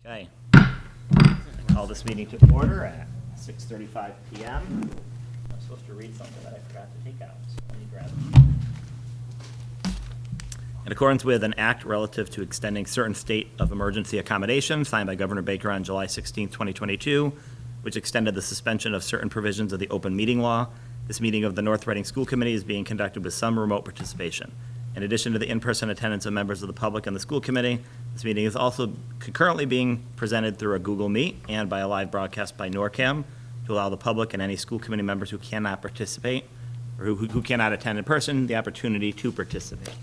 Okay. I call this meeting to order at 6:35 p.m. I'm supposed to read something that I forgot to take out, so let me grab it. In accordance with an act relative to extending certain state of emergency accommodations signed by Governor Baker on July 16, 2022, which extended the suspension of certain provisions of the open meeting law, this meeting of the North Reading School Committee is being conducted with some remote participation. In addition to the in-person attendance of members of the public and the school committee, this meeting is also concurrently being presented through a Google Meet and by a live broadcast by NORCAM to allow the public and any school committee members who cannot participate or who cannot attend in person the opportunity to participate.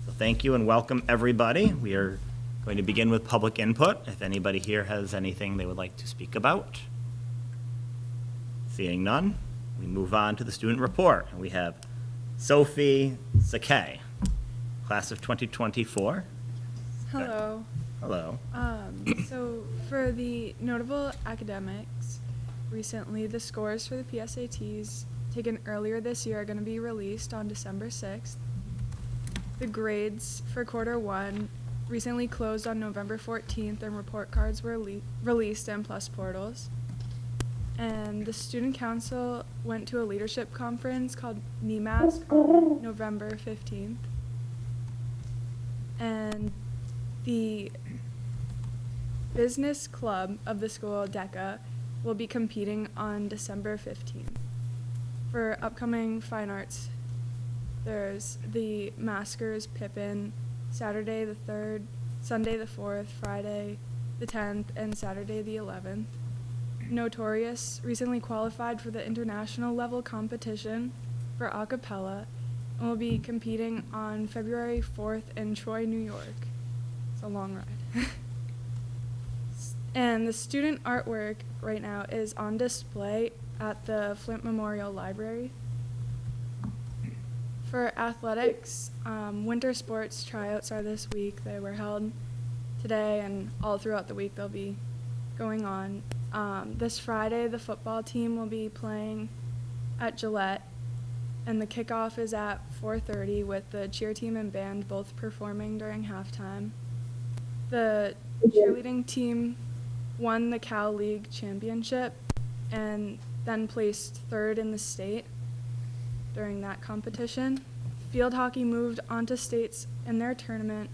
So thank you and welcome, everybody. We are going to begin with public input. If anybody here has anything they would like to speak about. Seeing none, we move on to the student report. And we have Sophie Sakay, class of 2024. Hello. Hello. So for the notable academics, recently the scores for the PSATs taken earlier this year are going to be released on December 6th. The grades for quarter one recently closed on November 14th and report cards were released in PLUS portals. And the student council went to a leadership conference called NEMASC on November 15th. And the business club of the school, DECA, will be competing on December 15th. For upcoming fine arts, there's the Maskers Pippin, Saturday the 3rd, Sunday the 4th, Friday the 10th, and Saturday the 11th. Notorious recently qualified for the international level competition for a cappella and will be competing on February 4th in Troy, New York. It's a long ride. And the student artwork right now is on display at the Flint Memorial Library. For athletics, winter sports tryouts are this week. They were held today and all throughout the week they'll be going on. This Friday, the football team will be playing at Gillette, and the kickoff is at 4:30 with the cheer team and band both performing during halftime. The cheerleading team won the Cal League championship and then placed third in the state during that competition. Field hockey moved on to states in their tournament.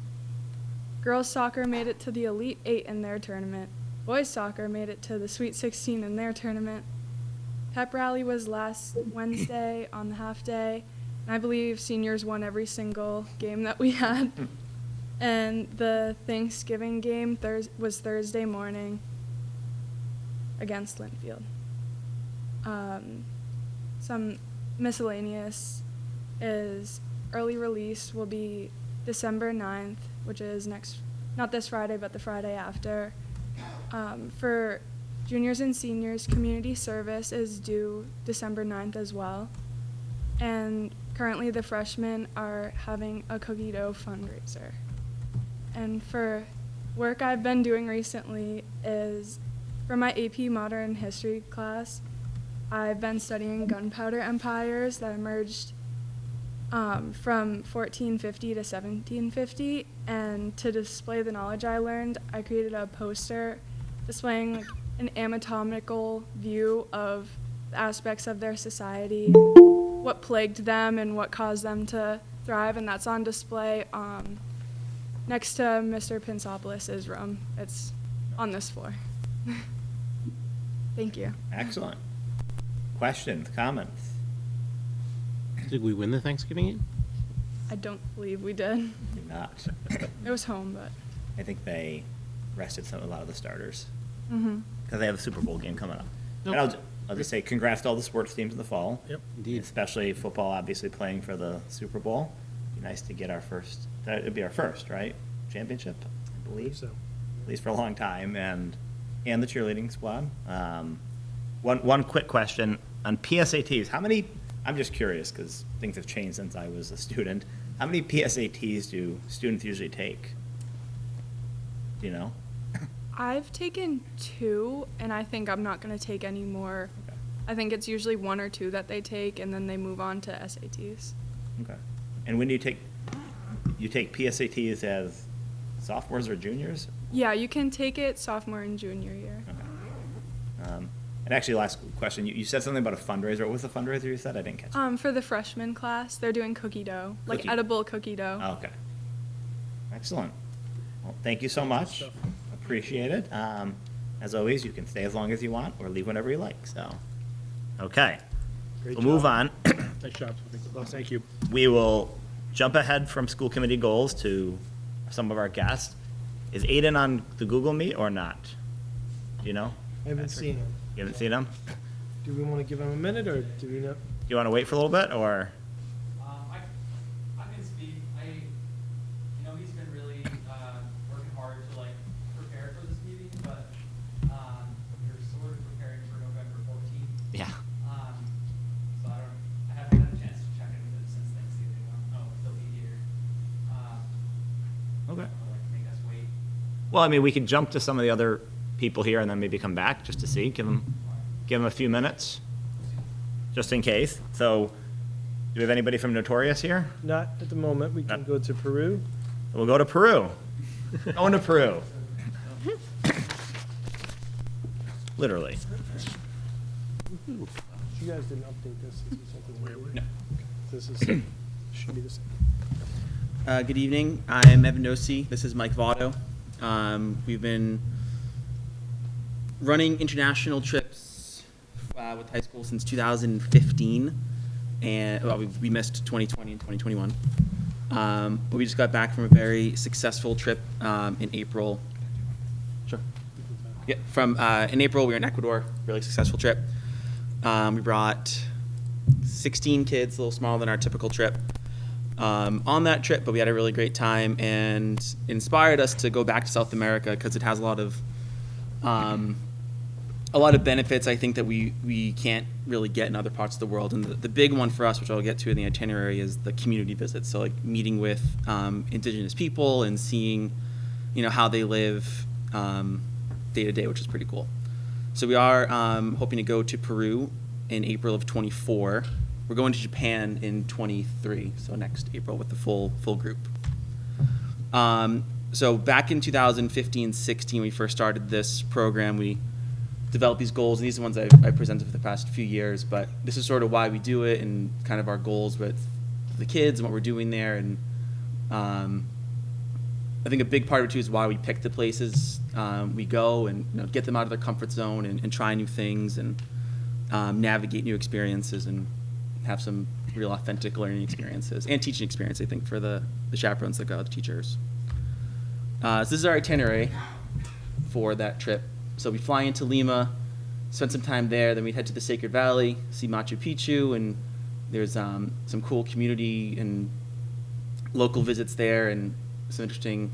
Girls soccer made it to the Elite Eight in their tournament. Boys soccer made it to the Sweet 16 in their tournament. Pep rally was last Wednesday on the half day, and I believe seniors won every single game that we had. And the Thanksgiving game was Thursday morning against Linfield. Some miscellaneous is early release will be December 9th, which is not this Friday, but the Friday after. For juniors and seniors, community service is due December 9th as well. And currently the freshmen are having a cookie dough fundraiser. And for work I've been doing recently is for my AP Modern History class, I've been studying gunpowder empires that emerged from 1450 to 1750, and to display the knowledge I learned, I created a poster displaying an anatomical view of the aspects of their society, what plagued them and what caused them to thrive, and that's on display next to Mr. Pinsopoulos' room. It's on this floor. Thank you. Excellent. Questions, comments? Did we win the Thanksgiving game? I don't believe we did. Did not. It was home, but. I think they rested a lot of the starters Mm-hmm. because they have a Super Bowl game coming up. Nope. And I'll just say congrats to all the sports teams in the fall. Yep, indeed. Especially football, obviously playing for the Super Bowl. It'd be nice to get our first. It'd be our first, right? Championship, I believe. So. At least for a long time, and the cheerleading squad. One quick question on PSATs. How many? I'm just curious because things have changed since I was a student. How many PSATs do students usually take? Do you know? I've taken 2, and I think I'm not going to take any more. Okay. I think it's usually 1 or 2 that they take, and then they move on to SATs. Okay. And when you take PSATs as sophomores or juniors? Yeah, you can take it sophomore and junior year. Okay. And actually, last question, you said something about a fundraiser. What was the fundraiser you said? I didn't catch it. For the freshman class, they're doing cookie dough, like Cookie. edible cookie dough. Oh, okay. Excellent. Well, thank you so much. Appreciate it. As always, you can stay as long as you want or leave whenever you like, so. Okay. Great We'll move job. on. Nice job. Well, thank you. We will jump ahead from school committee goals to some of our guests. Is Aiden on the Google Meet or not? Do you know? I haven't seen him. You haven't seen him? Do we want to give him a minute, or do we not? Do you want to wait for a little bit, or? I can speak. He's been really working hard to prepare for this meeting, but we're sort of preparing for November 14th. Yeah. So I haven't had a chance to check in with him since Thanksgiving. I don't know if he'll be here. Okay. Make us wait. Well, I mean, we could jump to some of the other people here and then maybe come back just to see, give them a few minutes, just in case. So, do we have anybody from Notorious here? Not at the moment. We can go to Peru. We'll go to Peru. Going to Peru. Literally. You guys didn't update this. This is something. No. This is, should be the same. Good evening. I'm Evan Dosi. This is Mike Votto. We've been running international trips with high school since 2015, and we missed 2020 and 2021. But we just got back from a very successful trip in April. Sure. Yeah, in April we were in Ecuador. Really successful trip. We brought 16 kids, a little smaller than our typical trip. On that trip, but we had a really great time, and inspired us to go back to South America because it has a lot of benefits, I think, that we can't really get in other parts of the world. And the big one for us, which I'll get to in the itinerary, is the community visits. So meeting with indigenous people and seeing, how they live day to day, which is pretty cool. So we are hoping to go to Peru in April of 24. We're going to Japan in 23, so next April with the full group. So back in 2015-16, when we first started this program, we developed these goals, and these are the ones I presented for the past few years, but this is sort of why we do it and kind of our goals with the kids and what we're doing there. And I think a big part of it too is why we pick the places we go, and get them out of their comfort zone and try new things and navigate new experiences and have some real authentic learning experiences and teaching experience, I think, for the chaperones that go, the teachers. So this is our itinerary for that trip. So we fly into Lima, spend some time there, then we head to the Sacred Valley, see Machu Picchu, and there's some cool community and local visits there and some interesting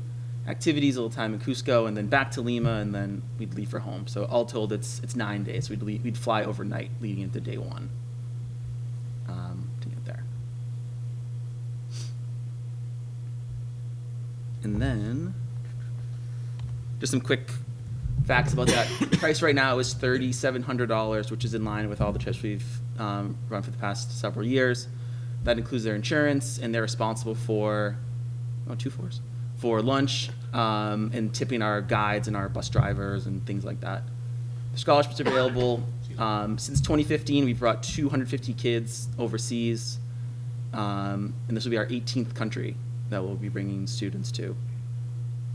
activities, a little time in Cusco, and then back to Lima, and then we'd leave for home. So all told, it's 9 days. We'd fly overnight leading into day one. To get there. And then just some quick facts about that. The price right now is $3,700, which is in line with all the trips we've run for the past several years. That includes their insurance, and they're responsible for for lunch and tipping our guides and our bus drivers and things like that. The scholarships are available. Since 2015, we've brought 250 kids overseas, and this will be our 18th country that we'll be bringing students to.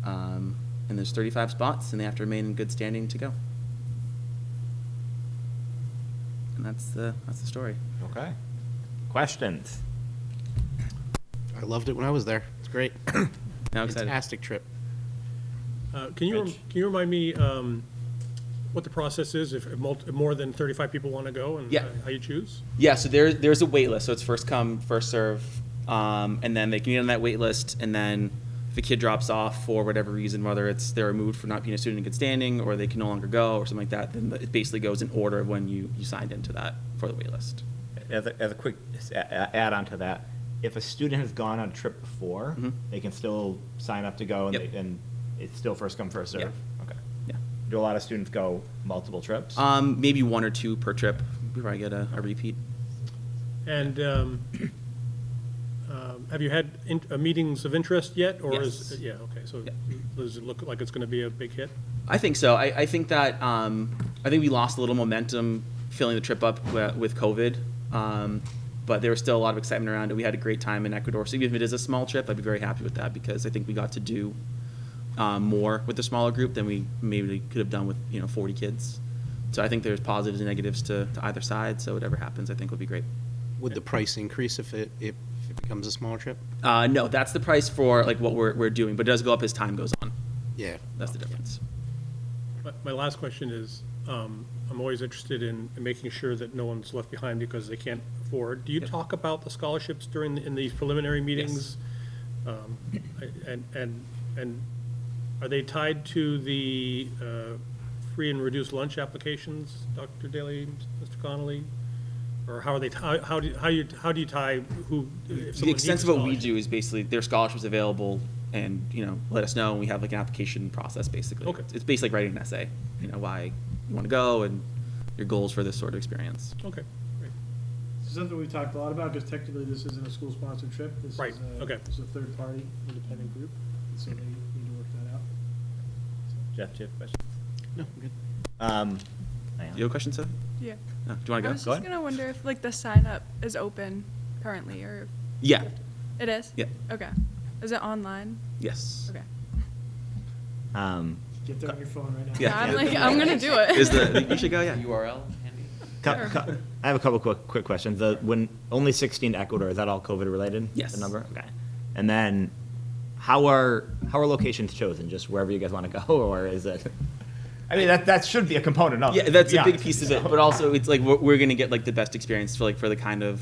And there's 35 spots, and they have to remain in good standing to go. And that's the story. Okay. Questions? I loved it when I was there. It's great. Now excited. Fantastic trip. Can you Rich? remind me what the process is if more than 35 people want to go, and Yeah. how you choose? Yeah, so there's a wait list, so it's first come, first serve, and then they can get on that wait list, and then if a kid drops off for whatever reason, whether it's they're removed for not being a student in good standing, or they can no longer go, or something like that, then it basically goes in order of when you signed into that for the wait list. As a quick add-on to that, if a student has gone on a trip before, Mhm. they can still sign up to go, and, Yep. and it's still first come, first serve? Yeah. Okay. Yeah. Do a lot of students go multiple trips? Maybe 1 or 2 per trip before I get a repeat. And have you had meetings of interest yet, or Yes. yeah, okay, so Yeah. Does it look like it's going to be a big hit? I think so. I think that I think we lost a little momentum filling the trip up with COVID, but there was still a lot of excitement around it. We had a great time in Ecuador. So even if it is a small trip, I'd be very happy with that because I think we got to do more with the smaller group than we maybe could have done with 40 kids. So I think there's positives and negatives to either side. So whatever happens, I think will be great. Would the price increase if it becomes a smaller trip? No, that's the price for like what we're doing, but it does go up as time goes on. Yeah. That's the difference. My last question is, I'm always interested in making sure that no one's left behind because they can't afford. Do you talk about the scholarships in these preliminary meetings? And are they tied to the free and reduced lunch applications, Dr. Daly, Mr. Connolly? Or how are they? How do you tie who? If The someone extent needs of a what we scholarship? do is basically their scholarships available, and let us know, and we have like an application process basically. Okay. It's basically like writing an essay, why you want to go and your goals for this sort of experience. Okay, great. This is something we've talked a lot about, because technically this isn't a school-sponsored trip. This Right, is okay. This is a third-party independent group, and so they need to work that out. Jeff, do you have questions? No, I'm good. Hang Do on. you have a question, Seth? Yeah. No. Do you want I to was go? just gonna wonder if like the sign up is open currently or Yeah. it is? Yeah. Okay. Is it online? Yes. Okay. Get there on your phone right now. Yeah. I'm gonna do it. You should go, yeah. URL handy? I have a couple quick questions. When only 16 to Ecuador, is that all COVID related? Yes. The number? Okay. And then how are locations chosen? Just wherever you guys want to go, or is it? I mean, that should be a component of it. Yeah, that's to a be big honest piece with of you, it, but also it's like we're going to get like the best experience for the kind of,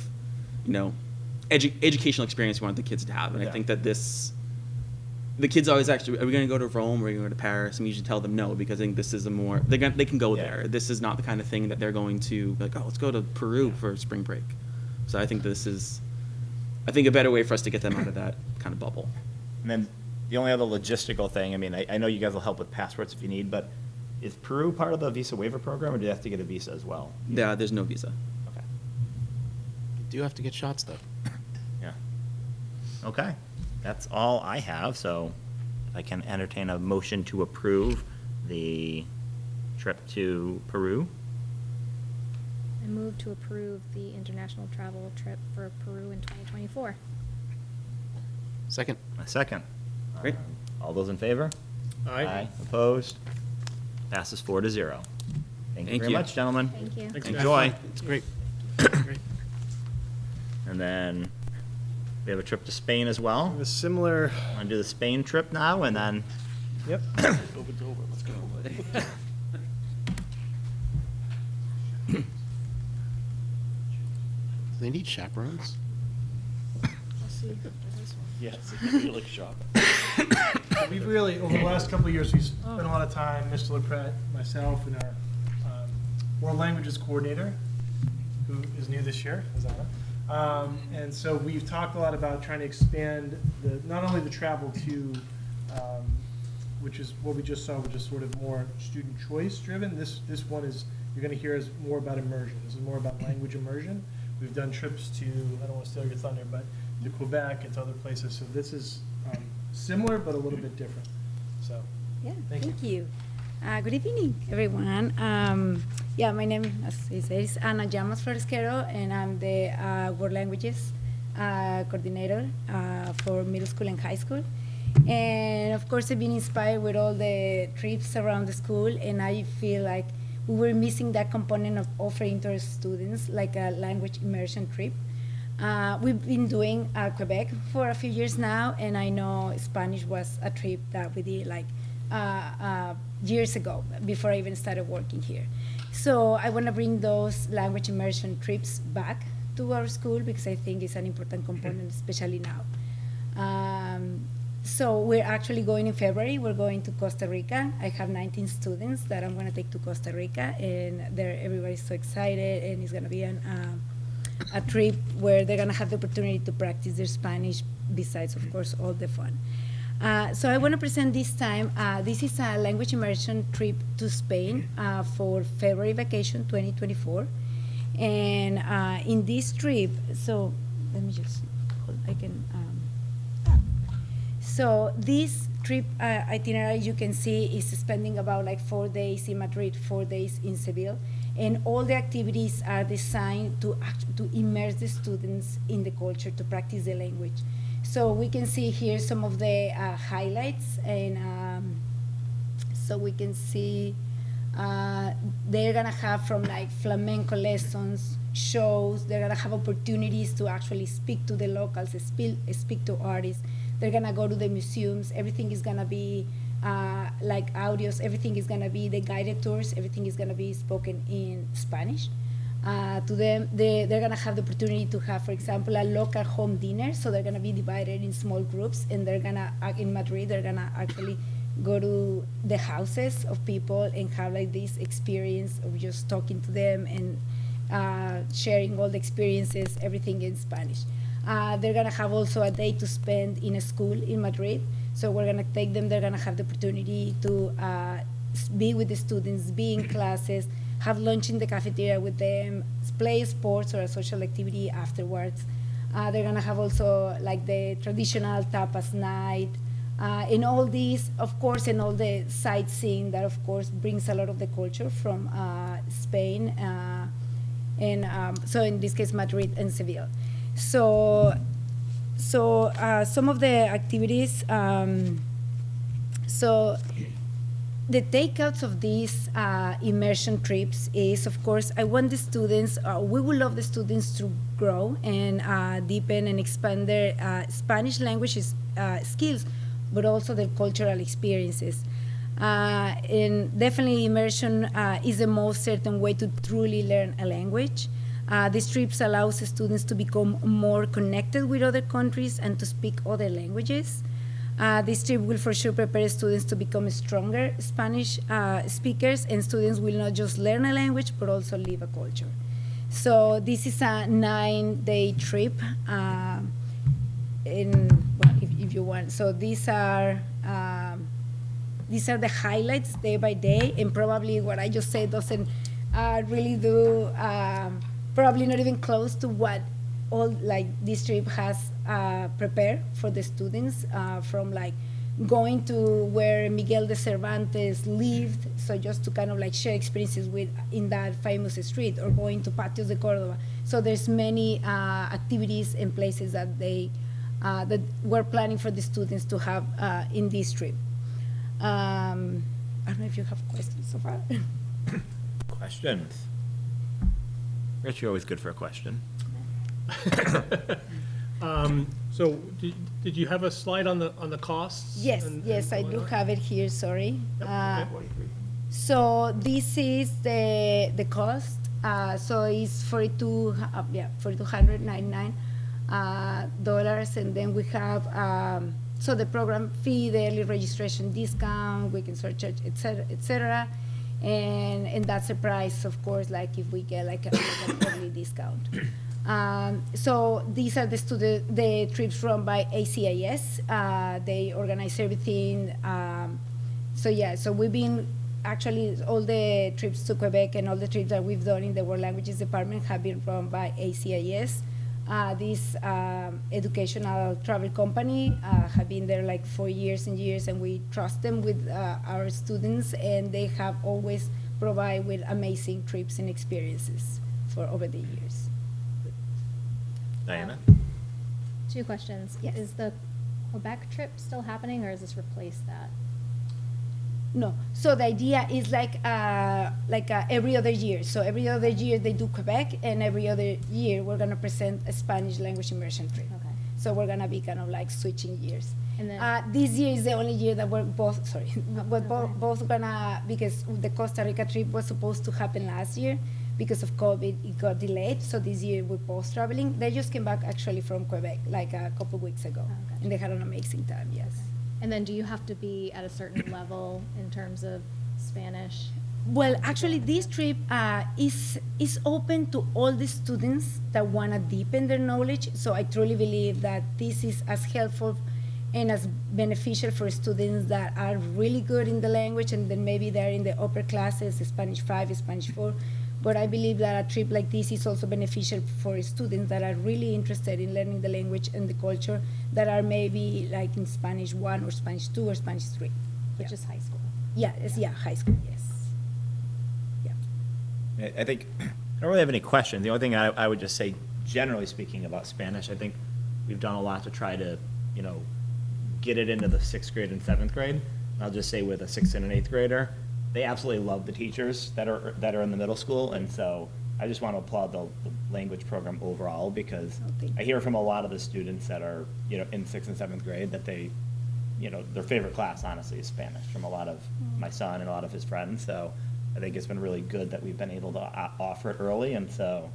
educational experience we want the kids to have. And Yeah. I think that the kids always actually, are we going to go to Rome? Are we going to go to Paris? And we usually tell them no, because I think this is they can go Yeah. there. This is not the kind of thing that they're going to like, oh, let's go to Peru for spring break. So I think this is, a better way for us to get them out of that kind of bubble. And then the only other logistical thing, I mean, I know you guys will help with passports if you need, but is Peru part of the visa waiver program, or do you have to get a visa as well? Yeah, there's no visa. Okay. You do have to get shots, though. Yeah. Okay. That's all I have, so I can entertain a motion to approve the trip to Peru. I move to approve the international travel trip for Peru in 2024. Second. A second. Great. All those in favor? Aye. Opposed? Passes 4-0. Thank you Thank very you. much, gentlemen. Thank you. Thanks, guys. Enjoy. It's great. Great. And then we have a trip to Spain as well. A similar, Want to do the Spain trip now, and then yep. COVID's over, let's go. Do they need chaperones? yes, We've really, over the last couple of years, we've spent a lot of time, Mr. LaPret, myself, and our world languages coordinator, who is new this year, Azana. And so we've talked a lot about trying to expand not only the travel to, which is what we just saw, which is sort of more student choice driven. This one is, you're going to hear is more about immersion. This is more about language immersion. We've done trips to, I don't want to steal your thunder, but to Quebec and to other places. So this is similar, but a little bit different. So, Yeah, Thank you. thank you. Good evening, everyone. Yeah, my name, as he says, is Ana Llamas Floresquero, and I'm the World Languages coordinator for middle school and high school. And of course, I've been inspired with all the trips around the school, and I feel like we were missing that component of offering to our students like a language immersion trip. We've been doing Quebec for a few years now, and I know Spanish was a trip that we did like years ago, before I even started working here. So I want to bring those language immersion trips back to our school because I think it's an important component, especially now. So we're actually going in February. We're going to Costa Rica. I have 19 students that I'm going to take to Costa Rica, and everybody's so excited, and it's going to be a trip where they're going to have the opportunity to practice their Spanish, besides, of course, all the fun. So I want to present this time, this is a language immersion trip to Spain for February vacation 2024. And in this trip, so let me just, I can, So this trip itinerary, you can see, is spending about like 4 days in Madrid, 4 days in Seville, and all the activities are designed to immerse the students in the culture, to practice the language. So we can see here some of the highlights, and so we can see they're gonna have from like flamenco lessons, shows. They're gonna have opportunities to actually speak to the locals, speak to artists. They're gonna go to the museums. Everything is gonna be like audios. Everything is gonna be the guided tours. Everything is gonna be spoken in Spanish. To them, they're gonna have the opportunity to have, for example, a local home dinner. So they're gonna be divided in small groups, and they're gonna in Madrid. They're gonna actually go to the houses of people and have like this experience of just talking to them and sharing all the experiences, everything in Spanish. They're gonna have also a day to spend in a school in Madrid. So we're gonna take them, they're gonna have the opportunity to be with the students, be in classes, have lunch in the cafeteria with them, play sports or a social activity afterwards. They're gonna have also like the traditional tapas night, and all these, of course, and all the sightseeing that, of course, brings a lot of the culture from Spain, and so in this case, Madrid and Seville. So some of the activities, so the takeouts of these immersion trips is, of course, I want the students, we would love the students to grow and deepen and expand their Spanish language skills, but also their cultural experiences. And definitely immersion is the most certain way to truly learn a language. These trips allows students to become more connected with other countries and to speak other languages. This trip will for sure prepare students to become stronger Spanish speakers, and students will not just learn a language, but also live a culture. So this is a 9-day trip, well, if you want. So these are the highlights day by day, and probably what I just said doesn't really do, probably not even close to what all like this trip has prepared for the students, from like going to where Miguel de Cervantes lived, so just to kind of like share experiences with in that famous street, or going to Patios de Córdoba. So there's many activities and places that they that we're planning for the students to have in this trip. I don't know if you have questions so far. Questions? Rich, you're always good for a question. So did you have a slide on the costs? Yes, yes, I do have it here, sorry. So this is the cost. So it's $4,299, and then we have so the program fee, the early registration discount, we can surcharge, et cetera, and that's the price, of course, like if we get like an early discount. So these are the trips run by ACIS. They organize everything. So yeah, so we've been actually all the trips to Quebec and all the trips that we've done in the World Languages Department have been run by ACIS. This educational travel company have been there like for years and years, and we trust them with our students, and they have always provided with amazing trips and experiences for over the years. Diana? 2 questions. Yes. Is the Quebec trip still happening, or has this replaced that? No, so the idea is like every other year. So every other year they do Quebec, and every other year we're gonna present a Spanish language immersion trip. Okay. So we're gonna be kind of like switching years. And then- This year is the only year that we're both, sorry, both gonna, because the Costa Rica trip was supposed to happen last year. Because of COVID, it got delayed. So this year we're both traveling. They just came back actually from Quebec like a couple weeks ago. Oh, gotcha. And they had an amazing time, yes. And then do you have to be at a certain level in terms of Spanish? Well, actually, this trip is open to all the students that want to deepen their knowledge. So I truly believe that this is as helpful and as beneficial for students that are really good in the language, and then maybe they're in the upper classes, Spanish 5, Spanish 4, But I believe that a trip like this is also beneficial for students that are really interested in learning the language and the culture that are maybe like in Spanish 1 or Spanish 2 or Spanish 3. Which is high school. Yeah, high school, yes. Yeah. I think, I don't really have any questions. The only thing I would just say, generally speaking about Spanish, I think we've done a lot to try to, get it into the 6th grade and 7th grade. I'll just say with a 6th and an 8th grader, they absolutely love the teachers that are in the middle school, and so I just want to applaud the language program overall, because Oh, thank I you. hear from a lot of the students that are, in 6th and 7th grade, that they, their favorite class, honestly, is Spanish, from a lot of my son and a lot of his friends, so I think it's been really good that we've been able to offer it early, and so,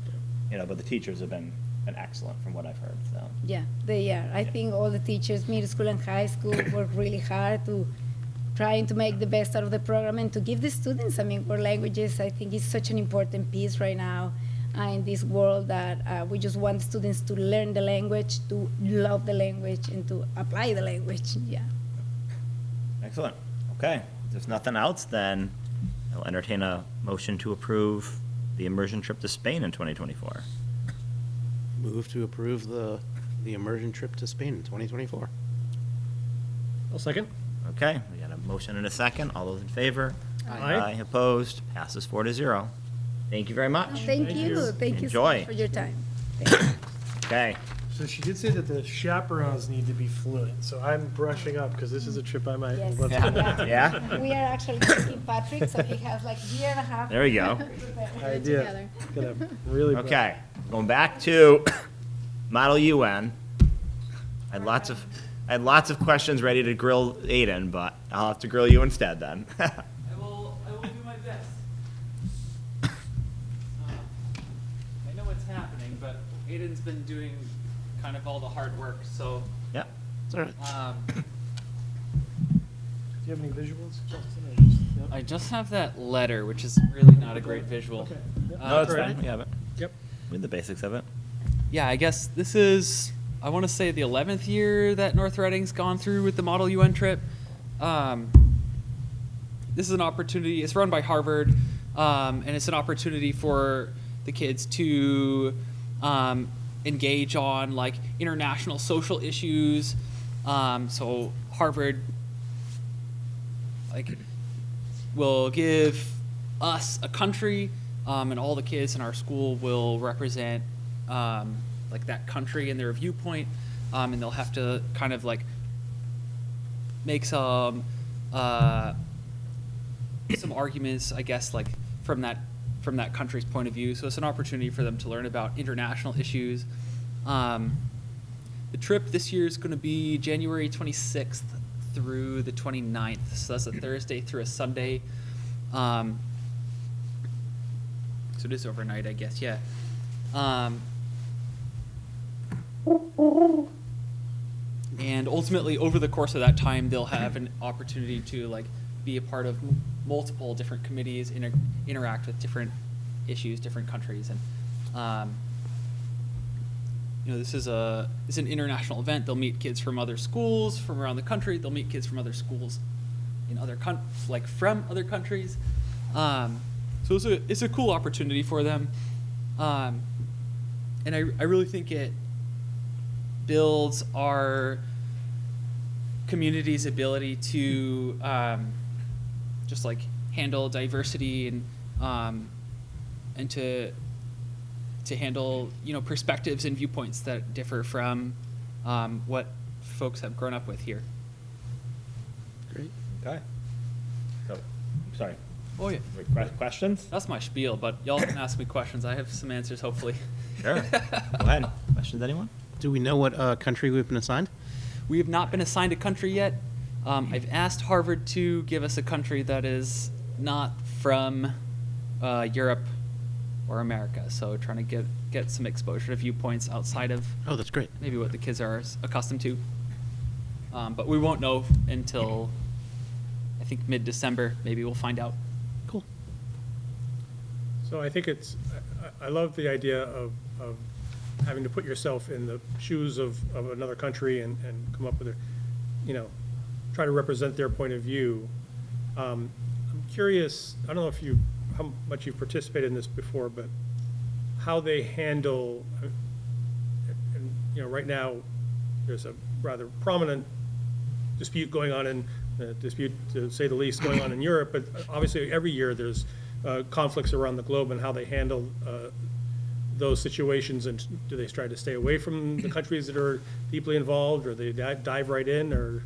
but the teachers have been excellent from what I've heard, so. Yeah, they are. I think all the teachers, middle school and high school, work really hard to trying to make the best out of the program and to give the students, world languages, I think is such an important piece right now in this world that we just want students to learn the language, to love the language, and to apply the language, yeah. Excellent. Okay. If there's nothing else, then I'll entertain a motion to approve the immersion trip to Spain in 2024. Move to approve the immersion trip to Spain in 2024. I'll second. Okay, we got a motion and a second. All those in favor? Aye. Opposed? Passes 4-0. Thank you very much. Thank you so Enjoy. much for your time. Thank you. Okay. So she did say that the chaperones need to be fluent, so I'm brushing up, because this is a trip I might Yes. love to Yeah. Yeah? We are actually taking Patrick, so he has like a year and a half. There we go. idea. Gonna really. Okay, going back to Model UN. I had lots of questions ready to grill Aiden, but I'll have to grill you instead then. I will do my best. I know what's happening, but Aiden's been doing kind of all the hard work, so, Yep. It's all right. Do you have any visuals, Justin, or just? Yep. I just have that letter, which is really not a great visual. Okay. Yep. No, it's Alright. fine. We have it. Yep. We have the basics of it. Yeah, I guess this is, I want to say, the 11th year that North Reading's gone through with the Model UN trip. This is an opportunity, it's run by Harvard, and it's an opportunity for the kids to engage on like international social issues. So Harvard will give us a country, and all the kids in our school will represent that country and their viewpoint, and they'll have to kind of make some arguments, I guess, from that country's point of view. So it's an opportunity for them to learn about international issues. The trip this year is going to be January 26th through the 29th. So that's a Thursday through a Sunday. So it is overnight, I guess, yeah. And ultimately, over the course of that time, they'll have an opportunity to be a part of multiple different committees, interact with different issues, different countries, and this is an international event. They'll meet kids from other schools from around the country. They'll meet kids from other schools in from other countries. So it's a cool opportunity for them, and I really think it builds our community's ability to just handle diversity and to handle perspectives and viewpoints that differ from what folks have grown up with here. Great. Okay. So, sorry. Oh yeah, Questions? that's my spiel, but y'all can ask me questions. I have some answers, hopefully. Sure. Go ahead. Questions, anyone? Do we know what country we've been assigned? We have not been assigned a country yet. I've asked Harvard to give us a country that is not from Europe or America. So trying to get some exposure to viewpoints outside of Oh, that's great. maybe what the kids are accustomed to. But we won't know until, I think, mid-December. Maybe we'll find out. Cool. So I think I love the idea of having to put yourself in the shoes of another country and come up with try to represent their point of view. I'm curious, I don't know if you how much you've participated in this before, but how they handle, and, right now, there's a rather prominent dispute going on dispute, to say the least, going on in Europe, but obviously every year there's conflicts around the globe and how they handle those situations, and do they try to stay away from the countries that are deeply involved, or they dive right in, or?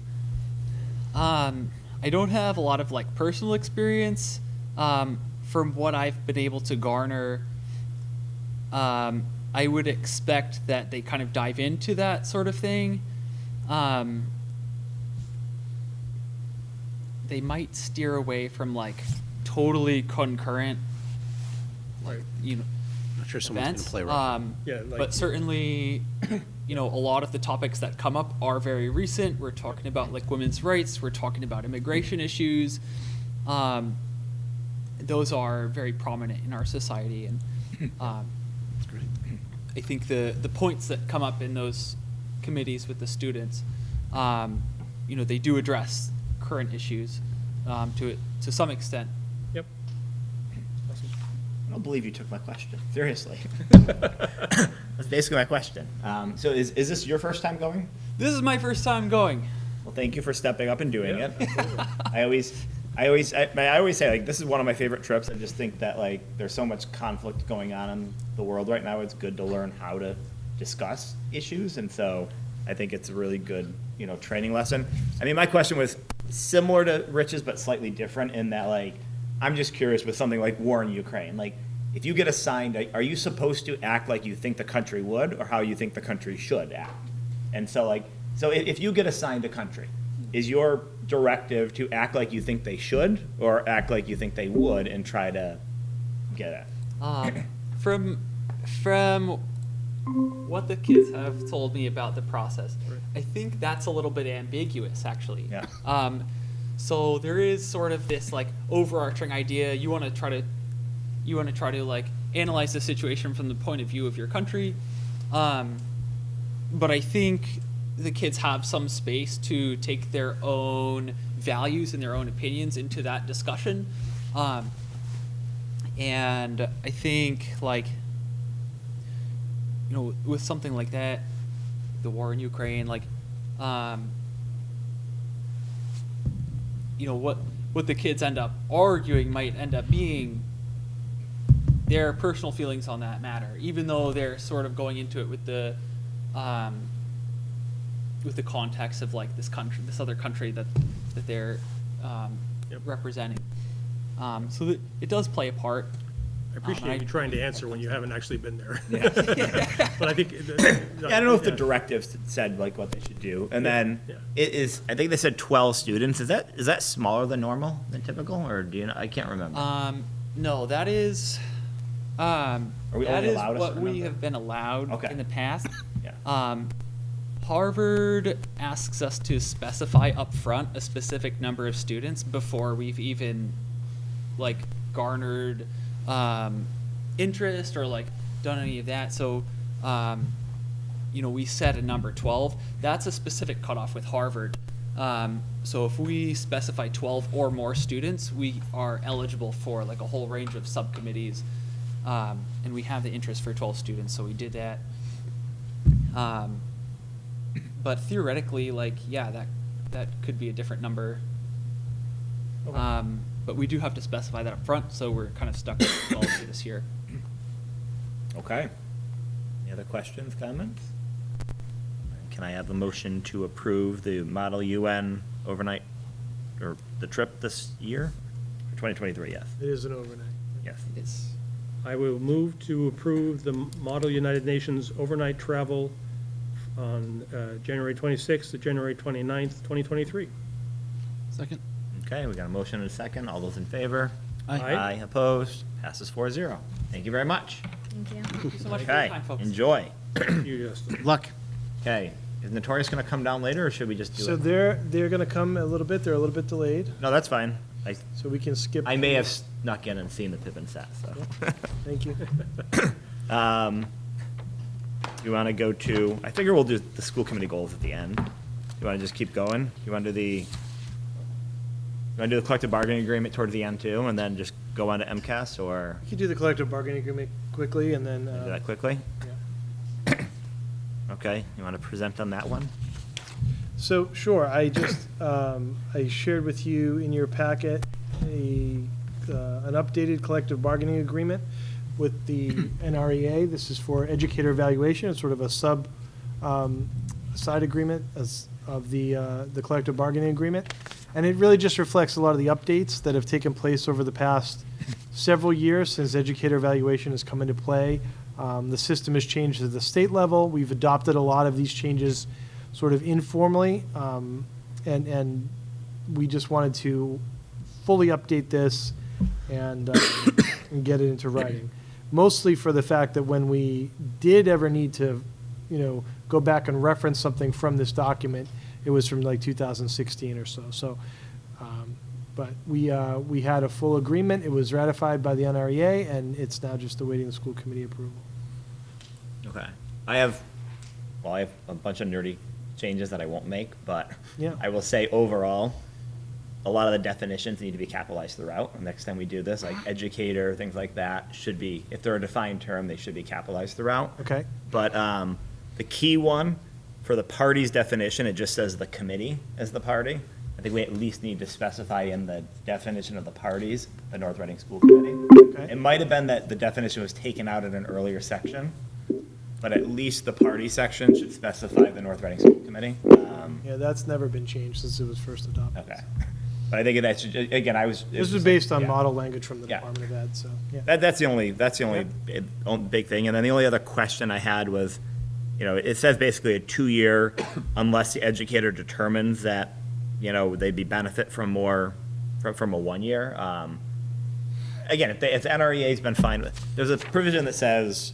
I don't have a lot of like personal experience. From what I've been able to garner, I would expect that they kind of dive into that sort of thing. They might steer away from like totally concurrent, like, Not sure someone's events. gonna play right. Yeah, like- But certainly, a lot of the topics that come up are very recent. We're talking about like women's rights. We're talking about immigration issues. Those are very prominent in our society, and That's great. I think the points that come up in those committees with the students, they do address current issues to some extent. Yep. Awesome. I don't believe you took my question, seriously. That's basically my question. So is this your first time going? This is my first time going. Well, thank you for stepping up and doing Yeah, it. absolutely. I always say, like, this is one of my favorite trips. I just think that, like, there's so much conflict going on in the world right now. It's good to learn how to discuss issues, and so I think it's a really good, training lesson. I mean, my question was similar to Rich's, but slightly different in that, like, I'm just curious with something like war in Ukraine. Like, if you get assigned, are you supposed to act like you think the country would, or how you think the country should act? And so, if you get assigned a country, is your directive to act like you think they should, or act like you think they would and try to get it? From what the kids have told me about the process, I think that's a little bit ambiguous, actually. Yeah. So there is sort of this like overarching idea. You want to try to like analyze the situation from the point of view of your country, but I think the kids have some space to take their own values and their own opinions into that discussion. And I think, like, with something like that, the war in Ukraine, like, what the kids end up arguing might end up being their personal feelings on that matter, even though they're sort of going into it with the context of like this other country that they're representing. So that it does play a part. I appreciate you trying to answer when you haven't actually been there. Yeah. But I think. Yeah, I don't know if the directives said like what they should do, and then yeah. it is. I think they said 12 students. Is that smaller than normal, than typical, or do you know? I can't remember. No, that is. Are we that only is allowed a what certain we number? have been allowed Okay. in the past. Yeah. Harvard asks us to specify up front a specific number of students before we've even like garnered interest or like done any of that. So we set a number 12. That's a specific cutoff with Harvard. So if we specify 12 or more students, we are eligible for like a whole range of subcommittees, and we have the interest for 12 students, so we did that. But theoretically, like, yeah, that could be a different number. Okay. But we do have to specify that up front, so we're kind of stuck with 12 for this year. Okay. Any other questions, comments? Can I have a motion to approve the Model UN overnight, or the trip this year? 2023, yes. It is an overnight. Yes. It's I will move to approve the Model United Nations overnight travel on January 26th to January 29th, 2023. Second? Okay, we got a motion and a second. All those in favor? Aye. Aye. Opposed? Passes 4-0. Thank you very much. Thank you. Thank you so much for your Okay, time, folks. enjoy. You, Justin. Good luck. Okay, is Notorious gonna come down later, or should we just do So it? they're gonna come a little bit, they're a little bit delayed, No, that's fine. so we can skip. I may have snuck in and seen the Pippin set, so. Thank you. You wanna go to, I figure we'll do the school committee goals at the end. You wanna just keep going? You wanna do the want to do the collective bargaining agreement towards the end too, and then just go on to MCAS, or You could do the collective bargaining agreement quickly and then. do that quickly? Yeah. Okay, you want to present on that one? So, sure, I just, I shared with you in your packet an updated collective bargaining agreement with the NREA. This is for educator evaluation. It's sort of a side agreement of the collective bargaining agreement. And it really just reflects a lot of the updates that have taken place over the past several years since educator evaluation has come into play. The system has changed at the state level. We've adopted a lot of these changes sort of informally, and we just wanted to fully update this and get it into writing. Mostly for the fact that when we did ever need to, go back and reference something from this document, it was from like 2016 or so. So, but we had a full agreement. It was ratified by the NREA, and it's now just awaiting the school committee approval. Okay. I have a bunch of nerdy changes that I won't make, but Yeah. I will say overall, a lot of the definitions need to be capitalized throughout. Next time we do this, like educator, things like that, should be, if they're a defined term, they should be capitalized throughout. Okay. But the key one, for the parties definition, it just says the committee as the party. I think we at least need to specify in the definition of the parties, the North Reading School Committee. Okay. It might have been that the definition was taken out in an earlier section, but at least the party section should specify the North Reading School Committee. Yeah, that's never been changed since it was first adopted. Okay. But I think that's, again, This was based on yeah. model language from the Yeah. Department of Ed, so, yeah. That's the only big thing. And then the only other question I had was, it says basically a 2-year, unless the educator determines that, they'd be benefit from more, from a 1 year. Again, if the NREA's been fine with, there's a provision that says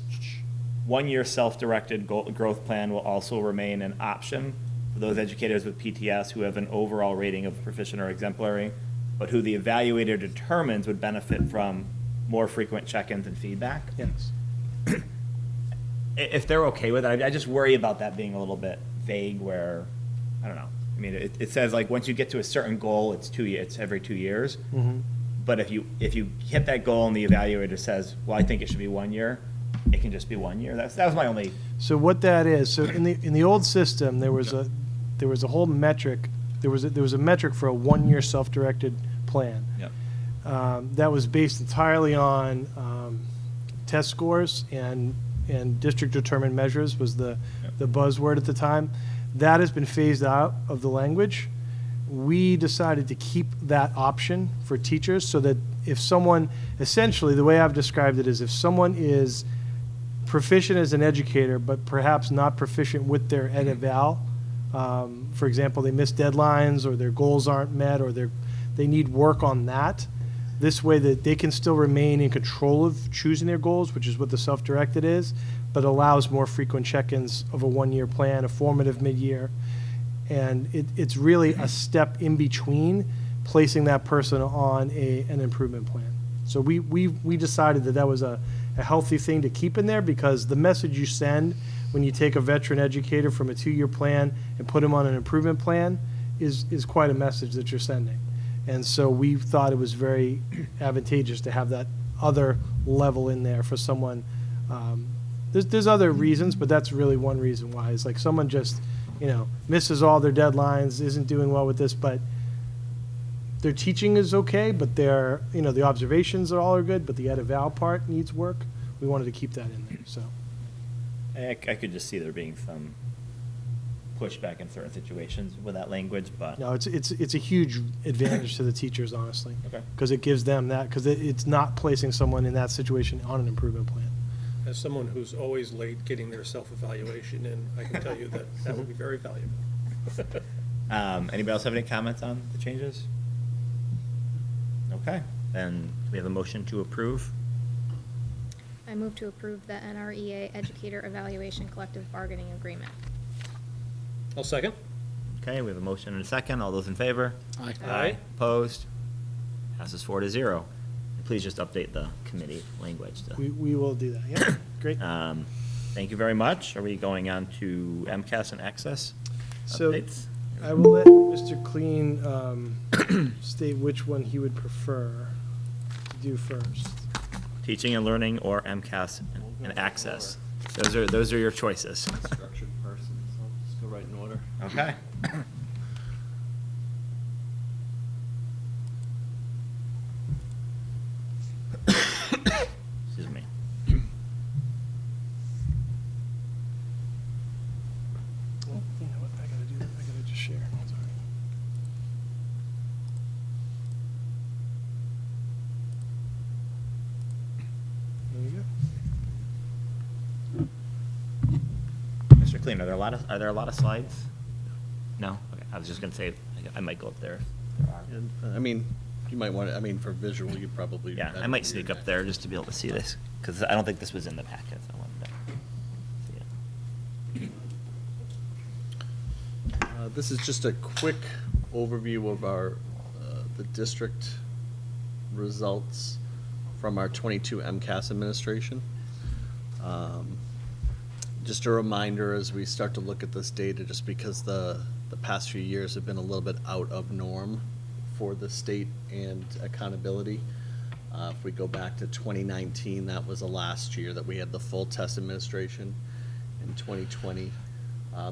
1 year self-directed growth plan will also remain an option for those educators with PTS who have an overall rating of proficient or exemplary, but who the evaluator determines would benefit from more frequent check-ins and feedback. Yes. If they're okay with it, I just worry about that being a little bit vague where, I don't know. I mean, it says like, once you get to a certain goal, it's every 2 years. Mhm. But if you hit that goal and the evaluator says, well, I think it should be 1 year, it can just be 1 year. That was my only, So what that is, so in the old system, there was a whole metric, there was a metric for a 1 year self-directed plan. That was based entirely on test scores and district determined measures was the buzzword at the time. That has been phased out of the language. We decided to keep that option for teachers so that if someone, essentially the way I've described it is if someone is proficient as an educator but perhaps not proficient with their ed eval, for example, they miss deadlines or their goals aren't met or they need work on that, this way that they can still remain in control of choosing their goals, which is what the self-directed is, but allows more frequent check-ins of a 1 year plan, a formative mid-year. And it's really a step in between placing that person on an improvement plan. So we decided that was a healthy thing to keep in there because the message you send when you take a veteran educator from a 2 year plan and put them on an improvement plan is quite a message that you're sending. And so we thought it was very advantageous to have that other level in there for someone. There's other reasons, but that's really one reason why. It's like someone just, misses all their deadlines, isn't doing well with this, but their teaching is okay, but their, the observations are good, but the ed eval part needs work. We wanted to keep that in there, so. I could just see there being some pushback in certain situations with that language, but. No, it's a huge advantage to the teachers, honestly. Okay. Because it gives them that, because it's not placing someone in that situation on an improvement plan. As someone who's always late getting their self-evaluation in, I can tell you that would be very valuable. Anybody else have any comments on the changes? Okay, then we have a motion to approve. I move to approve the NREA Educator Evaluation Collective Bargaining Agreement. I'll second. Okay, we have a motion and a second. All those in favor? Aye. Aye. Opposed? Passes 4-0. Please just update the committee language. We will do that, yeah, great. Thank you very much. Are we going on to MCAS and Access So updates? I will let Mr. Clean state which one he would prefer to do first. Teaching and learning or MCAS and access. Those are your choices. Structured person, so I'll just go right in order. Okay. Excuse me. Oh, you know what, I gotta do that, I gotta just share, sorry. There you go. Mr. Clean, are there a lot of slides? No? Okay, I was just gonna say, I might go up there. if there are. I mean, you might want to, I mean, for visual, you probably. Yeah, I might sneak up there just to be able to see this, because I don't think this was in the packet, so I wanted to see it. This is just a quick overview of our, the district results from our 22 MCAS administration. Just a reminder as we start to look at this data, just because the past few years have been a little bit out of norm for the state and accountability. If we go back to 2019, that was the last year that we had the full test administration. In 2020,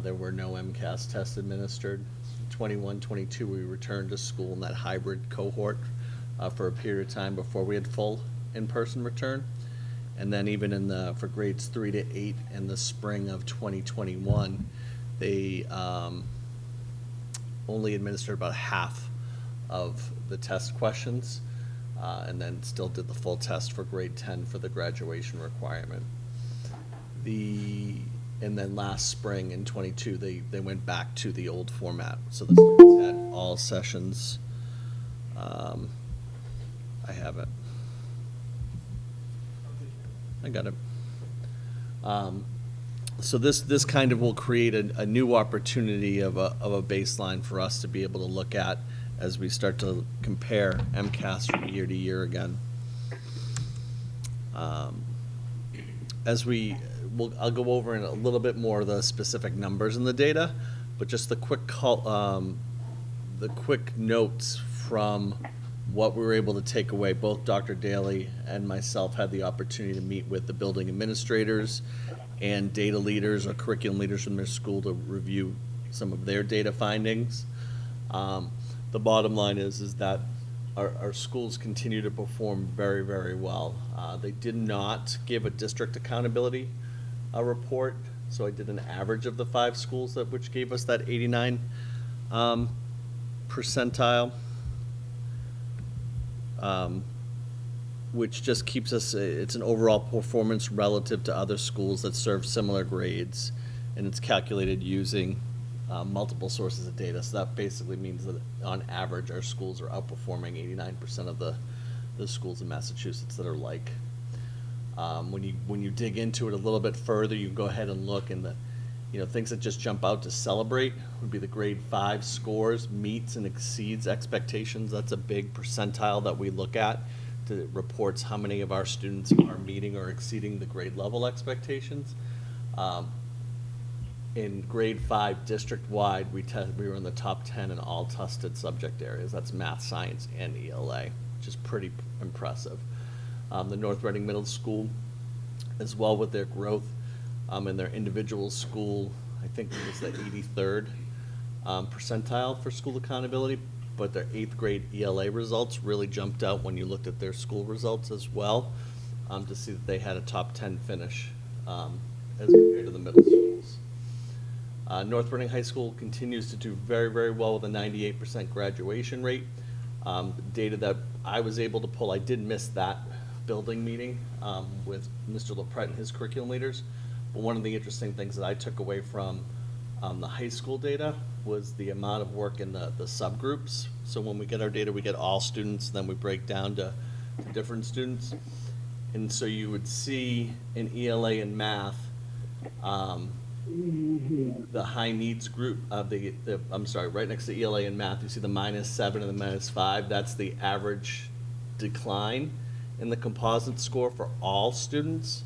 there were no MCAS tests administered. 21, 22, we returned to school in that hybrid cohort for a period of time before we had full in-person return. And then even for grades 3 to 8 in the spring of 2021, they only administered about half of the test questions, and then still did the full test for grade 10 for the graduation requirement. And then last spring in 22, they went back to the old format. So the students had all sessions. I have it. I got it. So this kind of will create a new opportunity of a baseline for us to be able to look at as we start to compare MCAS from year to year again. I'll go over in a little bit more of the specific numbers in the data, but just the quick notes from what we were able to take away. Both Dr. Daly and myself had the opportunity to meet with the building administrators and data leaders or curriculum leaders from their school to review some of their data findings. The bottom line is that our schools continue to perform very, very well. They did not give a district accountability report, so I did an average of the 5 schools which gave us that 89 percentile. Which just keeps us, it's an overall performance relative to other schools that serve similar grades, and it's calculated using multiple sources of data. So that basically means that on average, our schools are outperforming 89% of the schools in Massachusetts that are like. When you dig into it a little bit further, you can go ahead and look, and things that just jump out to celebrate would be the grade 5 scores, meets and exceeds expectations. That's a big percentile that we look at. It reports how many of our students are meeting or exceeding the grade level expectations. In grade 5 district-wide, we were in the top 10 in all tested subject areas. That's math, science, and ELA, which is pretty impressive. The North Reading Middle School, as well with their growth in their individual school, I think it was the 83rd percentile for school accountability, but their 8th grade ELA results really jumped out when you looked at their school results as well, to see that they had a top 10 finish as compared to the middle schools. North Reading High School continues to do very, very well with a 98% graduation rate. Data that I was able to pull, I did miss that building meeting with Mr. LaPrette and his curriculum leaders, but one of the interesting things that I took away from the high school data was the amount of work in the subgroups. So when we get our data, we get all students, then we break down to different students. And so you would see in ELA and math, the high needs group, right next to ELA and math, you see the -7 and the -5. That's the average decline in the composite score for all students.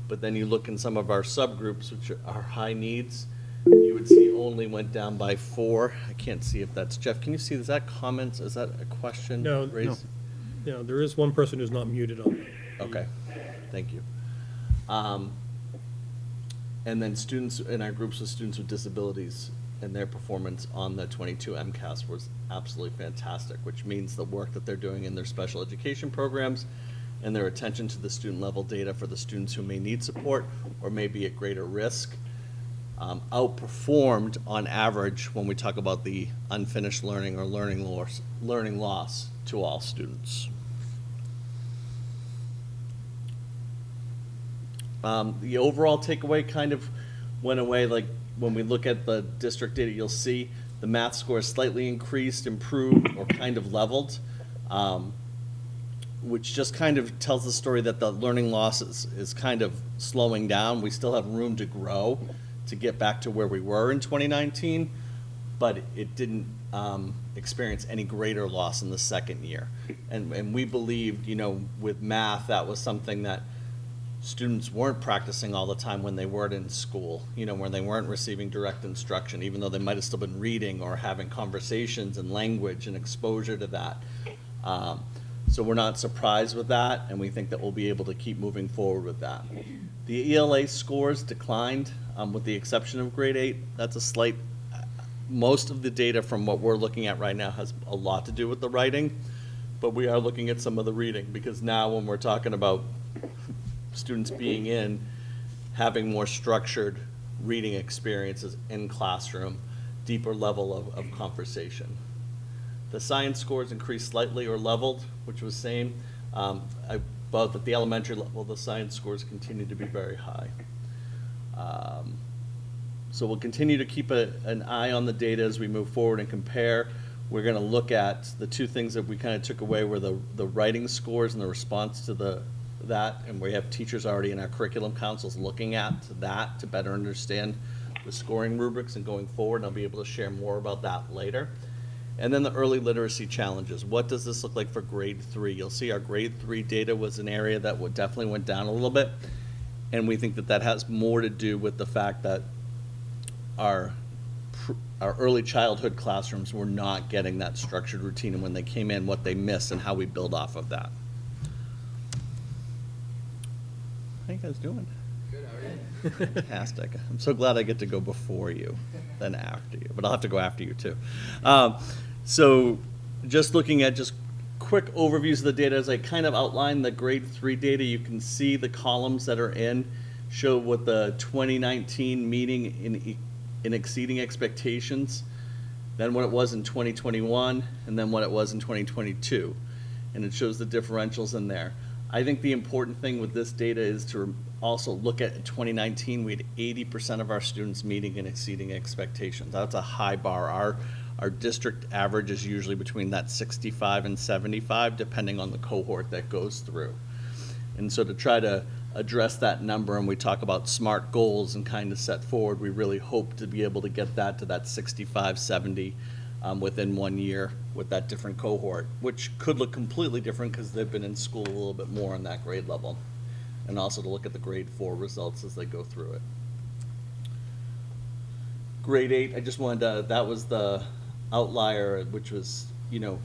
But then you look in some of our subgroups, which are high needs, you would see only went down by 4. I can't see if that's, Jeff, can you see, is that comments, is that a question? No, raised? no, there is one person who's not muted on. Okay, thank you. And then students in our groups with students with disabilities and their performance on the 22 MCAS was absolutely fantastic, which means the work that they're doing in their special education programs and their attention to the student level data for the students who may need support or may be at greater risk outperformed on average when we talk about the unfinished learning or learning loss to all students. The overall takeaway kind of went away, like when we look at the district data, you'll see the math score slightly increased, improved, or kind of leveled, which just kind of tells the story that the learning loss is kind of slowing down. We still have room to grow to get back to where we were in 2019, but it didn't experience any greater loss in the second year. And we believed, you know, with math, that was something that students weren't practicing all the time when they weren't in school, you know, when they weren't receiving direct instruction, even though they might have still been reading or having conversations and language and exposure to that. So we're not surprised with that, and we think that we'll be able to keep moving forward with that. The ELA scores declined, with the exception of grade 8. That's a slight, most of the data from what we're looking at right now has a lot to do with the writing, but we are looking at some of the reading, because now when we're talking about students being in, having more structured reading experiences in classroom, deeper level of conversation. The science scores increased slightly or leveled, which was same. Both at the elementary level, the science scores continue to be very high. So we'll continue to keep an eye on the data as we move forward and compare. We're going to look at the two things that we kind of took away were the writing scores and the response to that, and we have teachers already in our curriculum councils looking at that to better understand the scoring rubrics and going forward, and I'll be able to share more about that later. And then the early literacy challenges. What does this look like for grade 3? You'll see our grade 3 data was an area that definitely went down a little bit, and we think that that has more to do with the fact that our early childhood classrooms were not getting that structured routine, and when they came in, what they missed and how we build off of that. How you guys doing? Good, how are you? Fantastic. I'm so glad I get to go before you than after you, but I'll have to go after you too. So just looking at just quick overviews of the data, as I kind of outlined the grade 3 data, you can see the columns that are show what the 2019 meeting in exceeding expectations, then what it was in 2021, and then what it was in 2022. And it shows the differentials in there. I think the important thing with this data is to also look at 2019, we had 80% of our students meeting and exceeding expectations. That's a high bar. Our district average is usually between that 65 and 75, depending on the cohort that goes through. And so to try to address that number, and we talk about SMART goals and kind of set forward, we really hope to be able to get that to that 65, 70 within 1 year with that different cohort, which could look completely different because they've been in school a little bit more on that grade level. And also to look at the grade 4 results as they go through it. Grade 8, I just wanted to, that was the outlier, which was, you know,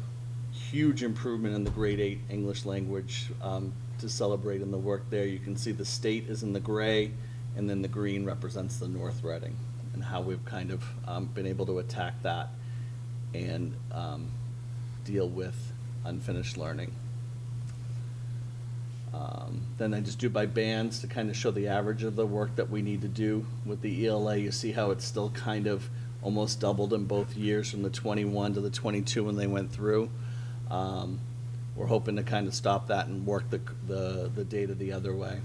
huge improvement in the grade 8 English language to celebrate in the work there. You can see the state is in the gray, and then the green represents the North Reading, and how we've kind of been able to attack that and deal with unfinished learning. Then I just do by bands to kind of show the average of the work that we need to do with the ELA. You see how it's still kind of almost doubled in both years from the 21 to the 22 when they went through. We're hoping to kind of stop that and work the data the other way.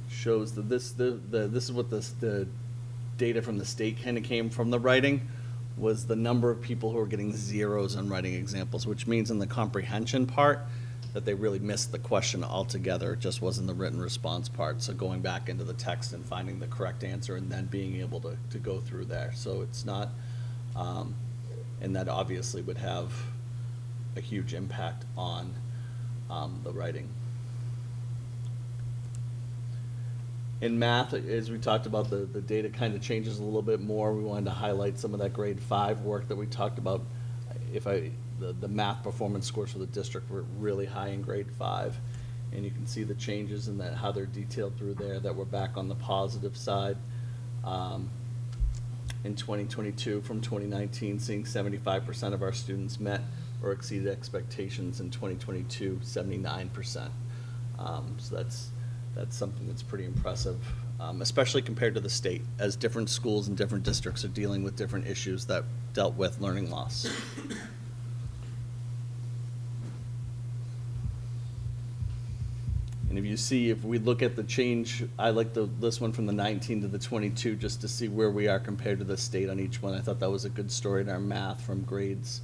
Shows that this is what the data from the state kind of came from the writing, was the number of people who are getting zeros on writing examples, which means in the comprehension part that they really missed the question altogether. It just wasn't the written response part. So going back into the text and finding the correct answer and then being able to go through there. So it's not, and that obviously would have a huge impact on the writing. In math, as we talked about, the data kind of changes a little bit more. We wanted to highlight some of that grade 5 work that we talked about. The math performance scores for the district were really high in grade 5. And you can see the changes in that, how they're detailed through there, that we're back on the positive side. In 2022 from 2019, seeing 75% of our students met or exceeded expectations. In 2022, 79%. So that's something that's pretty impressive, especially compared to the state, as different schools and different districts are dealing with different issues that dealt with learning loss. And if we look at the change, I like this one from the 19 to the 22, just to see where we are compared to the state on each one. I thought that was a good story in our math from grades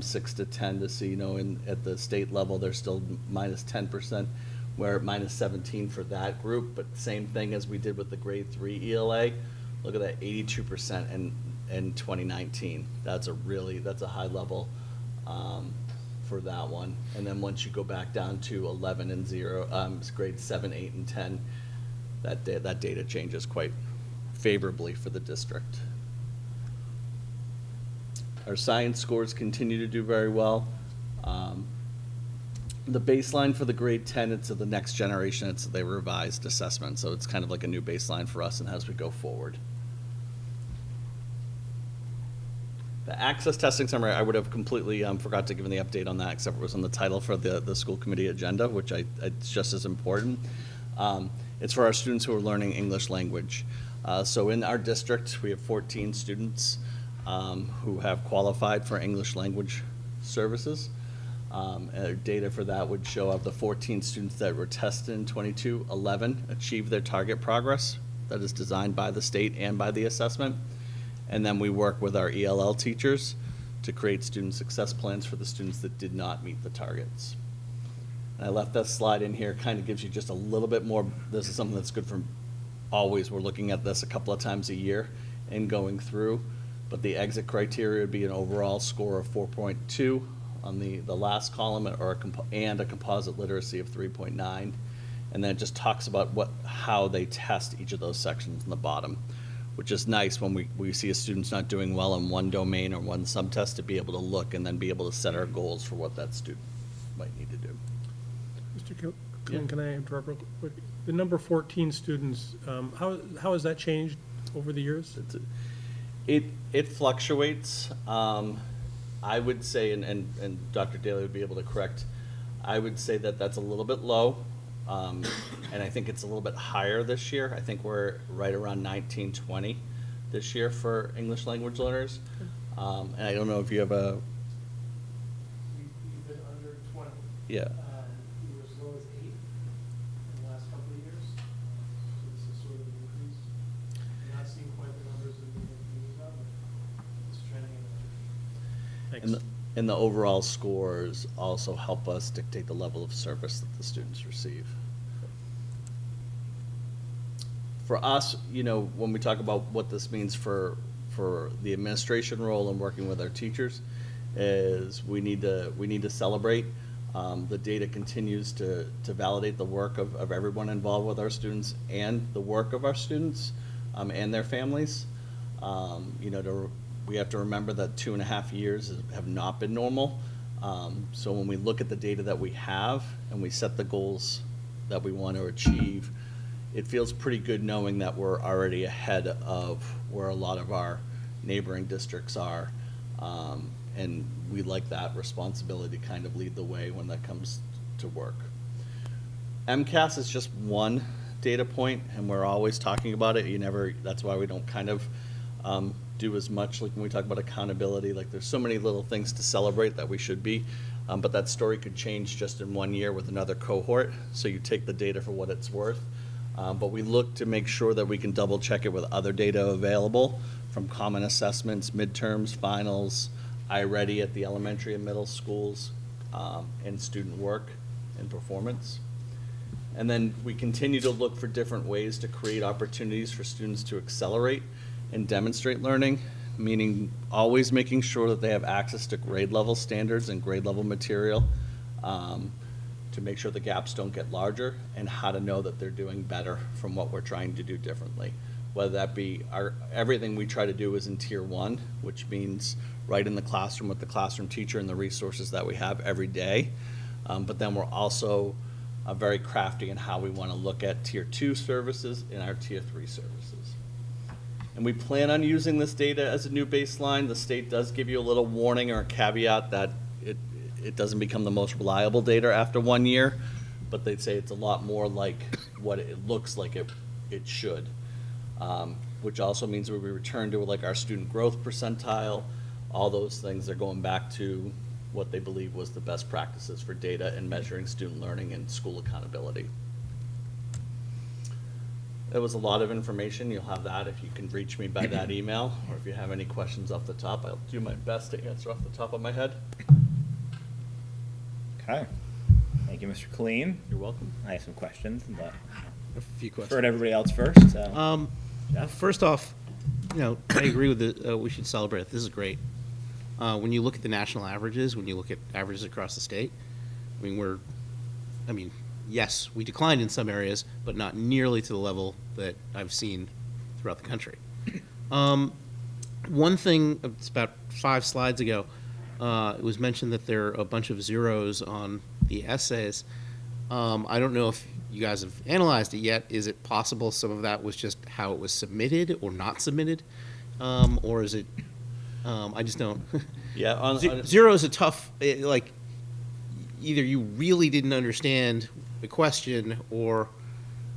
6 to 10 to see, at the state level, they're still minus 10%. We're at minus 17 for that group, but same thing as we did with the grade 3 ELA. Look at that, 82% in 2019. That's a high level for that one. And then once you go back down to 11 and 0, grades 7, 8, and 10, that data changes quite favorably for the district. Our science scores continue to do very well. The baseline for the grade 10, it's the next generation, it's the revised assessment, so it's kind of like a new baseline for us and as we go forward. The access testing summary, I would have completely forgot to give the update on that, except it was on the title for the school committee agenda, which it's just as important. It's for our students who are learning English language. So in our district, we have 14 students who have qualified for English language services. Data for that would show of the 14 students that were tested in 22, 11 achieved their target progress that is designed by the state and by the assessment. And then we work with our ELL teachers to create student success plans for the students that did not meet the targets. And I left that slide in here, kind of gives you just a little bit more. This is something that's good for always. We're looking at this a couple of times a year and going through. But the exit criteria would be an overall score of 4.2 on the last column, and a composite literacy of 3.9. And then it just talks about how they test each of those sections in the bottom, which is nice when we see a student's not doing well in one domain or one subtest, to be able to look and then be able to set our goals for what that student might need to do. Mr. Killen, Yeah. can I interrupt real quick? The number 14 students, how has that changed over the years? It fluctuates. I would say, and Dr. Daly would be able to correct, I would say that that's a little bit low. And I think it's a little bit higher this year. I think we're right around 19, 20 this year for English language learners. And I don't know if you have a, We've been under 20. yeah. We were as low as 8 in the last couple of years. So this is sort of an increase. We're not seeing quite the numbers that we need about, but it's trending in the Thanks. And the overall scores also help us dictate the level of service that the students receive. For us, when we talk about what this means for the administration role and working with our teachers, is we need to celebrate. The data continues to validate the work of everyone involved with our students and the work of our students and their families. We have to remember that 2.5 years have not been normal. So when we look at the data that we have and we set the goals that we want to achieve, it feels pretty good knowing that we're already ahead of where a lot of our neighboring districts are. And we like that responsibility to kind of lead the way when that comes to work. MCAS is just one data point, and we're always talking about it. That's why we don't kind of do as much, like when we talk about accountability. Like, there's so many little things to celebrate that we should be, but that story could change just in 1 year with another cohort. So you take the data for what it's worth, but we look to make sure that we can double check it with other data available from common assessments, midterms, finals, iReady at the elementary and middle schools, and student work and performance. And then we continue to look for different ways to create opportunities for students to accelerate and demonstrate learning, meaning always making sure that they have access to grade level standards and grade level material. to make sure the gaps don't get larger, and how to know that they're doing better from what we're trying to do differently. Whether that be everything we try to do is in tier 1, which means right in the classroom with the classroom teacher and the resources that we have every day. But then we're also very crafty in how we want to look at tier 2 services and our tier 3 services. And we plan on using this data as a new baseline. The state does give you a little warning or a caveat that it doesn't become the most reliable data after 1 year, but they'd say it's a lot more like what it looks like it should. Which also means when we return to like our student growth percentile, all those things are going back to what they believe was the best practices for data and measuring student learning and school accountability. That was a lot of information. You'll have that if you can reach me by that email, or if you have any questions off the top, I'll do my best to answer off the top of my head. Okay. Thank you, Mr. Colleen. You're welcome. I have some questions, but A few questions. defer to everybody else first. So. Jeff? First off, I agree with the, we should celebrate it. This is great. When you look at the national averages, when you look at averages across the state, yes, we declined in some areas, but not nearly to the level that I've seen throughout the country. One thing, it's about 5 slides ago, it was mentioned that there are a bunch of zeros on the essays. I don't know if you guys have analyzed it yet. Is it possible some of that was just how it was submitted or not submitted? Or is it, I just don't. Yeah, Zero is a tough, either you really didn't understand the question or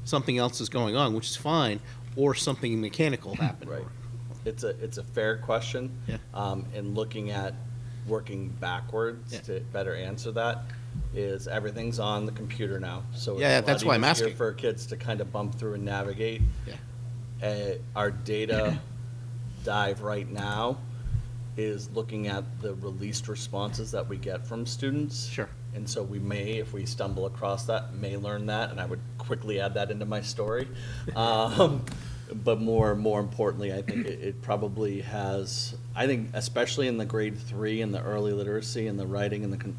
something else is going on, which is fine, or something mechanical happened. Right. It's a fair question. Yeah. And looking at working backwards Yeah. to better answer that is everything's on the computer now. So Yeah, it's a that's lot why I'm easier asking. for kids to kind of bump through and navigate. Yeah. Our data dive right now is looking at the released responses that we get from students. Sure. And so we may, if we stumble across that, may learn that, and I would quickly add that into my story. But more importantly, I think it probably has, I think especially in the grade 3 and the early literacy and the writing and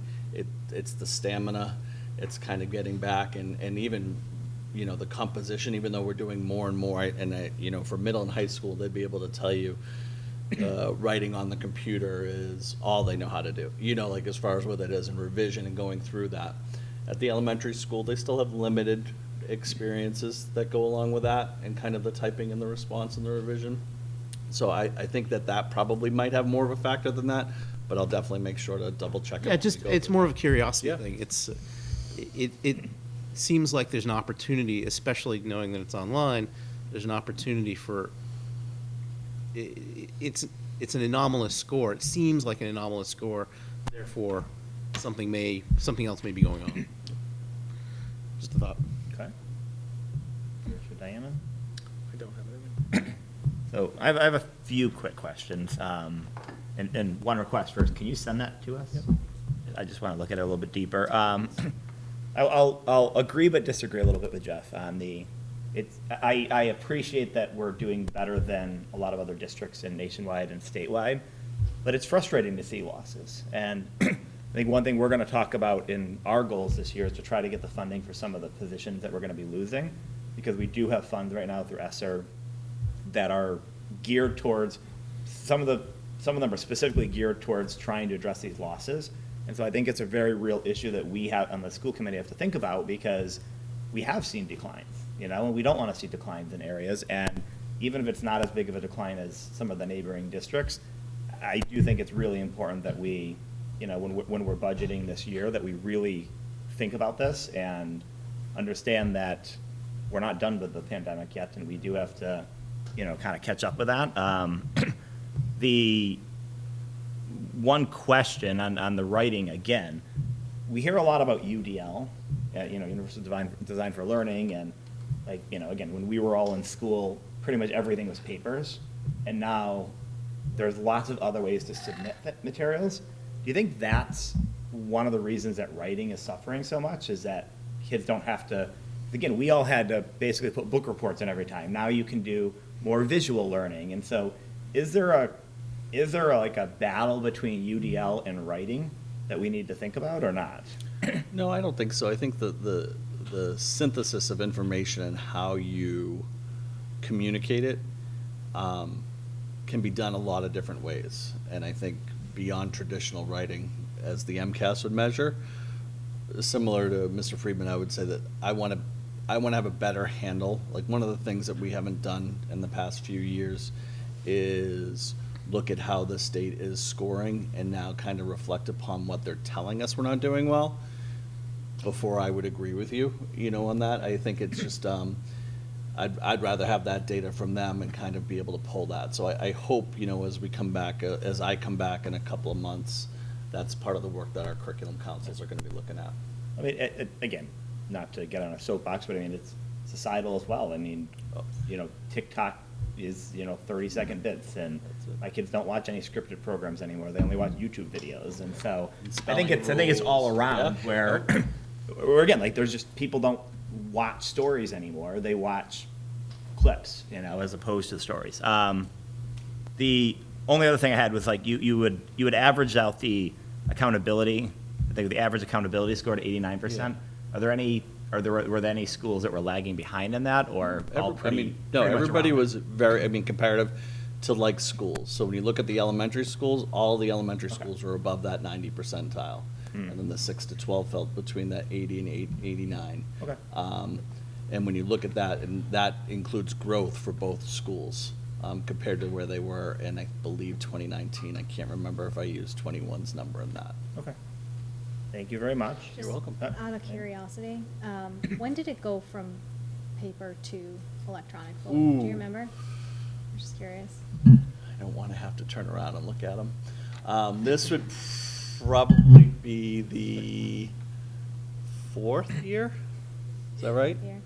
it's the stamina, it's kind of getting back, and even, the composition, even though we're doing more and more, and for middle and high school, they'd be able to tell you, writing on the computer is all they know how to do, as far as what it is, and revision and going through that. At the elementary school, they still have limited experiences that go along with that, and kind of the typing and the response and the revision. So I think that probably might have more of a factor than that, but I'll definitely make sure to double check it. Yeah, it's more of a curiosity Yeah. thing. It seems like there's an opportunity, especially knowing that it's online, there's an opportunity for, it's an anomalous score. It seems like an anomalous score, therefore something else may be going on. Just a thought. Okay. For Diana? I don't have anything. So I have a few quick questions, and one request first. Can you send that to us? Yep. I just want to look at it a little bit deeper. I'll agree but disagree a little bit with Jeff on the. I appreciate that we're doing better than a lot of other districts and nationwide and statewide, but it's frustrating to see losses. And I think one thing we're going to talk about in our goals this year is to try to get the funding for some of the positions that we're going to be losing, because we do have funds right now through ESSER that are geared towards, some of them are specifically geared towards trying to address these losses. And so I think it's a very real issue that we have on the school committee have to think about, because we have seen declines, and we don't want to see declines in areas. And even if it's not as big of a decline as some of the neighboring districts, I do think it's really important that we, when we're budgeting this year, that we really think about this and understand that we're not done with the pandemic yet, and we do have to, kind of catch up with that. The one question on the writing, again, we hear a lot about UDL, Universal Design for Learning, and again, when we were all in school, pretty much everything was papers, and now there's lots of other ways to submit materials. Do you think that's one of the reasons that writing is suffering so much, is that kids don't have to, again, we all had to basically put book reports in every time. Now you can do more visual learning. And so is there a battle between UDL and writing that we need to think about or not? No, I don't think so. I think the synthesis of information and how you communicate it can be done a lot of different ways. And I think beyond traditional writing, as the MCAS would measure, similar to Mr. Friedman, I would say that I want to have a better handle. Like, one of the things that we haven't done in the past few years is look at how the state is scoring and now kind of reflect upon what they're telling us we're not doing well before I would agree with you, on that. I think it's just, I'd rather have that data from them and kind of be able to pull that. So I hope, as we come back, as I come back in a couple of months, that's part of the work that our curriculum councils are going to be looking at. I mean, again, not to get on a soapbox, but I mean, it's societal as well. I mean, TikTok is, 30-second bits, and my kids don't watch any scripted programs anymore. They only watch YouTube videos, and so I think it's all around where again, like, there's just, people don't watch stories anymore. They watch clips, as opposed to stories. The only other thing I had was, like, you would average out the accountability. I think the average accountability scored 89%. Were there any schools that were lagging behind in that, or all pretty? Everybody around? was comparative to like schools. So when you look at the elementary schools, all the elementary schools were above that 90 percentile. And then the 6 to 12 fell between that 80 and 89. Okay. And when you look at that, and that includes growth for both schools compared to where they were in, I believe, 2019. I can't remember if I used 21's number in that. Okay. Thank you very much. Just welcome. Out of curiosity, when did it go from paper to electronic folder? Do Ooh. you remember? I'm just curious. I don't want to have to turn around and look at them. This would probably be the 4th year. Is that right? Here.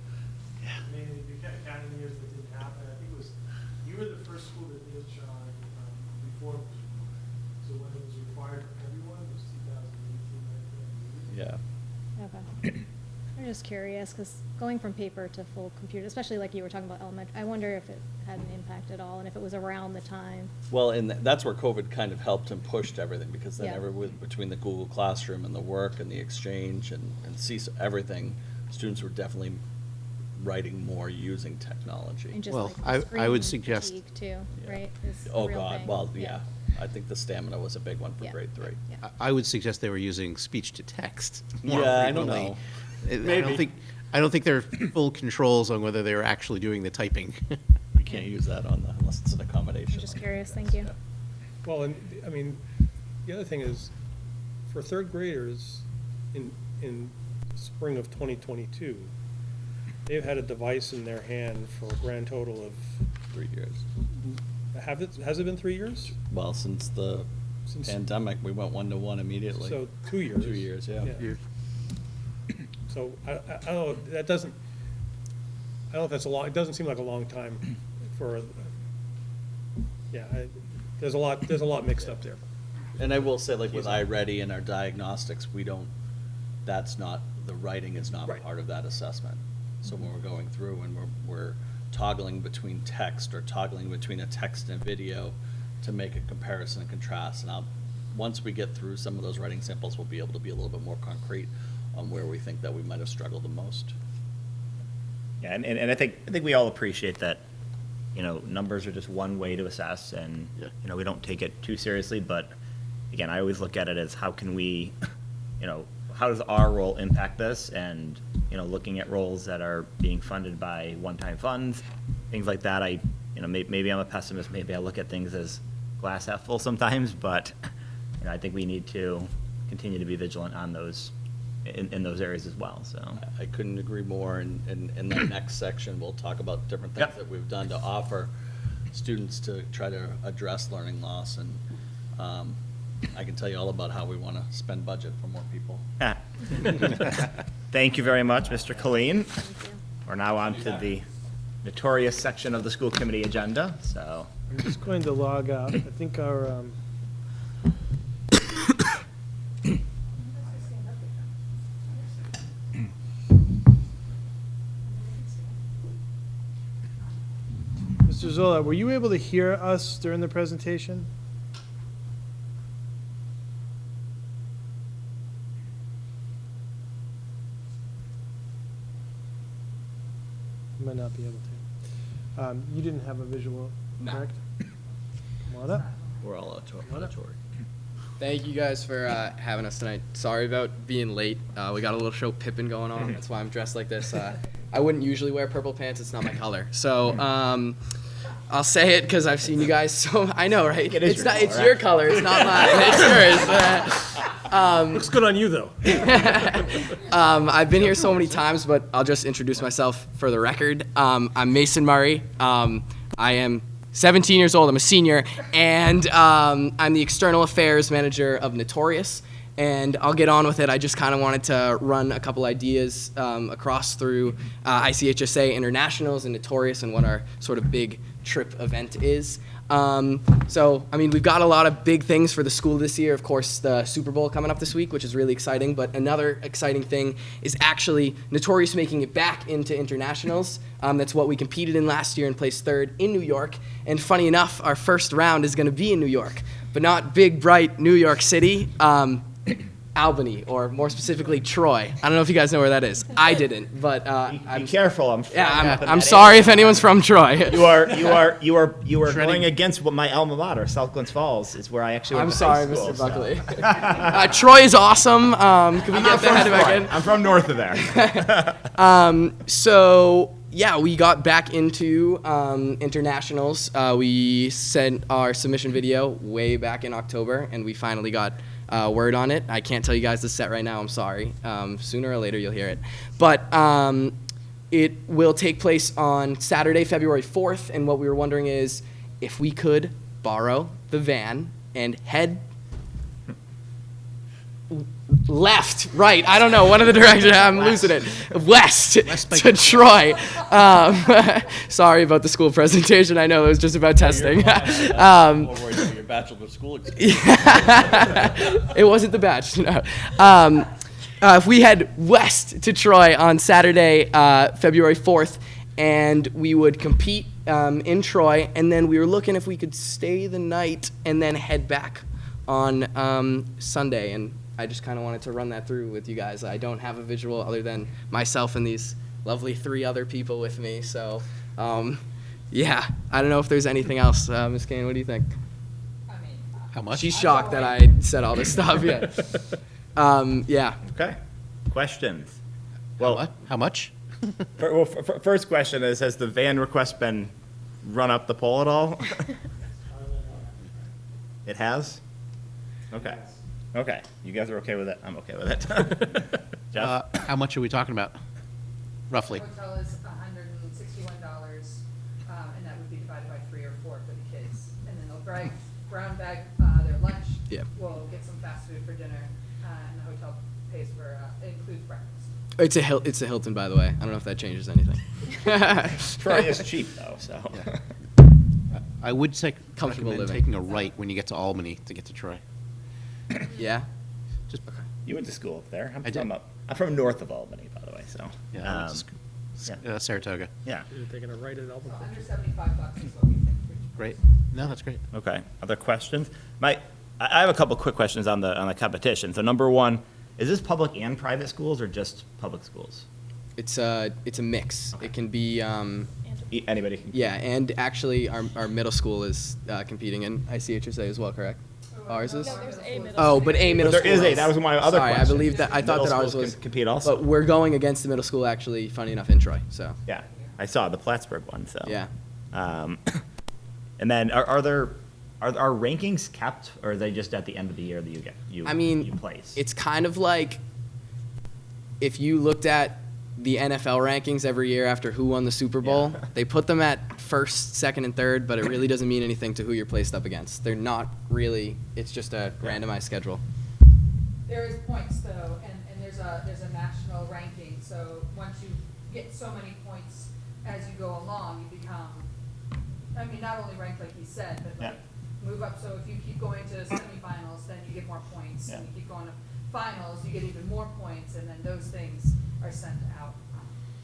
I mean, if you kept counting years that didn't happen, I think it was, you were the first school that did it, John, before it was required. So when it was required for everyone, it was 2018, I think. Yeah. Okay. I'm just curious, because going from paper to full computer, especially like you were talking about elementary, I wonder if it had an impact at all, and if it was around the time. Well, and that's where COVID kind of helped and pushed everything, because then Yeah. between the Google Classroom and the work and the exchange and everything, students were definitely writing more using technology. And just Well, like the I would screen suggest- fatigue too, Yeah. right? is a Oh, real God, thing. well, yeah. I think the stamina was a big one for Yeah. grade 3. Yeah. I would suggest they were using speech to text more Yeah, I don't frequently. know. I don't think there are full controls on whether they're actually doing the typing. We can't use that unless it's an accommodation. I'm just curious, thank you. Yeah. Well, and, I mean, the other thing is, for third graders in spring of 2022, they've had a device in their hand for a grand total of, 3 years. has it been 3 years? Well, since the Since- pandemic, we went 1-to-1 immediately. So 2 years. 2 years, yeah. So I don't know, that doesn't, I don't know if that's a long, it doesn't seem like a long time for, there's a lot mixed up there. And I will say, like, with iReady and our diagnostics, the writing is not Right. part of that assessment. So when we're going through and we're toggling between text or toggling between a text and a video to make a comparison and contrast, and once we get through some of those writing samples, we'll be able to be a little bit more concrete on where we think that we might have struggled the most. Yeah, and I think we all appreciate that, numbers are just one way to assess, and, Yeah. we don't take it too seriously, but again, I always look at it as how can we, how does our role impact this? And, looking at roles that are being funded by one-time funds, things like that, maybe I'm a pessimist, maybe I look at things as glass half full sometimes, but, I think we need to continue to be vigilant on those, in those areas as well, so. I couldn't agree more, and in the next section, we'll talk about different things Yep. that we've done to offer students to try to address learning loss, and I can tell you all about how we want to spend budget for more people. Thank you very much, Mr. Colleen. Thank you. We're now on to the notorious section of the school committee agenda, so. I'm just going to log out. I think our, Mr. Zola, were you able to hear us during the presentation? You might not be able to. You didn't have a visual, correct? Come on up. We're all auditory. Thank you guys for having us tonight. Sorry about being late. We got a little show Pippin going on. That's why I'm dressed like this. I wouldn't usually wear purple pants. It's not my color. So I'll say it because I've seen you guys. So I know, right? It is It's your not. color, It's your color. It's not mine. It's yours. Looks good on you, though. I've been here so many times, but I'll just introduce myself for the record. I'm Mason Murray. I am 17 years old. I'm a senior, and I'm the external affairs manager of Notorious. And I'll get on with it. I just kind of wanted to run a couple ideas across through ICHSA Internationals and Notorious and what our sort of big trip event is. So, I mean, we've got a lot of big things for the school this year. Of course, the Super Bowl coming up this week, which is really exciting. But another exciting thing is actually Notorious making it back into internationals. That's what we competed in last year and placed third in New York. And funny enough, our first round is going to be in New York, but not big, bright New York City. Albany, or more specifically, Troy. I don't know if you guys know where that is. I didn't, but Be careful. I'm sorry if anyone's from Troy. You are going against what my alma mater, South Glens Falls, is where I actually went I'm to sorry, high school, Mr. so. Buckley. Troy is awesome. Can we get the head of again? I'm from north of there. So yeah, we got back into internationals. We sent our submission video way back in October, and we finally got word on it. I can't tell you guys the set right now. I'm sorry. Sooner or later you'll hear it. But it will take place on Saturday, February 4th. And what we were wondering is if we could borrow the van and head left, right, I don't know, one of the directions, I'm losing it, west to Troy. Sorry about the school presentation, I know it was just about testing. More worried about your bachelor of school experience. It wasn't the batch, no. If we head west to Troy on Saturday, February 4th, and we would compete in Troy, and then we were looking if we could stay the night and then head back on Sunday, and I just kind of wanted to run that through with you guys. I don't have a visual other than myself and these lovely 3 other people with me. So, yeah, I don't know if there's anything else. Ms. Kane, what do you think? How much? She's shocked that I said all this stuff. Yeah. Yeah. Okay. Questions? Well, how much? First question is, has the van request been run up the poll at all? It has? Okay. Okay. You guys are okay with it? I'm okay with it. Jeff? How much are we talking about, roughly? Hotel is $161, and that would be divided by 3 or 4 for the kids. And then they'll brown bag their lunch. Yeah. We'll get some fast food for dinner, and the hotel pays for, it includes breakfast. It's a Hilton, by the way. I don't know if that changes anything. Troy is cheap, though, so. I would say Comfortable recommend living. taking a right when you get to Albany to get to Troy. Yeah. Just You went to school up there. I did. I'm from north of Albany, by the way, so. yeah, I went to yeah. Saratoga. Yeah. You're taking a right at So Albany. under $75 is what we think. Great. No, that's great. Okay. Other questions? I have a couple quick questions on the competition. So number one, is this public and private schools or just public schools? It's a mix. It can be Anybody can. yeah, and actually our middle school is competing in ICHSA as well, correct? Ours is. Oh, but a middle There school. is a. That was my other Sorry, question. I believe that I thought Middle that ours schools was can compete also. But we're going against the middle school actually. Funny enough, in Troy. So Yeah, I saw the Plattsburgh one. So yeah. And then are rankings kept, or are they just at the end of the year that you I mean, you place? it's kind of like if you looked at the NFL rankings every year after who won the Super Bowl, Yeah. they put them at first, second, and third, but it really doesn't mean anything to who you're placed up against. They're not really, it's just a randomized schedule. There is points though, and there's a national ranking, so once you get so many points as you go along, you become, I mean, not only ranked like he said, but like move up, so if you keep going to semifinals, then you get more points, and you keep going to finals, you get even more points, and then those things are sent out.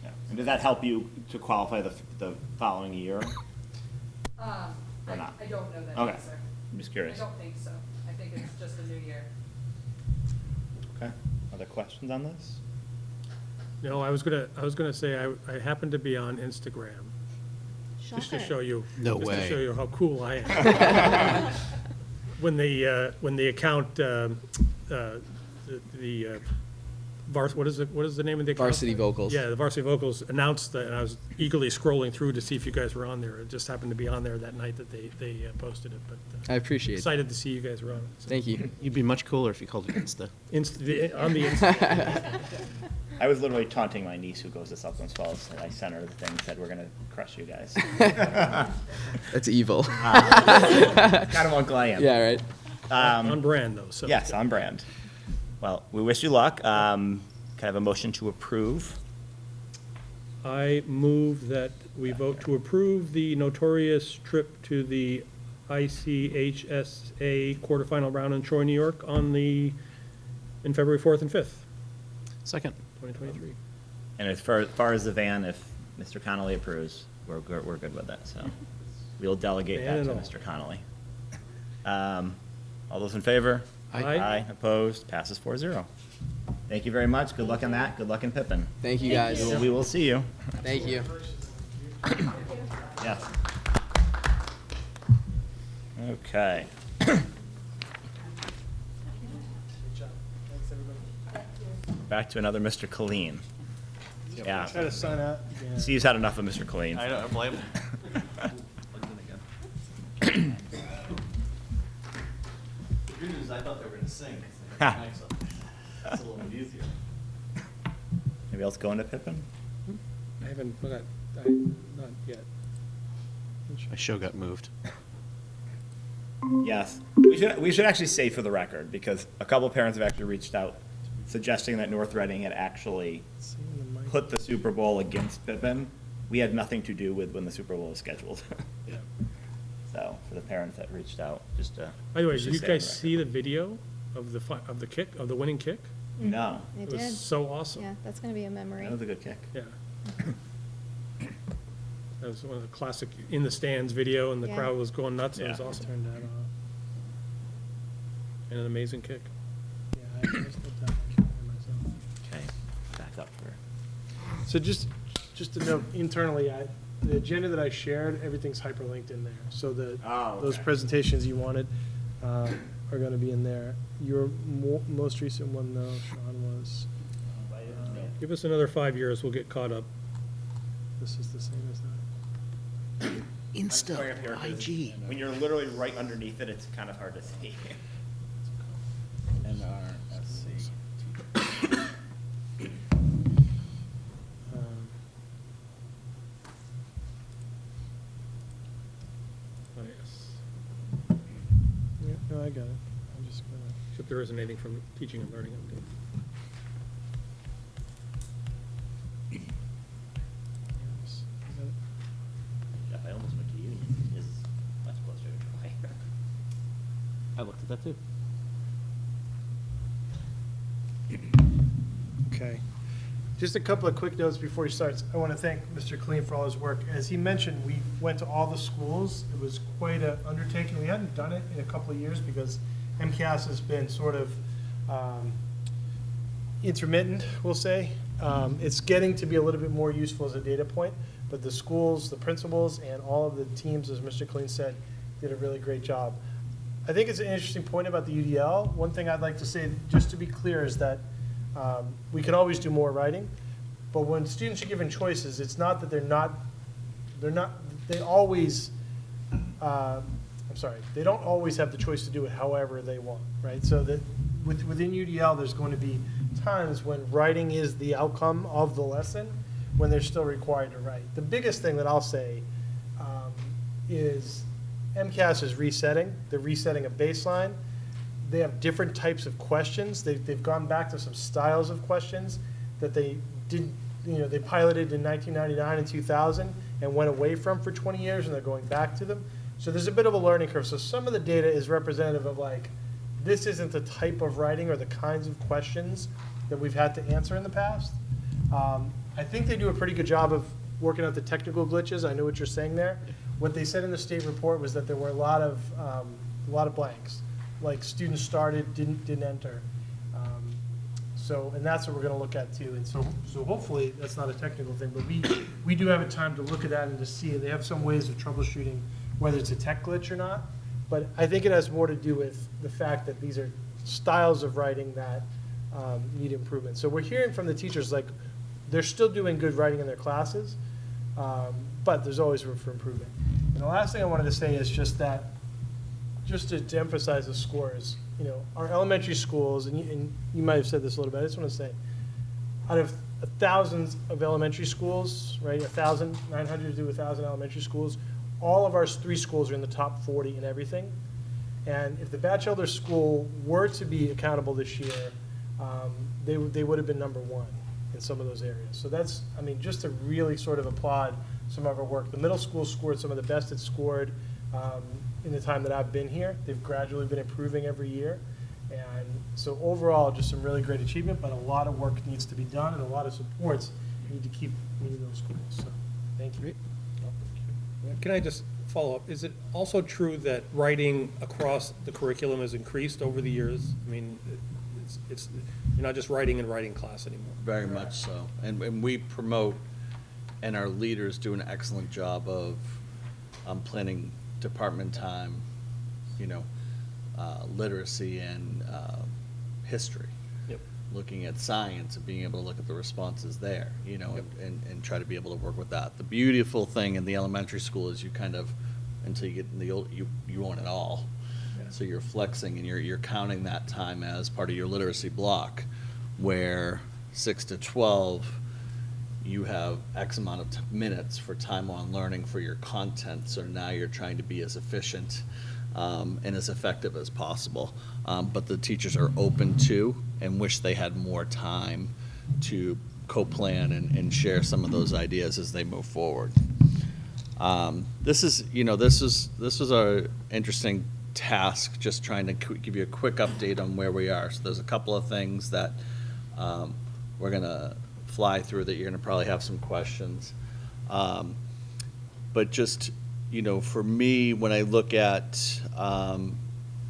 Yeah. And does that help you to qualify the following year? I not? don't know that Okay. answer. I'm just I curious. don't think so. I think it's just a new year. Okay. Other questions on this? No, I was gonna say, I happened to be on Instagram, just to Shocker. show you. No just way. to show you how cool I am. When the account, what is the name of the account? Varsity Vocals. Yeah, the Varsity Vocals announced that, and I was eagerly scrolling through to see if you guys were on there. It just happened to be on there that night that they posted it, but I appreciate it. excited to see you guys were on it. So. Thank you. You'd be much cooler if you called it Insta. On the Insta. I was literally taunting my niece who goes to Southlands Falls, and I sent her the thing, said, we're gonna crush you guys. That's evil. Kind of uncle I am. Yeah, right. On brand, though, so. Yes, on brand. Well, we wish you luck. Can I have a motion to approve? I move that we vote to approve the notorious trip to the ICHSA quarterfinal round in Troy, New York in February 4th and 5th, Second. 2023. And as far as the van, if Mr. Connolly approves, we're good with that, so we'll delegate Van that and to all. Mr. Connolly. All those in favor? Aye. Opposed? Passes 4-0. Thank you very much. Good luck on that. Good luck in Pippin. Thank you, guys. We will see you. Thank you. Yes. Okay. Back to another Mr. Colleen. Yeah. Try to sign out. Yeah. Steve's had enough of Mr. Colleen. I don't blame him. The good news is I thought they were gonna sing. That's a little bit easier. Anybody else going to Pippin? I haven't, not yet. My show got moved. Yes. We should actually say for the record, because a couple parents have actually reached out suggesting that North Reading had actually put the Super Bowl against Pippin. We had nothing to do with when the Super Bowl was scheduled. Yeah. So, for the parents that reached out, just to. By the way, just did to you stay on guys the see the video of the kick, of the winning kick? record. No, I It did. was so awesome. Yeah, that's gonna be a memory. that was a good kick. Yeah. That was one of the classic in the stands video, and the Yeah. crowd was going nuts. It was Yeah. awesome. Turn that off. And an amazing kick. Yeah, I missed that time. I can't hear myself. Okay, back up for. So just to note internally, the agenda that I shared, everything's hyperlinked in there. So Oh, those okay. presentations you wanted are going to be in there. Your most recent one, though, Sean, was, Give us another 5 years, we'll get caught up. this is the same as that. Insta, Sorry up here, 'cause IG. When you're literally right underneath it, it's kind of hard to see. NRSC. Oh, yes. Yeah, no, I got it. I'm just going to. Except there isn't anything from teaching and learning update. Jeff, I almost went to you. Is much closer to Troy. I looked at that too. Okay. Just a couple of quick notes before he starts. I want to thank Mr. Clean for all his work. As he mentioned, we went to all the schools. It was quite an undertaking. We hadn't done it in a couple of years because MCAS has been sort of intermittent, we'll say. It's getting to be a little bit more useful as a data point, but the schools, the principals, and all of the teams, as Mr. Clean said, did a really great job. I think it's an interesting point about the UDL. One thing I'd like to say, just to be clear, is that we can always do more writing, but when students are given choices, it's not that they always, they don't always have the choice to do it however they want, right? So that within UDL, there's going to be times when writing is the outcome of the lesson, when they're still required to write. The biggest thing that I'll say is MCAS is resetting. They're resetting a baseline. They have different types of questions. They've gone back to some styles of questions that they did, they piloted in 1999 and 2000 and went away from for 20 years, and they're going back to them. So there's a bit of a learning curve. So some of the data is representative of like, this isn't the type of writing or the kinds of questions that we've had to answer in the past. I think they do a pretty good job of working out the technical glitches. I know what you're saying there. What they said in the state report was that there were a lot of blanks. Like students started, didn't enter. So, and that's what we're gonna look at too. And so hopefully, that's not a technical thing, but we do have a time to look at that and to see, they have some ways of troubleshooting whether it's a tech glitch or not. But I think it has more to do with the fact that these are styles of writing that need improvement. So we're hearing from the teachers, like, they're still doing good writing in their classes, but there's always room for improvement. And the last thing I wanted to say is just that, just to emphasize the scores, you know, our elementary schools, and you might have said this a little bit, I just want to say, out of thousands of elementary schools, right, 900 to 1,000 elementary schools, all of our 3 schools are in the top 40 in everything. And if the Batchelder School were to be accountable this year, they would have been number 1 in some of those areas. So that's, I mean, just to really sort of applaud some of our work. The middle school scored some of the best it's scored in the time that I've been here. They've gradually been improving every year. And so overall, just some really great achievement, but a lot of work needs to be done and a lot of supports need to keep meeting those schools. So, thank you. Can I just follow up? Is it also true that writing across the curriculum has increased over the years? I mean, it's you're not just writing in writing class anymore. Very much so. And we promote, and our leaders do an excellent job of planning department time, you know, literacy and history. Yep. Looking at science and being able to look at the responses there, you know, and try to be able to work with that. The beautiful thing in the elementary school is you kind of, until you get in the old, you own it all. Yeah. So you're flexing and you're counting that time as part of your literacy block, where 6 to 12, you have X amount of minutes for time on learning for your content. So now you're trying to be as efficient and as effective as possible. But the teachers are open to and wish they had more time to co-plan and share some of those ideas as they move forward. This was our interesting task, just trying to give you a quick update on where we are. So there's a couple of things that we're gonna fly through that you're gonna probably have some questions. But just, you know, for me, when I look at,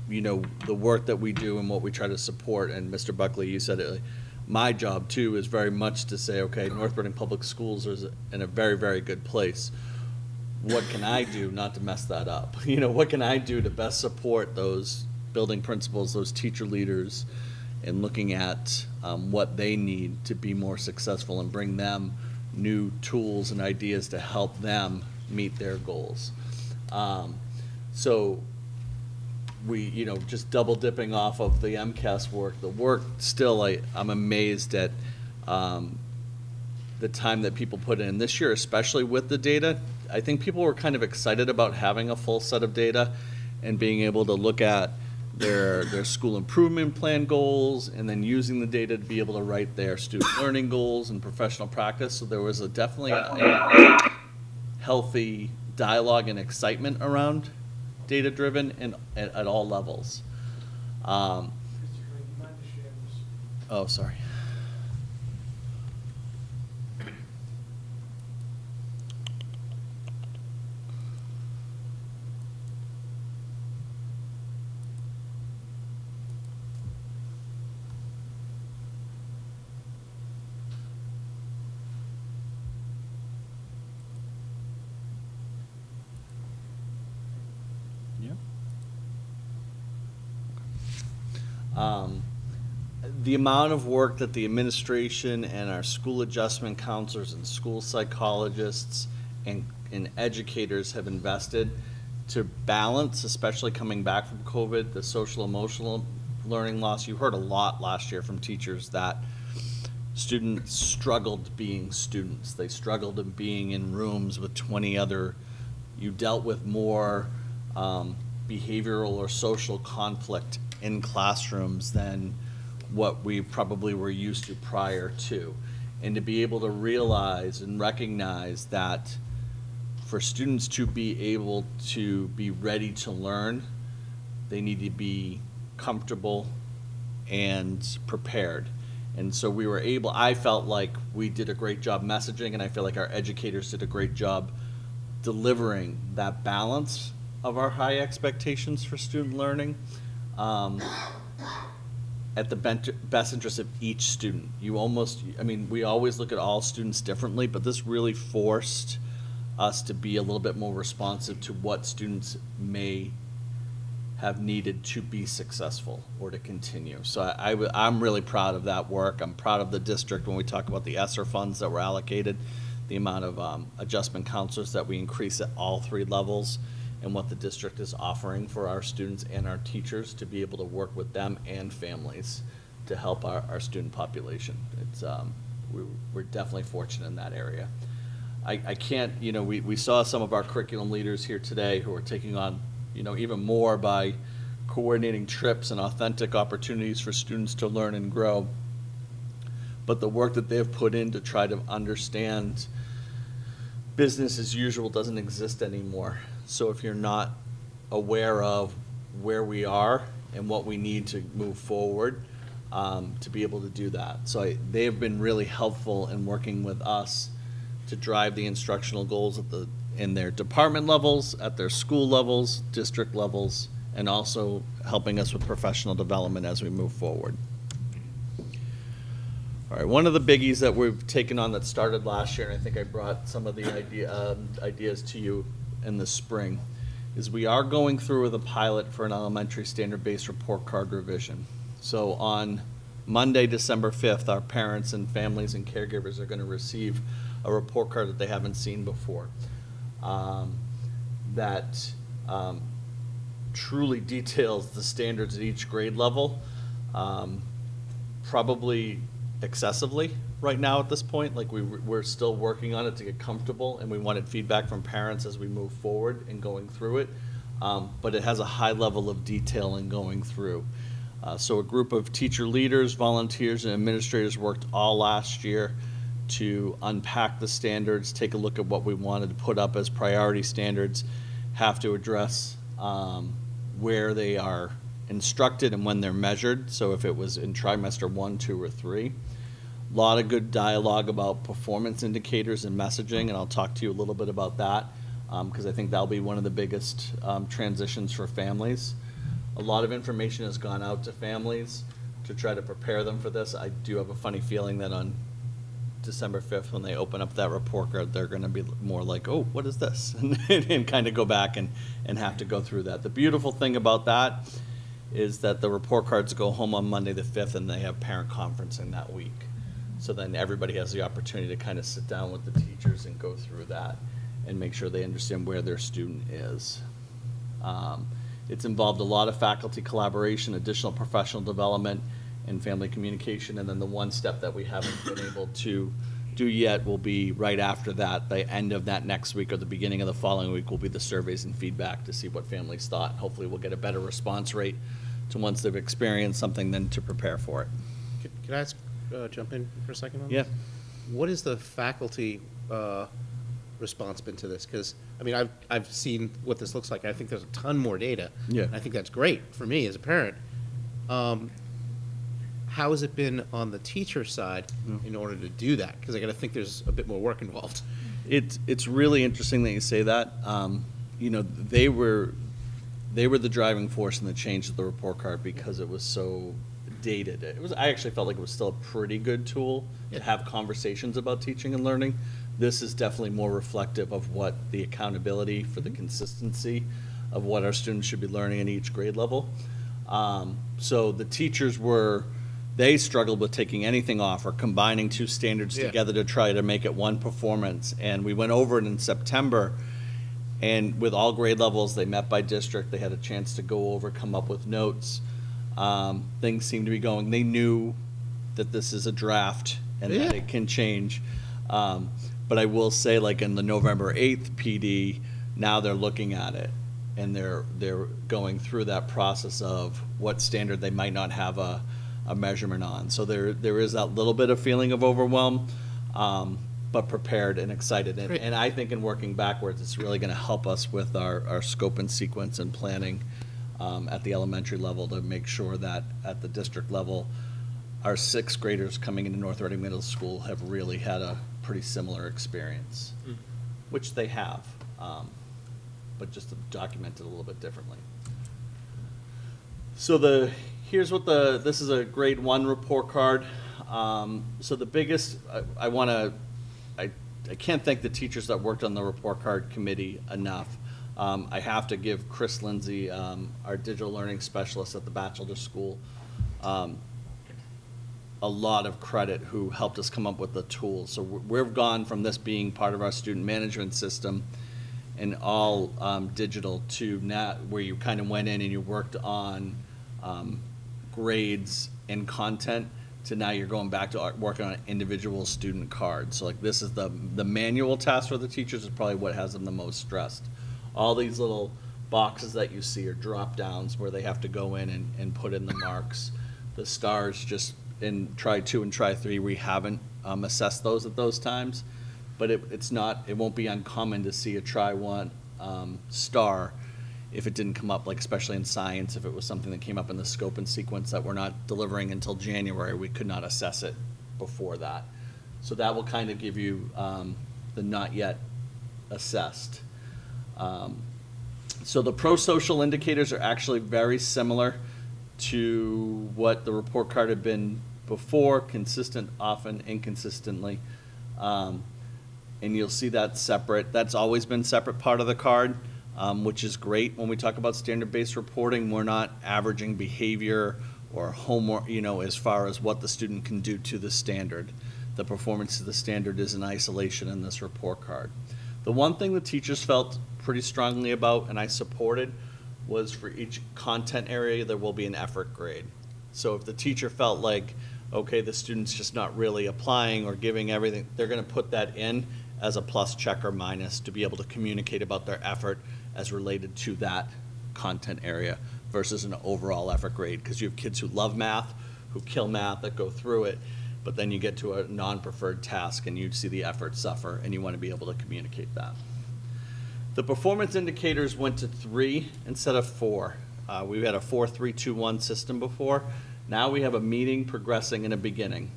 you know, the work that we do and what we try to support, and Mr. Buckley, you said it, my job too is very much to say, okay, North Reading Public Schools is in a very, very good place. What can I do not to mess that up? You know, what can I do to best support those building principals, those teacher leaders, and looking at what they need to be more successful and bring them new tools and ideas to help them meet their goals. So we, you know, just double dipping off of the MCAS work, the work still, I'm amazed at the time that people put in this year, especially with the data. I think people were kind of excited about having a full set of data and being able to look at their school improvement plan goals and then using the data to be able to write their student learning goals and professional practice. So there was definitely a healthy dialogue and excitement around data-driven and at all levels. Oh, sorry. The amount of work that the administration and our school adjustment counselors and school psychologists and educators have invested to balance, especially coming back from COVID, the social emotional learning loss. You heard a lot last year from teachers that students struggled being students. They struggled in being in rooms with 20 other, you dealt with more behavioral or social conflict in classrooms than what we probably were used to prior to. And to be able to realize and recognize that for students to be able to be ready to learn, they need to be comfortable and prepared. And so we were able, I felt like we did a great job messaging, and I feel like our educators did a great job delivering that balance of our high expectations for student learning. at the best interest of each student. You almost, I mean, we always look at all students differently, but this really forced us to be a little bit more responsive to what students may have needed to be successful or to continue. So I'm really proud of that work. I'm proud of the district when we talk about the ESSER funds that were allocated, the amount of adjustment counselors that we increase at all 3 levels, and what the district is offering for our students and our teachers to be able to work with them and families to help our student population. It's, we're definitely fortunate in that area. I can't, you know, we saw some of our curriculum leaders here today who are taking on, you know, even more by coordinating trips and authentic opportunities for students to learn and grow. But the work that they've put in to try to understand business as usual doesn't exist anymore. So if you're not aware of where we are and what we need to move forward, to be able to do that. So they have been really helpful in working with us to drive the instructional goals in their department levels, at their school levels, district levels, and also helping us with professional development as we move forward. All right, one of the biggies that we've taken on that started last year, and I think I brought some of the ideas to you in the spring, is we are going through with a pilot for an elementary standard-based report card revision. So on Monday, December 5th, our parents and families and caregivers are going to receive a report card that they haven't seen before. That truly details the standards at each grade level, probably excessively right now at this point. Like we're still working on it to get comfortable, and we wanted feedback from parents as we move forward in going through it. But it has a high level of detail in going through. So a group of teacher leaders, volunteers, and administrators worked all last year to unpack the standards, take a look at what we wanted to put up as priority standards, have to address where they are instructed and when they're measured. So if it was in trimester 1, 2, or 3. A lot of good dialogue about performance indicators and messaging, and I'll talk to you a little bit about that because I think that'll be one of the biggest transitions for families. A lot of information has gone out to families to try to prepare them for this. I do have a funny feeling that on December 5th, when they open up that report card, they're going to be more like, oh, what is this? and kind of go back and have to go through that. The beautiful thing about that is that the report cards go home on Monday the 5th, and they have parent conferencing that week. So then everybody has the opportunity to kind of sit down with the teachers and go through that and make sure they understand where their student is. It's involved a lot of faculty collaboration, additional professional development, and family communication. And then the one step that we haven't been able to do yet will be right after that. The end of that next week or the beginning of the following week will be the surveys and feedback to see what families thought. Hopefully we'll get a better response rate to once they've experienced something than to prepare for it. Could I ask, jump in for a second on Yeah. this? What is the faculty response been to this? Because, I mean, I've seen what this looks like. I think there's a ton more data. Yeah. And I think that's great for me as a parent. How has it been on the teacher side in order to do that? Because I got to think there's a bit more work involved. It's really interesting that you say that. You know, they were the driving force in the change of the report card because it was so dated. I actually felt like it was still a pretty good tool to have conversations about teaching and learning. This is definitely more reflective of what the accountability for the consistency of what our students should be learning at each grade level. So the teachers they struggled with taking anything off or combining 2 standards together to try to make it one performance. And we went over it in September, and with all grade levels, they met by district. They had a chance to go over, come up with notes. Things seemed to be going. They knew that this is a draft and that it can change. But I will say, like in the November 8th PD, now they're looking at it and they're going through that process of what standard they might not have a measurement on. So there is that little bit of feeling of overwhelm, but prepared and excited. And I think in working backwards, it's really going to help us with our scope and sequence and planning at the elementary level to make sure that at the district level, our 6th graders coming into North Reading Middle School have really had a pretty similar experience, which they have, but just documented a little bit differently. So here's what this is a grade 1 report card. So the biggest, I can't thank the teachers that worked on the report card committee enough. I have to give Chris Lindsay, our digital learning specialist at the Batchelder School, a lot of credit, who helped us come up with the tools. So we've gone from this being part of our student management system and all digital to now where you kind of went in and you worked on grades and content, to now you're going back to working on individual student cards. So like this is the manual task for the teachers is probably what has them the most stressed. All these little boxes that you see are drop downs where they have to go in and put in the marks. The stars, just in try 2 and try 3, we haven't assessed those at those times, but it won't be uncommon to see a try 1 star if it didn't come up, like especially in science, if it was something that came up in the scope and sequence that we're not delivering until January, we could not assess it before that. So that will kind of give you the not yet assessed. So the pro-social indicators are actually very similar to what the report card had been before, consistent, often, inconsistently. And you'll see that separate. That's always been separate part of the card, which is great. When we talk about standard-based reporting, we're not averaging behavior or homework, as far as what the student can do to the standard. The performance to the standard is in isolation in this report card. The one thing the teachers felt pretty strongly about, and I supported, was for each content area, there will be an effort grade. So if the teacher felt like, okay, the student's just not really applying or giving everything, they're gonna put that in as a plus, check, or minus to be able to communicate about their effort as related to that content area versus an overall effort grade. Because you have kids who love math, who kill math, that go through it, but then you get to a non-preferred task and you see the effort suffer, and you want to be able to communicate that. The performance indicators went to 3 instead of 4. We had a 4-3-2-1 system before. Now we have a meeting, progressing, and a beginning.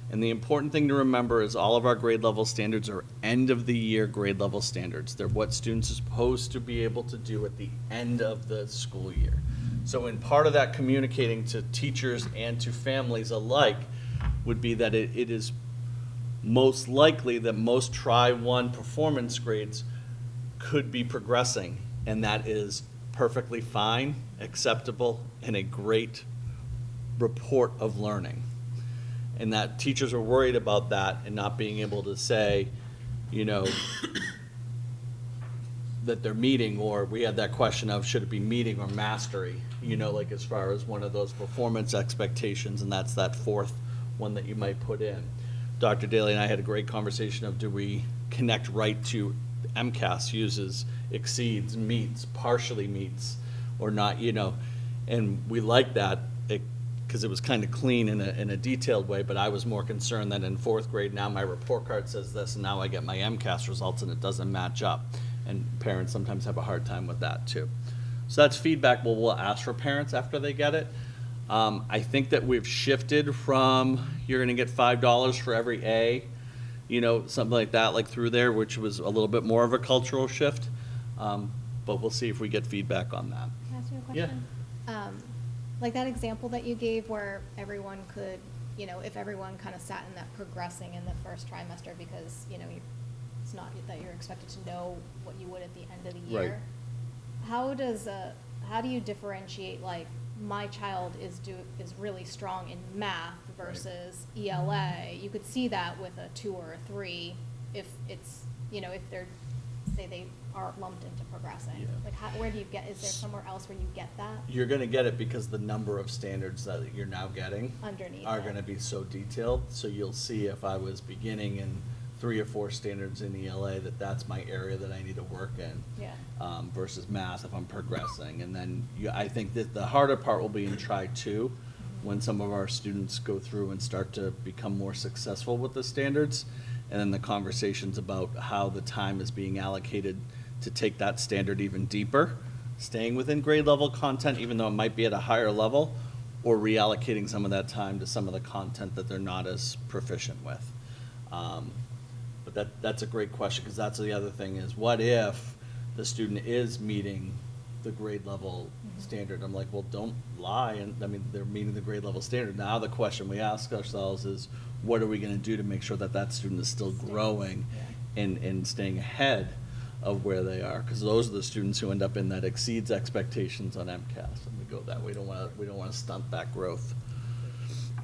And the important thing to remember is all of our grade level standards are end of the year grade level standards. They're what students are supposed to be able to do at the end of the school year. So in part of that, communicating to teachers and to families alike would be that it is most likely that most try 1 performance grades could be progressing, and that is perfectly fine, acceptable, and a great report of learning. And that teachers are worried about that and not being able to say, that they're meeting, or we had that question of should it be meeting or mastery, like as far as one of those performance expectations, and that's that 4th one that you might put in. Dr. Daly and I had a great conversation of, do we connect right to MCAS uses, exceeds, meets, partially meets, or not, and we like that because it was kind of clean in a detailed way, but I was more concerned that in 4th grade, now my report card says this, and now I get my MCAS results and it doesn't match up. And parents sometimes have a hard time with that too. So that's feedback we'll ask for parents after they get it. I think that we've shifted from, you're gonna get $5 for every A, something like that, like through there, which was a little bit more of a cultural shift. But we'll see if we get feedback on that. Can I ask you a question? Yeah. Like that example that you gave where everyone could, if everyone kind of sat in that progressing in the first trimester because, it's not that you're expected to know what you would at the end of the year. Right. How do you differentiate, like, my child is really strong in math versus ELA? You could see that with a 2 or a 3 if it's, if they're, say they are lumped into progressing. Yeah. Like, where do you get, is there somewhere else where you get that? You're gonna get it because the number of standards that you're now getting Underneath are it. gonna be so detailed. So you'll see if I was beginning in 3 or 4 standards in ELA, that's my area that I need to work in. Yeah. Versus math if I'm progressing. And then I think that the harder part will be in try 2, when some of our students go through and start to become more successful with the standards. And then the conversations about how the time is being allocated to take that standard even deeper, staying within grade level content, even though it might be at a higher level, or reallocating some of that time to some of the content that they're not as proficient with. But that's a great question, because that's the other thing is, what if the student is meeting the grade level standard. I'm like, well, don't lie, and, I mean, they're meeting the grade level standard. Now the question we ask ourselves is, what are we gonna do to make sure that that student is still growing and staying ahead of where they are? Because those are the students who end up in that exceeds expectations on MCAS, and we go that, we don't wanna stunt that growth.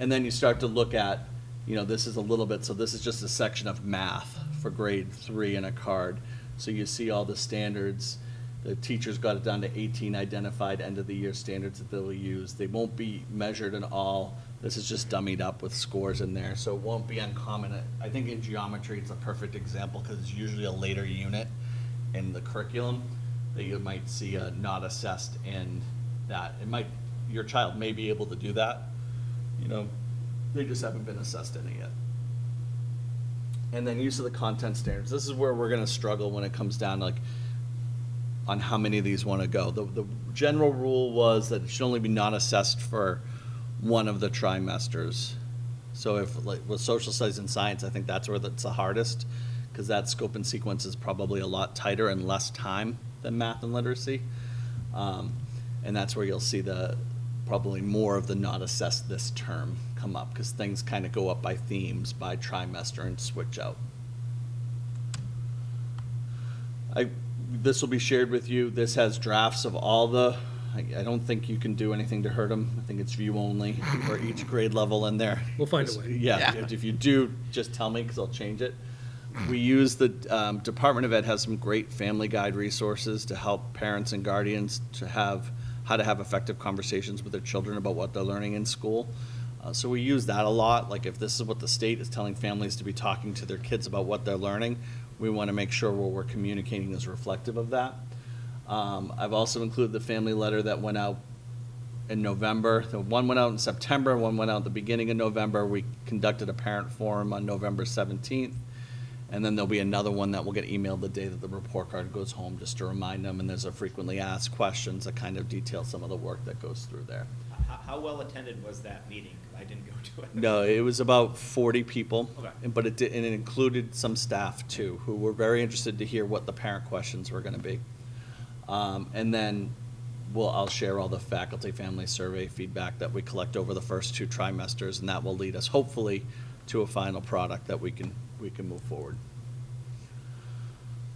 And then you start to look at, you know, this is a little bit, so this is just a section of math for grade 3 in a card. So you see all the standards. The teachers got it down to 18 identified end of the year standards that they'll use. They won't be measured in all. This is just dummied up with scores in there, so it won't be uncommon. I think in geometry it's a perfect example because it's usually a later unit in the curriculum that you might see not assessed in that. Your child may be able to do that, you know, they just haven't been assessed in it yet. And then use of the content standards. This is where we're gonna struggle when it comes down to, like, on how many of these wanna go. The general rule was that it should only be non-assessed for one of the trimesters. So if, like, with social studies and science, I think that's where it's the hardest, because that scope and sequence is probably a lot tighter and less time than math and literacy. And that's where you'll see probably more of the not assessed this term come up, because things kind of go up by themes, by trimester, and switch out. This will be shared with you. This has drafts of all the, I don't think you can do anything to hurt them. I think it's view only for each grade level in there. We'll find a way. Yeah, if you do, just tell me, because I'll change it. We use the Department of Ed has some great family guide resources to help parents and guardians to have how to have effective conversations with their children about what they're learning in school. So we use that a lot. Like, if this is what the state is telling families to be talking to their kids about what they're learning, we want to make sure what we're communicating is reflective of that. I've also included the family letter that went out in November. The one went out in September, one went out at the beginning of November. We conducted a parent forum on November 17th. And then there'll be another one that will get emailed the day that the report card goes home, just to remind them. And there's a frequently asked questions that kind of detail some of the work that goes through there. How well attended was that meeting? I didn't go to it. No, it was about 40 people. Okay. But it included some staff too, who were very interested to hear what the parent questions were gonna be. And then I'll share all the faculty family survey feedback that we collect over the first 2 trimesters, and that will lead us hopefully to a final product that we can move forward.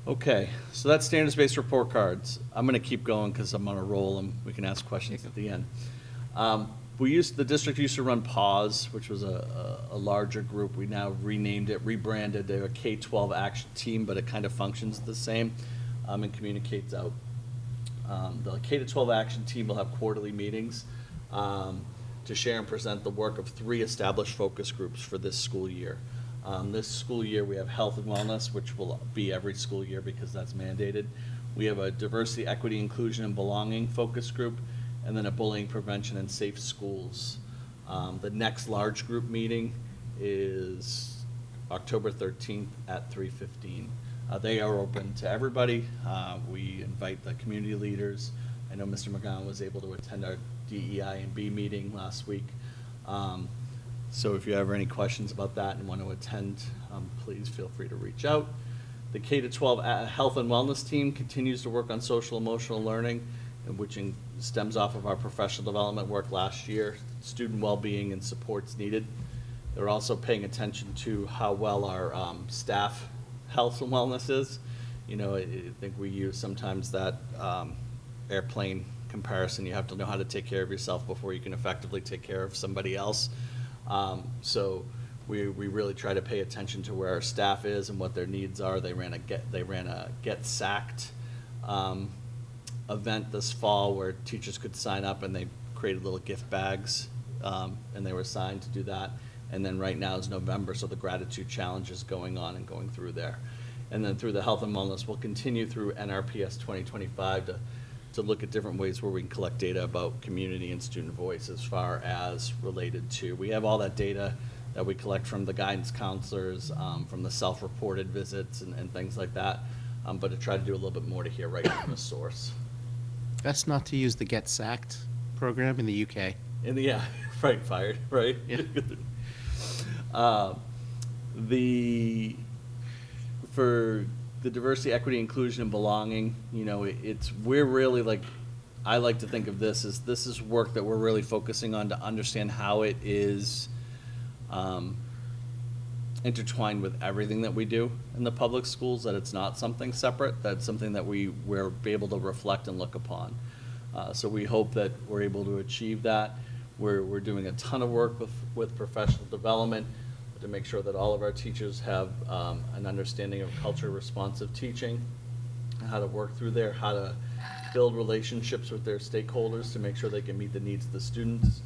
Okay, so that's standards-based report cards. I'm gonna keep going because I'm on a roll, and we can ask questions at the end. The district used to run PAWS, which was a larger group. We now renamed it, rebranded. They're a K-12 action team, but it kind of functions the same and communicates out. The K-12 action team will have quarterly meetings to share and present the work of 3 established focus groups for this school year. This school year, we have health and wellness, which will be every school year because that's mandated. We have a diversity, equity, inclusion, and belonging focus group, and then a bullying prevention and safe schools. The next large group meeting is October 13th at 3:15. They are open to everybody. We invite the community leaders. I know Mr. McGowan was able to attend our DEI and B meeting last week. So if you have any questions about that and want to attend, please feel free to reach out. The K-12 health and wellness team continues to work on social emotional learning, which stems off of our professional development work last year, student well-being and supports needed. They're also paying attention to how well our staff health and wellness is. You know, I think we use sometimes that airplane comparison. You have to know how to take care of yourself before you can effectively take care of somebody else. So we really try to pay attention to where our staff is and what their needs are. They ran a Get Sacked event this fall where teachers could sign up, and they created little gift bags, and they were assigned to do that. And then right now is November, so the gratitude challenge is going on and going through there. And then through the health and wellness, we'll continue through NRPS 2025 to look at different ways where we can collect data about community and student voice as far as related to. We have all that data that we collect from the guidance counselors, from the self-reported visits and things like that, but to try to do a little bit more to hear right from the source. Best not to use the Get Sacked program in the UK. Yeah, right, fired, right? Yeah. For the diversity, equity, inclusion, and belonging, you know, we're really like I like to think of this is work that we're really focusing on to understand how it is intertwined with everything that we do in the public schools, that it's not something separate, that's something that we're able to reflect and look upon. So we hope that we're able to achieve that. We're doing a ton of work with professional development to make sure that all of our teachers have an understanding of culture responsive teaching, how to work through there, how to build relationships with their stakeholders to make sure they can meet the needs of the students.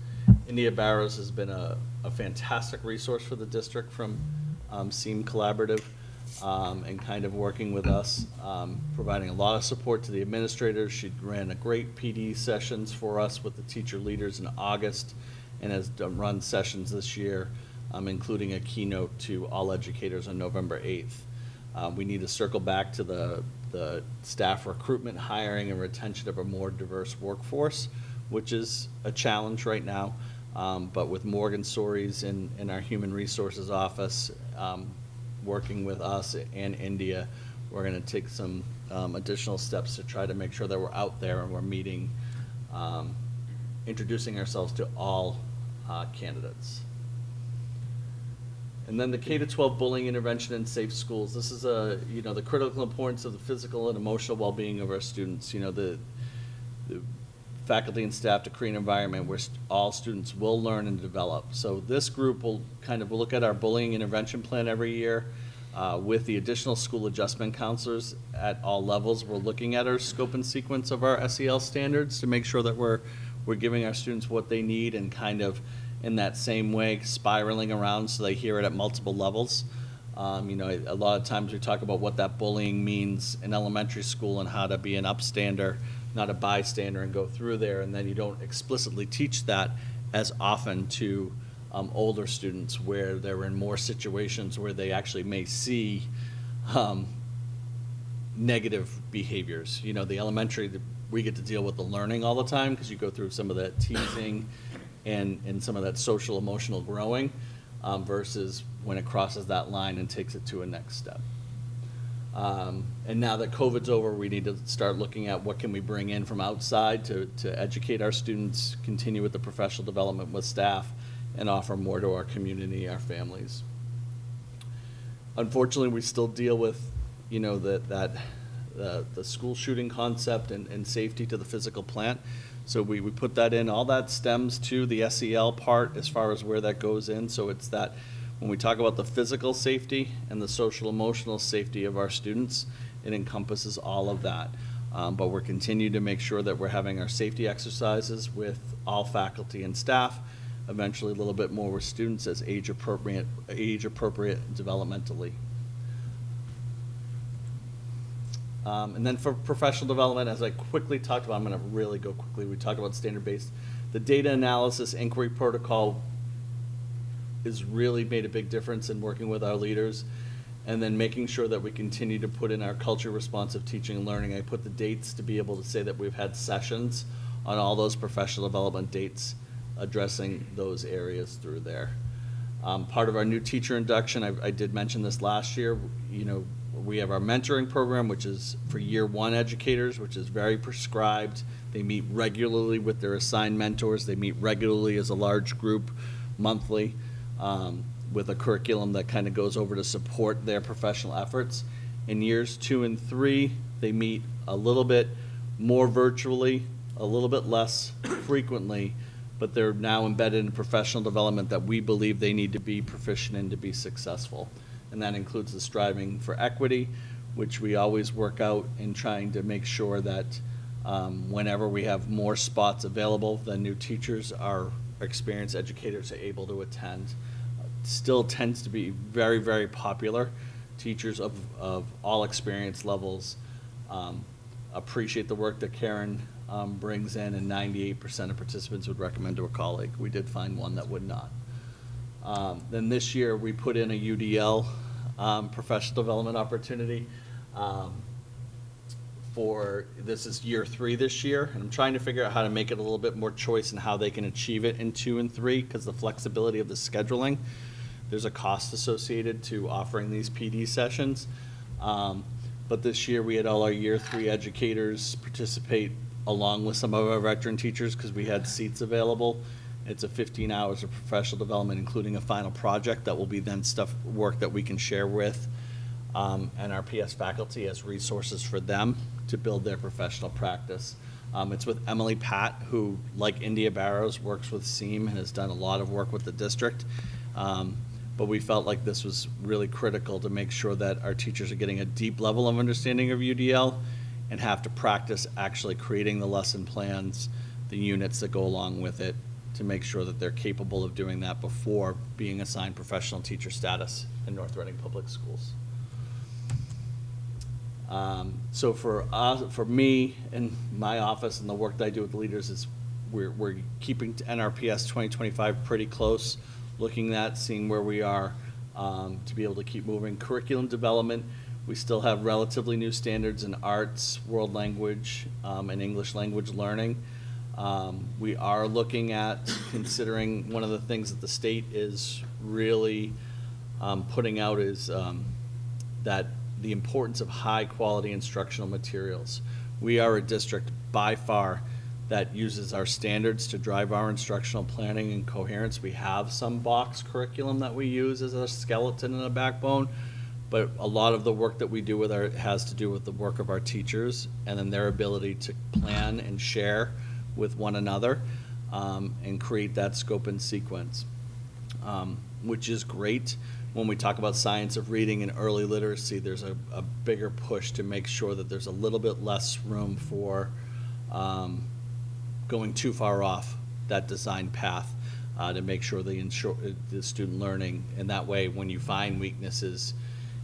India Barrows has been a fantastic resource for the district from SEAM Collaborative and kind of working with us, providing a lot of support to the administrators. She ran a great PD sessions for us with the teacher leaders in August and has run sessions this year, including a keynote to all educators on November 8th. We need to circle back to the staff recruitment, hiring, and retention of a more diverse workforce, which is a challenge right now. But with Morgan Sories in our Human Resources office, working with us and India, we're going to take some additional steps to try to make sure that we're out there and we're meeting, introducing ourselves to all candidates. And then the K-12 bullying intervention in safe schools. This is the critical importance of the physical and emotional well-being of our students. The faculty and staff to create an environment where all students will learn and develop. So this group will kind of look at our bullying intervention plan every year with the additional school adjustment counselors at all levels. We're looking at our scope and sequence of our SEL standards to make sure that we're giving our students what they need and kind of in that same way spiraling around so they hear it at multiple levels. A lot of times we talk about what that bullying means in elementary school and how to be an upstander, not a bystander, and go through there, and then you don't explicitly teach that as often to older students where they're in more situations where they actually may see negative behaviors. The elementary, we get to deal with the learning all the time because you go through some of that teasing and some of that social emotional growing versus when it crosses that line and takes it to a next step. And now that COVID's over, we need to start looking at what can we bring in from outside to educate our students, continue with the professional development with staff, and offer more to our community, our families. Unfortunately, we still deal with, the school shooting concept and safety to the physical plant. So we put that in. All that stems to the SEL part as far as where that goes in. So it's that when we talk about the physical safety and the social emotional safety of our students, it encompasses all of that. But we're continuing to make sure that we're having our safety exercises with all faculty and staff, eventually a little bit more with students as age appropriate developmentally. And then for professional development, as I quickly talked about, I'm going to really go quickly. We talked about standard-based. The data analysis inquiry protocol has really made a big difference in working with our leaders, and then making sure that we continue to put in our culture responsive teaching and learning. I put the dates to be able to say that we've had sessions on all those professional development dates addressing those areas through there. Part of our new teacher induction, I did mention this last year, we have our mentoring program, which is for year one educators, which is very prescribed. They meet regularly with their assigned mentors. They meet regularly as a large group monthly with a curriculum that kind of goes over to support their professional efforts. In years 2 and 3, they meet a little bit more virtually, a little bit less frequently, but they're now embedded in professional development that we believe they need to be proficient in to be successful. And that includes the striving for equity, which we always work out in trying to make sure that whenever we have more spots available, the new teachers, our experienced educators are able to attend. Still tends to be very, very popular. Teachers of all experience levels appreciate the work that Karen brings in, and 98% of participants would recommend to a colleague. We did find one that would not. Then this year, we put in a UDL professional development opportunity this is year 3 this year, and I'm trying to figure out how to make it a little bit more choice in how they can achieve it in 2 and 3, because the flexibility of the scheduling, there's a cost associated to offering these PD sessions. But this year, we had all our year 3 educators participate along with some of our veteran teachers, because we had seats available. It's a 15 hours of professional development, including a final project that will be then work that we can share with NRPS faculty as resources for them to build their professional practice. It's with Emily Pat, who, like India Barrows, works with SEAM and has done a lot of work with the district. But we felt like this was really critical to make sure that our teachers are getting a deep level of understanding of UDL and have to practice actually creating the lesson plans, the units that go along with it, to make sure that they're capable of doing that before being assigned professional teacher status in North Reading Public Schools. So for us, for me and my office and the work that I do with leaders is we're keeping NRPS 2025 pretty close, looking at, seeing where we are, to be able to keep moving. Curriculum development, we still have relatively new standards in arts, world language, and English language learning. We are looking at considering one of the things that the state is really putting out is that the importance of high quality instructional materials. We are a district by far that uses our standards to drive our instructional planning and coherence. We have some box curriculum that we use as a skeleton and a backbone, but a lot of the work that we do with has to do with the work of our teachers and then their ability to plan and share with one another and create that scope and sequence, which is great. When we talk about science of reading and early literacy, there's a bigger push to make sure that there's a little bit less room for going too far off that design path to make sure the student learning, and that way when you find weaknesses,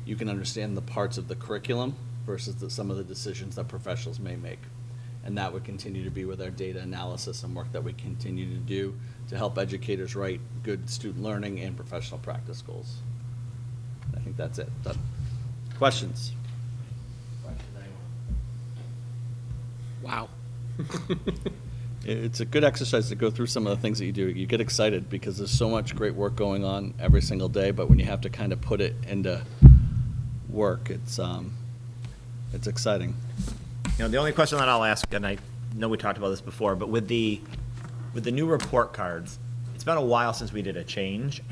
you can understand the parts of the curriculum versus some of the decisions that professionals may make. And that would continue to be with our data analysis and work that we continue to do to help educators write good student learning and professional practice goals. I think that's it. Done. Questions? Wow. It's a good exercise to go through some of the things that you do. You get excited because there's so much great work going on every single day, but when you have to kind of put it into work, it's exciting. You know, the only question that I'll ask, and I know we talked about this before, but with the new report cards, it's been a while since we did a change,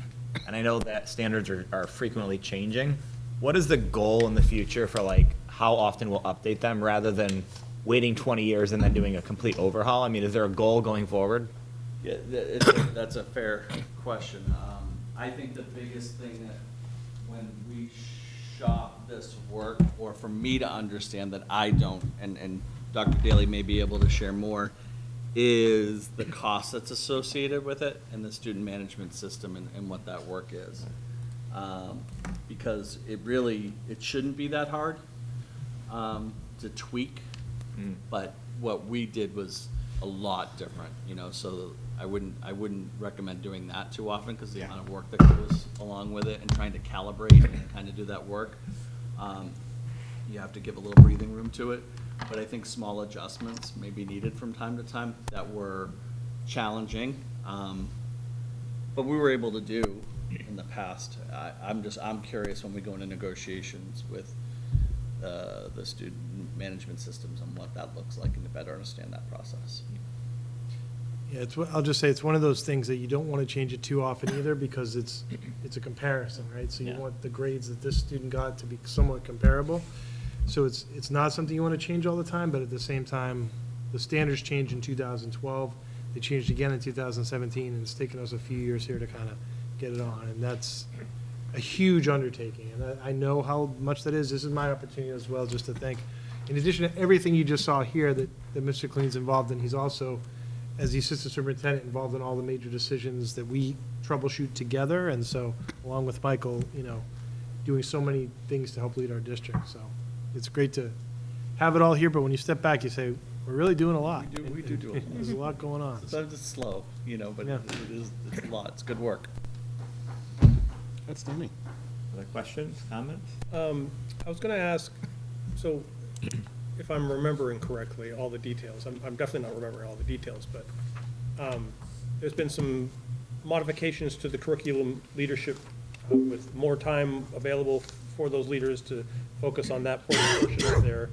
and I know that standards are frequently changing. What is the goal in the future for like how often we'll update them rather than waiting 20 years and then doing a complete overhaul? I mean, is there a goal going forward? Yeah, that's a fair question. I think the biggest thing that when we shop this work, or for me to understand that I don't, and Dr. Daly may be able to share more, is the cost that's associated with it and the student management system and what that work is. Because it shouldn't be that hard to tweak, but what we did was a lot different, so I wouldn't recommend doing that too often because the amount of work that goes along with it and trying to calibrate and kind of do that work, you have to give a little breathing room to it. But I think small adjustments may be needed from time to time that were challenging, but we were able to do in the past. I'm curious when we go into negotiations with the student management systems and what that looks like and to better understand that process. Yeah, I'll just say it's one of those things that you don't want to change it too often either because it's a comparison, right? So you want the grades that this student got to be somewhat comparable. So it's not something you want to change all the time, but at the same time, the standards changed in 2012. They changed again in 2017, and it's taken us a few years here to kind of get it on, and that's a huge undertaking. And I know how much that is. This is my opportunity as well just to thank, in addition to everything you just saw here that Mr. Kleen's involved in, he's also, as the assistant superintendent, involved in all the major decisions that we troubleshoot together. And so, along with Michael, doing so many things to help lead our district. So it's great to have it all here, but when you step back, you say, we're really doing a lot. We do a lot. There's a lot going on. Sometimes it's slow, but Yeah. it's a lot. It's good work. Outstanding. Other questions, comments? I was going to ask, so if I'm remembering correctly, all the details, I'm definitely not remembering all the details, but there's been some modifications to the curriculum leadership with more time available for those leaders to focus on that portion of their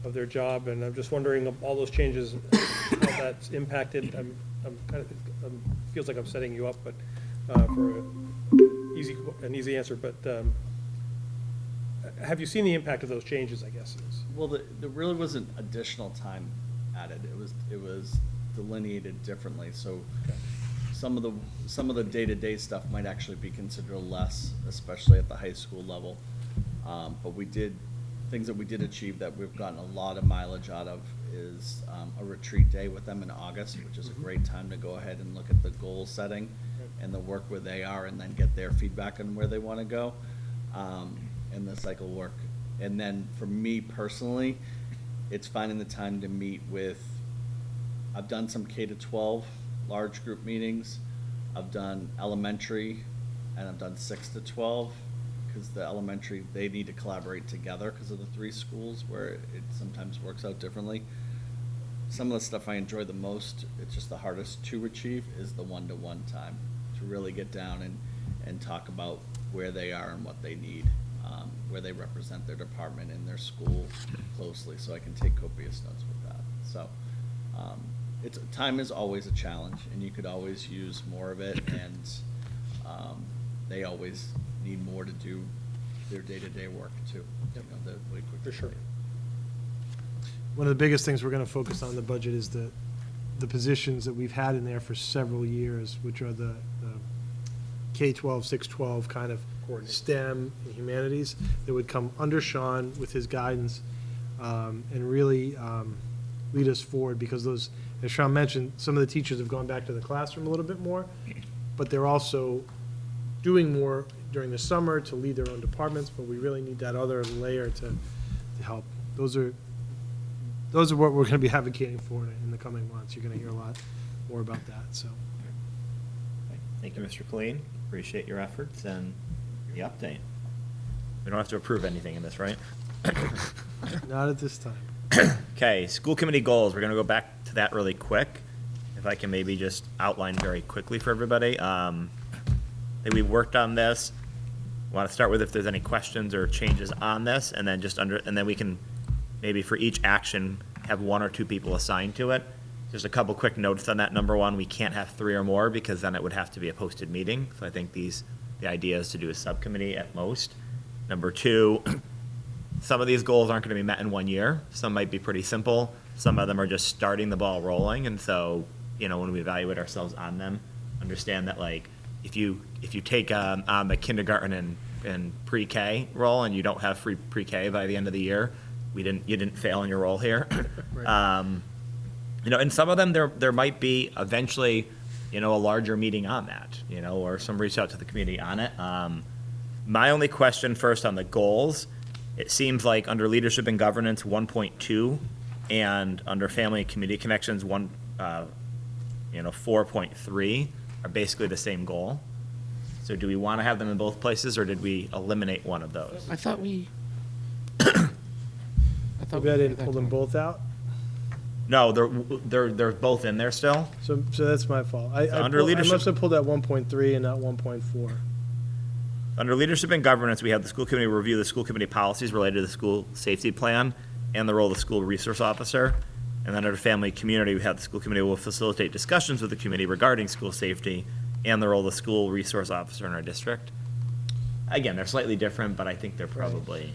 of their job, and I'm just wondering of all those changes, how that's impacted. I'm kind of, feels like I'm setting you up, but, for an easy answer, but, have you seen the impact of those changes, I guess is? Well, there really wasn't additional time added. It was delineated differently, so some of the day-to-day stuff might actually be considered less, especially at the high school level. But things that we did achieve that we've gotten a lot of mileage out of is a retreat day with them in August, which is a great time to go ahead and look at the goal setting and the work where they are, and then get their feedback on where they want to go, and the cycle work. And then for me personally, it's finding the time to meet with, I've done some K-12 large group meetings. I've done elementary, and I've done 6 to 12, because the elementary, they need to collaborate together because of the 3 schools where it sometimes works out differently. Some of the stuff I enjoy the most, it's just the hardest to achieve, is the one-to-one time, to really get down and talk about where they are and what they need, where they represent their department and their school closely, so I can take copious notes with that. So time is always a challenge, and you could always use more of it, and they always need more to do their day-to-day work too. You know, the way quick. For sure. One of the biggest things we're going to focus on in the budget is the positions that we've had in there for several years, which are the K-12, 6-12 kind of STEM and humanities that would come under Sean with his guidance, and really lead us forward, because those, as Sean mentioned, some of the teachers have gone back to the classroom a little bit more, but they're also doing more during the summer to lead their own departments, but we really need that other layer to help. Those are what we're going to be advocating for in the coming months. You're going to hear a lot more about that, so. Thank you, Mr. Colleen. Appreciate your efforts and the update. We don't have to approve anything in this, right? Not at this time. Okay, school committee goals. We're going to go back to that really quick. If I can maybe just outline very quickly for everybody. That we worked on this. Want to start with if there's any questions or changes on this, and then and then we can maybe for each action have 1 or 2 people assigned to it. Just a couple quick notes on that. Number 1, we can't have 3 or more, because then it would have to be a posted meeting. So I think the idea is to do a subcommittee at most. Number 2, some of these goals aren't going to be met in 1 year. Some might be pretty simple. Some of them are just starting the ball rolling, and so, you know, when we evaluate ourselves on them, understand that, like, if you take on the kindergarten and pre-K role and you don't have free pre-K by the end of the year, you didn't fail in your role here. Right. You know, and some of them there might be eventually, you know, a larger meeting on that, you know, or some reach out to the community on it. My only question first on the goals, it seems like under leadership and governance 1.2 and under family and community connections 4.3 are basically the same goal. So do we want to have them in both places, or did we eliminate one of those? I thought we. Maybe I didn't pull them both out. No, they're both in there still. So that's my fault. I leadership- must have pulled out 1.3 and not 1.4. Under leadership and governance, we have the school committee review the school committee policies related to the school safety plan and the role of the school resource officer. And then under family and community, we have the school committee will facilitate discussions with the committee regarding school safety and the role of the school resource officer in our district. Again, they're slightly different, but I think they're probably.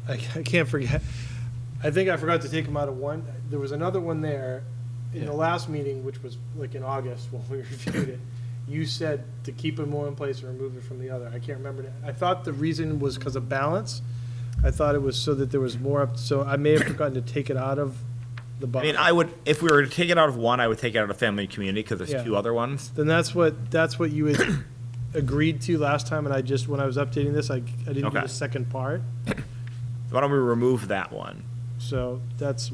I can't forget. I think I forgot to take them out of one. There was another one there in the last meeting, which was like in August when we reviewed it. You said to keep them one in place and remove it from the other. I can't remember. I thought the reason was because of balance. I thought it was so that there was more up. So I may have forgotten to take it out of the I bottom. mean, if we were to take it out of one, I would take it out of family and community because there's Yeah. 2 other ones. Then that's what you had agreed to last time, and when I was updating this, I didn't do Okay. the second part. Why don't we remove that one? So that's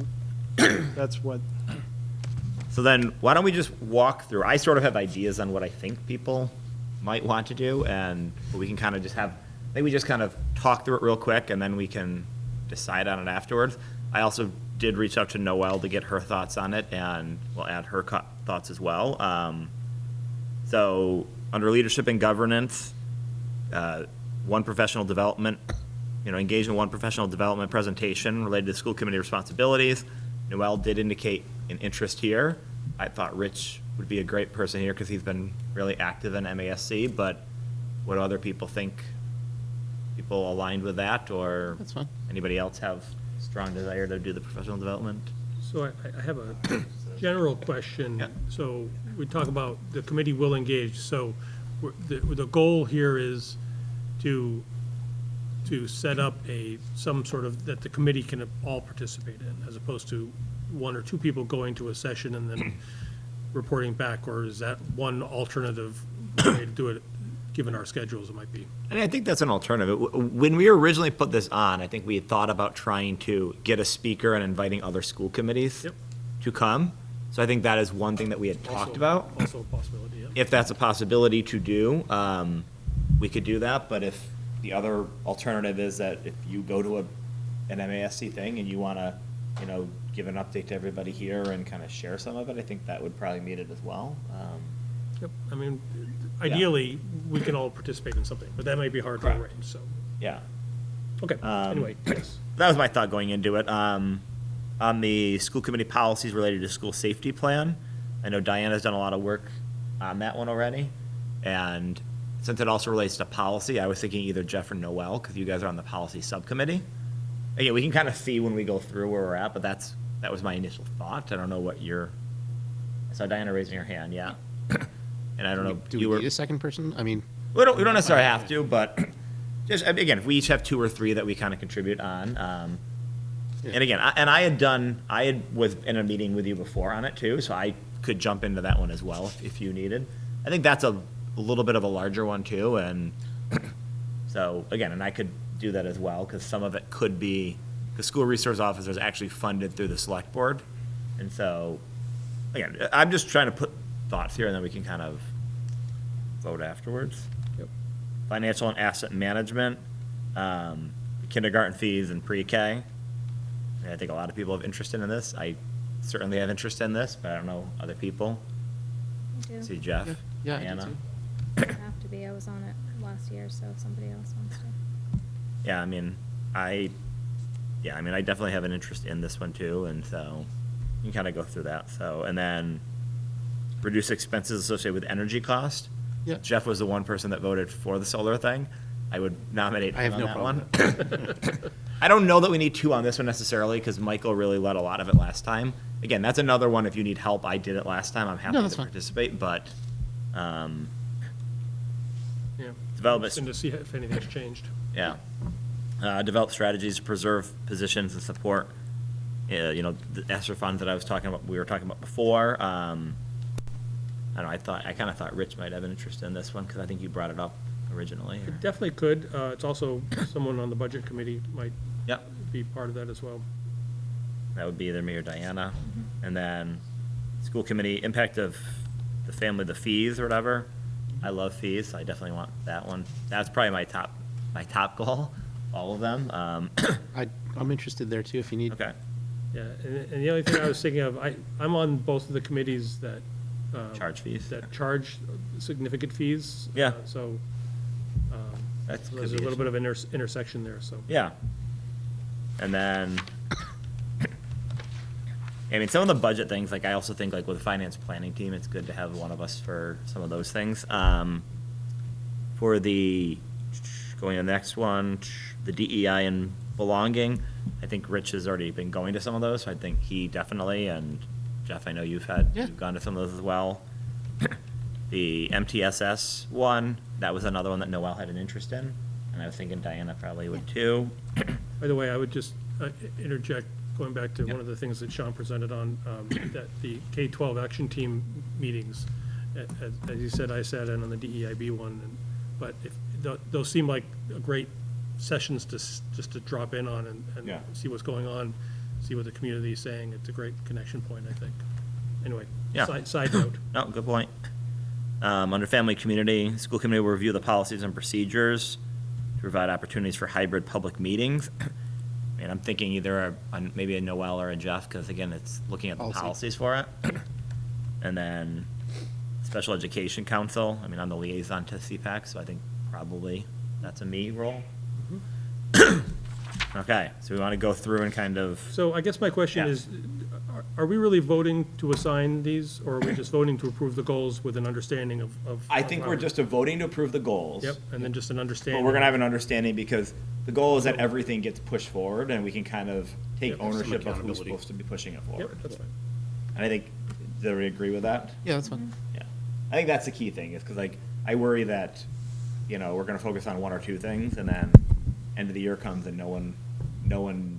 what. So then, why don't we just walk through? I sort of have ideas on what I think people might want to do, and we can kind of just maybe we just kind of talk through it real quick, and then we can decide on it afterwards. I also did reach out to Noelle to get her thoughts on it, and we'll add her thoughts as well. So under leadership and governance, 1 professional development engage in one professional development presentation related to school committee responsibilities. Noel did indicate an interest here. I thought Rich would be a great person here because he's been really active in MASC, but what do other people think? People aligned with that, or That's fine. anybody else have strong desire to do the professional development? So I have a general question. Yeah. So we talk about the committee will engage, so the goal here is to set up some sort of, that the committee can all participate in, as opposed to one or two people going to a session and then reporting back, or is that one alternative way to do it, given our schedules it might be? And I think that's an alternative. When we originally put this on, I think we had thought about trying to get a speaker and inviting other school committees Yep. to come. So I think that is one thing that we had talked Also- about. Also a possibility, yeah. If that's a possibility to do, we could do that. But if the other alternative is that if you go to an MASC thing and you want to, give an update to everybody here and kind of share some of it, I think that would probably meet it as well. Yep, I mean, ideally, we can all participate in something, but that might be hard to Correct. arrange, so, Yeah. okay, anyway, yes. That was my thought going into it. On the school committee policies related to school safety plan, I know Diana's done a lot of work on that one already. And since it also relates to policy, I was thinking either Jeff or Noel, because you guys are on the policy subcommittee. Again, we can kind of see when we go through where we're at, but that was my initial thought. I don't know what I saw Diana raising her hand, yeah. And I don't know. Do you we were- need a second person? I mean, we don't necessarily have to, but just, again, if we each have two or three that we kind of contribute on. Yeah. And again, I was in a meeting with you before on it too, so I could jump into that one as well if you needed. I think that's a little bit of a larger one too, and so, again, and I could do that as well, because some of it could be, the school resource officer is actually funded through the select board. And so, again, I'm just trying to put thoughts here, and then we can kind of vote afterwards. Yep. Financial and asset management, kindergarten fees and pre-K. And I think a lot of people have interest in this. I certainly have interest in this, but I don't know other people. I do. See Jeff, Yeah, I do Anna. too. Doesn't have to be. I was on it last year, so if somebody else wants to. Yeah, I definitely have an interest in this one too, and so you can kind of go through that. So, and then reduce expenses associated with energy cost. Yeah. Jeff was the one person that voted for the solar thing. I would nominate I him have on no that problem one. I don't know that we need two on this one necessarily, because Michael really led a lot of it last time. Again, that's another one, if you need help, I did it last time, I'm happy No, to that's fine. participate, but, Yeah. Development- And to see if anything's changed. yeah. Develop strategies to preserve positions and support, the ESSER funds that we were talking about before. I don't know, I kind of thought Rich might have an interest in this one, because I think you brought it up originally. or- It definitely could, it's also, someone on the budget committee might Yep, be part of that as well. that would be either me or Diana. And then, school committee, impact of the family, the fees or whatever. I love fees, so I definitely want that one. That's probably my top goal, all of them. I'm interested there too, if you need. Okay, Yeah, and the other thing I was thinking of, I'm on both of the committees that. charge fees. That charge significant fees. Yeah. So, That so could there's a be little bit interesting. of intersection there, so. Yeah. And then, some of the budget things, I also think with the finance planning team, it's good to have one of us for some of those things. For going to the next one, the DEI and belonging, I think Rich has already been going to some of those, so I think he definitely, and Jeff, I know you've gone to some of those as well. The MTSS one, that was another one that Noel had an interest in, and I was thinking Diana probably would too. By the way, I would just interject, going back to Yep. one of the things that Sean presented on, that the K-12 action team meetings, as you said, I sat in on the DEIB one, but those seem like great sessions just to drop in on Yeah. and see what's going on, see what the community is saying. It's a great connection point, I think. Anyway, Yeah. side note. No, good point. Under family community, school committee will review the policies and procedures to provide opportunities for hybrid public meetings. I'm thinking either maybe a Noel or a Jeff, because again, it's looking at the Policy. policies for it. And then special education council, I'm the liaison to CPAC, so I think probably that's a me role. Okay, so we want to go through and kind of, So I guess my question Yeah. is, are we really voting to assign these, or are we just voting to approve the goals with an understanding of? I think we're just voting to approve the goals. Yep, and then just an But understanding. we're gonna have an understanding because the goal is that everything gets pushed forward and we can kind of take Yeah, there's some ownership of who's accountability. supposed to be pushing it Yep, forward. that's fine. And I think, does everybody agree with that? Yeah, that's fine. Yeah. I think that's the key thing, is because like, I worry that, you know, we're gonna focus on one or two things and then end of the year comes and no one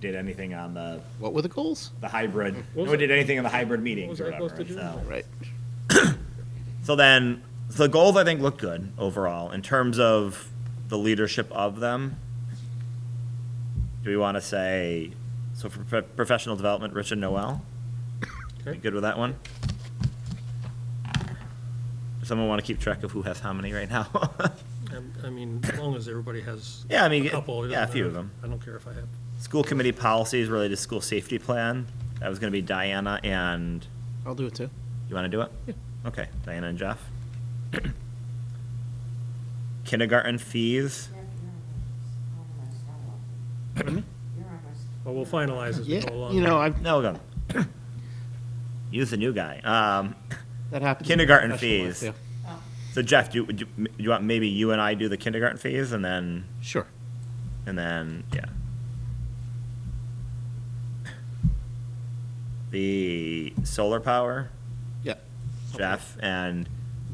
did anything on What were the goals? the hybrid, What no was one it? did anything in the hybrid What meetings was or I supposed whatever, to do? so. Right. So then, so the goals I think look good overall in terms of the leadership of them. Do we want to say, so for professional development, Rich and Noel? Okay. You good with that one? Does someone want to keep track of who has how many right now? I mean, as long as everybody has. Yeah, I mean, a couple, it yeah, a doesn't few of matter. them. I don't care if I have. School committee policies related to school safety plan. That was going to be Diana and, I'll do it too. you want to do it? Yeah. Okay, Diana and Jeff. Kindergarten fees. Well, we'll finalize as we Yeah, go along. you know, I've, No, we're going. Use the new guy. that happens. in Kindergarten professional life, fees. yeah. So Jeff, do you want maybe you and I do the kindergarten fees and then, Sure. yeah. The solar power, Yeah. Jeff, and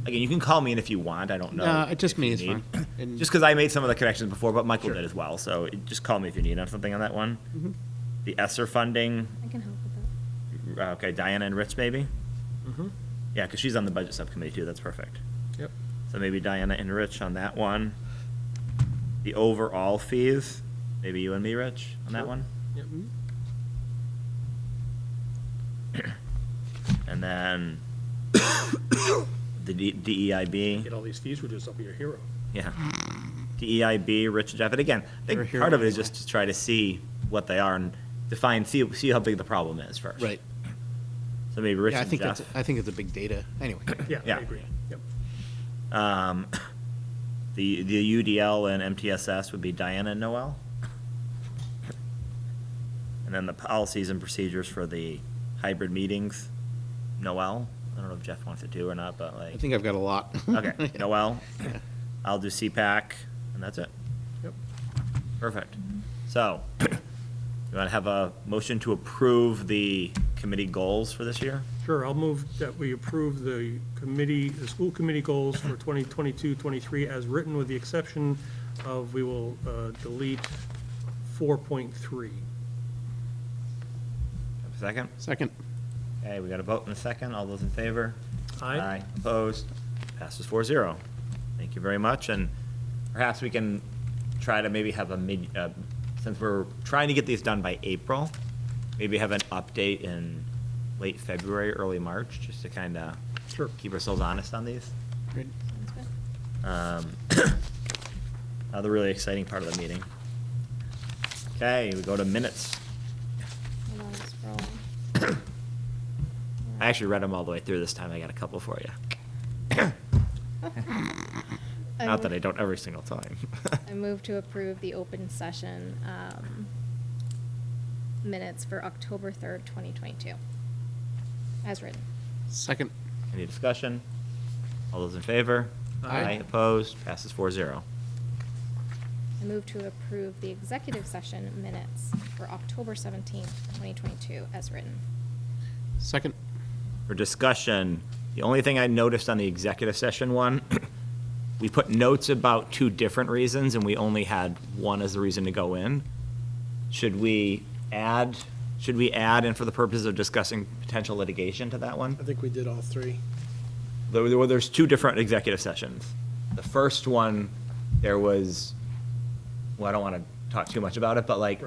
again, you can call me in if you want, I don't know. No, just if me you is need. fine. And- Just because I made some of the connections before, but Michael Sure. did as well, so just call me if you need something on that one. The ESSER funding, I can help with that. okay, Diana and Rich maybe? Mhm. Yeah, because she's on the budget subcommittee too, that's perfect. Yep. So maybe Diana and Rich on that one. The overall fees, maybe you and me, Rich, on that Sure. one? Yep. And then the DEIB, Get all these fees reduced, I'll be your hero. yeah. DEIB, Rich and Jeff, and again, I You're a think hero part of it is anyway. just to try to see what they are and define, see how big the problem is first. Right. So maybe Rich Yeah, I and think Jeff. I think it's a big data. Anyway. Yeah, I Yeah. agree. Yep. The UDL and MTSS would be Diana and Noel. And then the policies and procedures for the hybrid meetings, Noel. I don't know if Jeff wants to do or not, but I like, think I've got a lot. okay, Noel. Yeah. I'll do CPAC, and that's it. Yep. Perfect. So, you want to have a motion to approve the committee goals for this year? Sure, I'll move that we approve the school committee goals for 2022-23 as written, with the exception of, we will delete 4.3. Have a second? Second. Okay, we got a vote in a second. All those in favor? Aye. Opposed? Passes 4-0. Thank you very much, and perhaps we can try to maybe have since we're trying to get these done by April, maybe have an update in late February, early March, just to kind of Sure. keep ourselves honest on these. Great. Now the really exciting part of the meeting. Okay, we go to minutes. Hold on, it's scrolling. I actually read them all the way through this time. I got a couple for you. Not that I don't every single time. I move to approve the open session minutes for October 3rd, 2022, as written. Second. Any discussion? All those in favor? Aye. Opposed? Passes 4-0. I move to approve the executive session minutes for October 17th, 2022, as written. Second. For discussion, the only thing I noticed on the executive session one, we put notes about two different reasons, and we only had one as the reason to go in. Should we add in for the purpose of discussing potential litigation to that one? I think we did all three. There's two different executive sessions. The first one, there was, well, I don't want to talk too much about it, but like,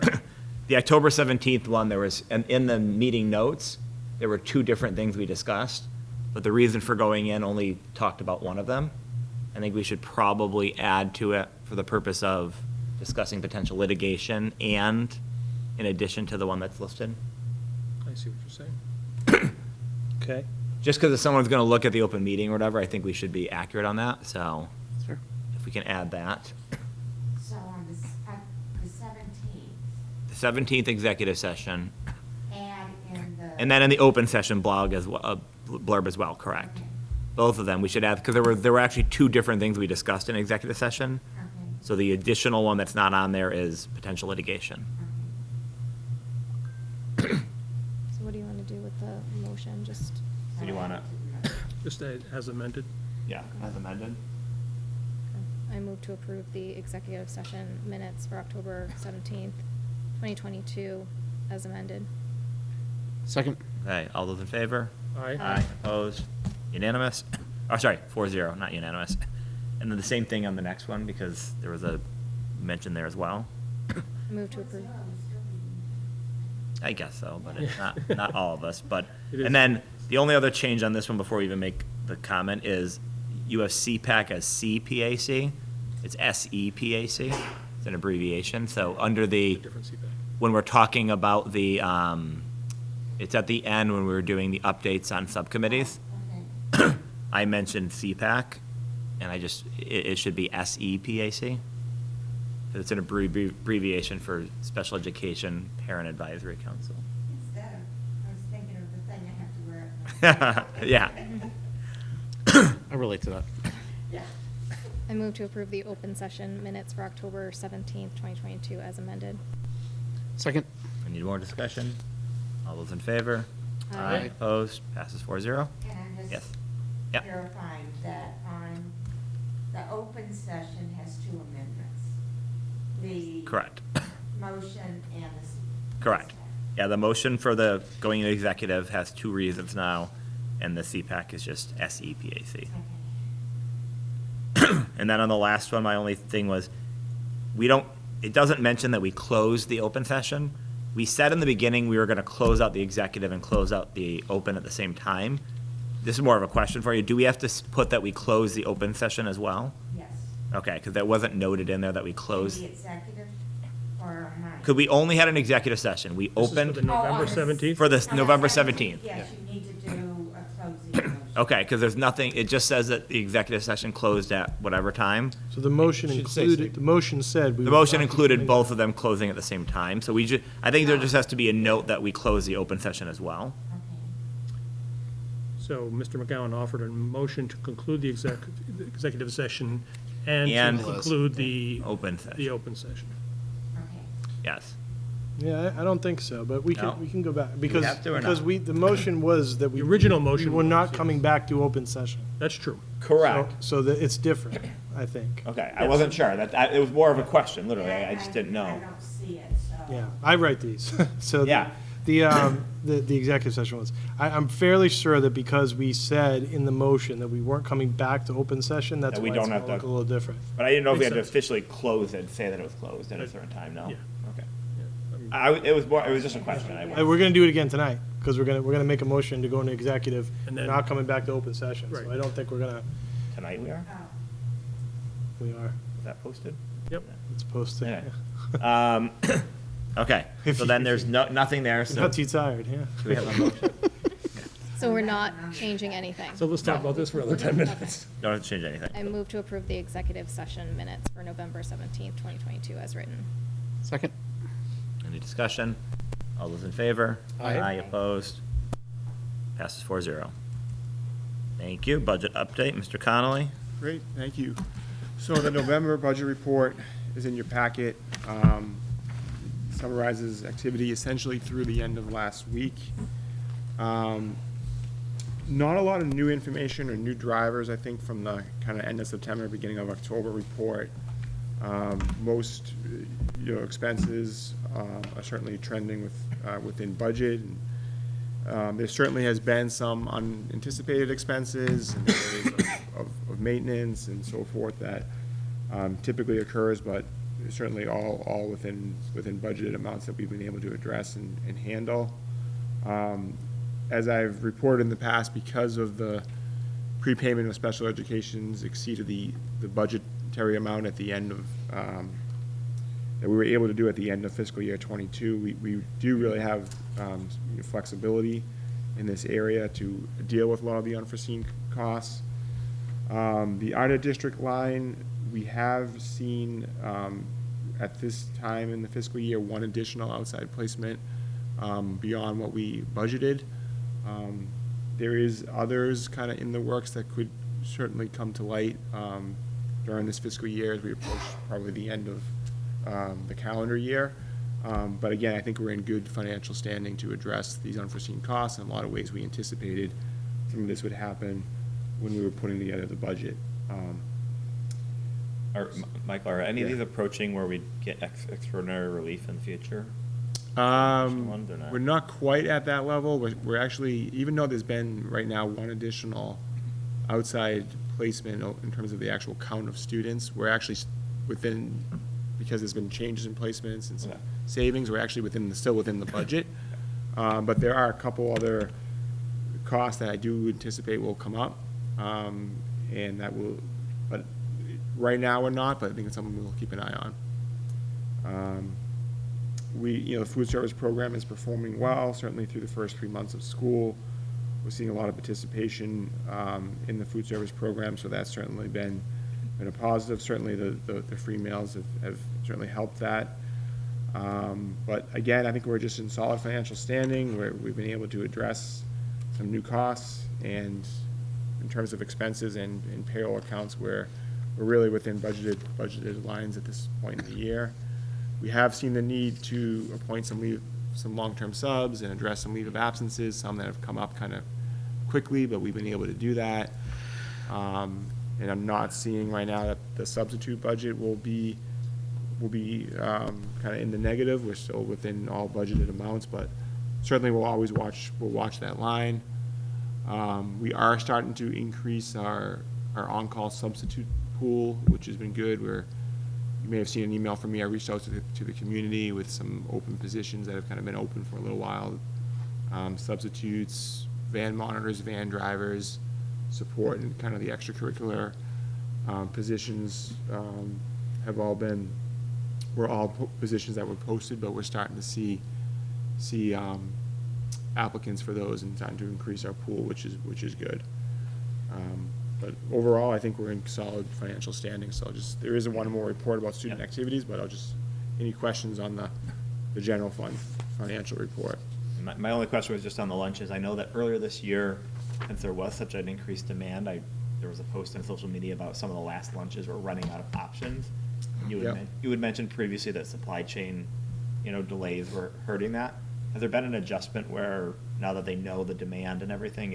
the October 17th one, there was, and in the meeting notes, there were two different things we discussed, but the reason for going in only talked about one of them. I think we should probably add to it for the purpose of discussing potential litigation and in addition to the one that's listed. I see what you're saying. Okay. Just because if someone's going to look at the open meeting or whatever, I think we should be accurate on that, so That's fair. if we can add that. So on the 17th. The 17th executive session, And in the. and then in the open session blog as well, blurb as well, correct? Okay. Both of them, we should add, because there were actually two different things we discussed in executive session. Okay. So the additional one that's not on there is potential litigation. So what do you want to do with the motion? Just, So do you want to, Just as amended. yeah, as amended? I move to approve the executive session minutes for October 17th, 2022, as amended. Second. Okay, all those in favor? Aye. Aye. Opposed? Unanimous? Oh, sorry, 4-0, not unanimous. And then the same thing on the next one, because there was a mention there as well. I move to approve. I guess so, but it's not all of us, but, It is. and then the only other change on this one before we even make the comment is you have CPAC as CPAC. It's SEPAC. It's an abbreviation, so under the, Different CPAC. when we're talking about the, it's at the end when we were doing the updates on subcommittees. Okay. I mentioned CPAC, and it should be SEPAC. It's an abbreviation for Special Education Parent Advisory Council. Instead of, I was thinking of the thing I have to wear at my. Yeah. I relate to that. Yeah. I move to approve the open session minutes for October 17th, 2022, as amended. Second. I need more discussion. All those in favor? Aye. Opposed? Passes 4-0. And I'm just Yes. Yep. verifying that on, the open session has two amendments. The. Correct. Motion and the. Correct. Yeah, the motion for the going into executive has two reasons now, and the CPAC is just SEPAC. Okay. And then on the last one, my only thing was, it doesn't mention that we closed the open session. We said in the beginning we were gonna close out the executive and close out the open at the same time. This is more of a question for you. Do we have to put that we close the open session as well? Yes. Okay, because that wasn't noted in there that we closed. The executive or mine? Because we only had an executive session. We This is for opened the November on the 17th? for the on November 17th. Yes, you need to do a closing motion. Okay, because there's nothing, it just says that the executive session closed at whatever time. So the motion Should say included, the motion said. we The would motion not be included doing both that. of them closing at the same time, so I think there just has to be a note that we close the open session as well. Okay. So Mr. McGowan offered a motion to conclude the executive session and And- to conclude the. Open session. The open session. Okay. Yes. Yeah, I don't think so, but No? we can go back, because, have to or because not? the motion was that we. The original motion We were not was, yes. coming back to open session. That's true. So that it's different, I think. Okay, I wasn't sure, it was more of a question, literally, I just didn't I know. don't see it, so. Yeah, I write these. So Yeah. the executive session was, I'm fairly sure that because we said in the motion that we weren't coming back to open session, that's That we why it's don't gonna have to- look a little different. But I didn't know if we had to Makes sense. officially close it, say that it was closed at a certain time, no? Yeah. Okay. Yeah. It was just a question. We're gonna do it again tonight, because we're gonna make a motion to go into executive, And we're then- not coming back to open session. So Right. I don't think we're gonna, Tonight we are? Oh. we are, Is that posted? Yep. it's posted. Anyway. Okay, If so you- then there's nothing there, so. Not too tired, yeah. Do we have a motion? So we're not changing anything. So let's talk about this for another 10 minutes. Don't have to change anything. I move to approve the executive session minutes for November 17th, 2022, as written. Second. Any discussion? All those in favor? Aye. Opposed? Passes 4-0. Thank you. Budget update, Mr. Connolly. Great, thank you. So the November budget report is in your packet. Summarizes activity essentially through the end of last week. Not a lot of new information or new drivers, I think, from the kind of end of September, beginning of October report. Most, expenses are certainly trending within budget. There certainly has been some unanticipated expenses and areas of maintenance and so forth that typically occurs, but certainly all within budgeted amounts that we've been able to address and handle. As I've reported in the past, because of the prepayment of special educations exceeded the budgetary amount at the end of, that we were able to do at the end of fiscal year '22, we do really have flexibility in this area to deal with a lot of the unforeseen costs. The out-of-district line, we have seen at this time in the fiscal year, one additional outside placement beyond what we budgeted. There is others kind of in the works that could certainly come to light during this fiscal year as we approach probably the end of the calendar year. But again, I think we're in good financial standing to address these unforeseen costs. In a lot of ways, we anticipated some of this would happen when we were putting together the budget. Michael, are any of Yeah. these approaching where we get extraordinary relief in the future? Ones or not? We're not quite at that level. We're actually, even though there's been right now one additional outside placement in terms of the actual count of students, we're actually within, because there's been changes in placements and some Okay. savings, we're actually still within the budget. But there are a couple other costs that I do anticipate will come up, and that will, but right now we're not, but I think it's something we'll keep an eye on. The food service program is performing well, certainly through the first 3 months of school. We're seeing a lot of participation in the food service program, so that's certainly been a positive. Certainly the free meals have certainly helped that. But again, I think we're just in solid financial standing, where we've been able to address some new costs, and in terms of expenses and payroll accounts, we're really within budgeted lines at this point in the year. We have seen the need to appoint some long-term subs and address some leave of absences, some that have come up kind of quickly, but we've been able to do that. And I'm not seeing right now that the substitute budget will be kind of in the negative. We're still within all budgeted amounts, but certainly we'll watch that line. We are starting to increase our on-call substitute pool, which has been good. You may have seen an email from me. I reached out to the community with some open positions that have kind of been open for a little while. Substitutes, van monitors, van drivers, support, and kind of the extracurricular positions were all positions that were posted, but we're starting to see applicants for those and starting to increase our pool, which is good. But overall, I think we're in solid financial standing, so there isn't one more report about student activities, but any questions on the general fund financial report? My only question was just on the lunches. I know that earlier this year, since there was such an increased demand, there was a post on social media about some of the last lunches were running out of options. You had mentioned previously that supply chain, delays were hurting that. Has there been an adjustment where, now that they know the demand and everything,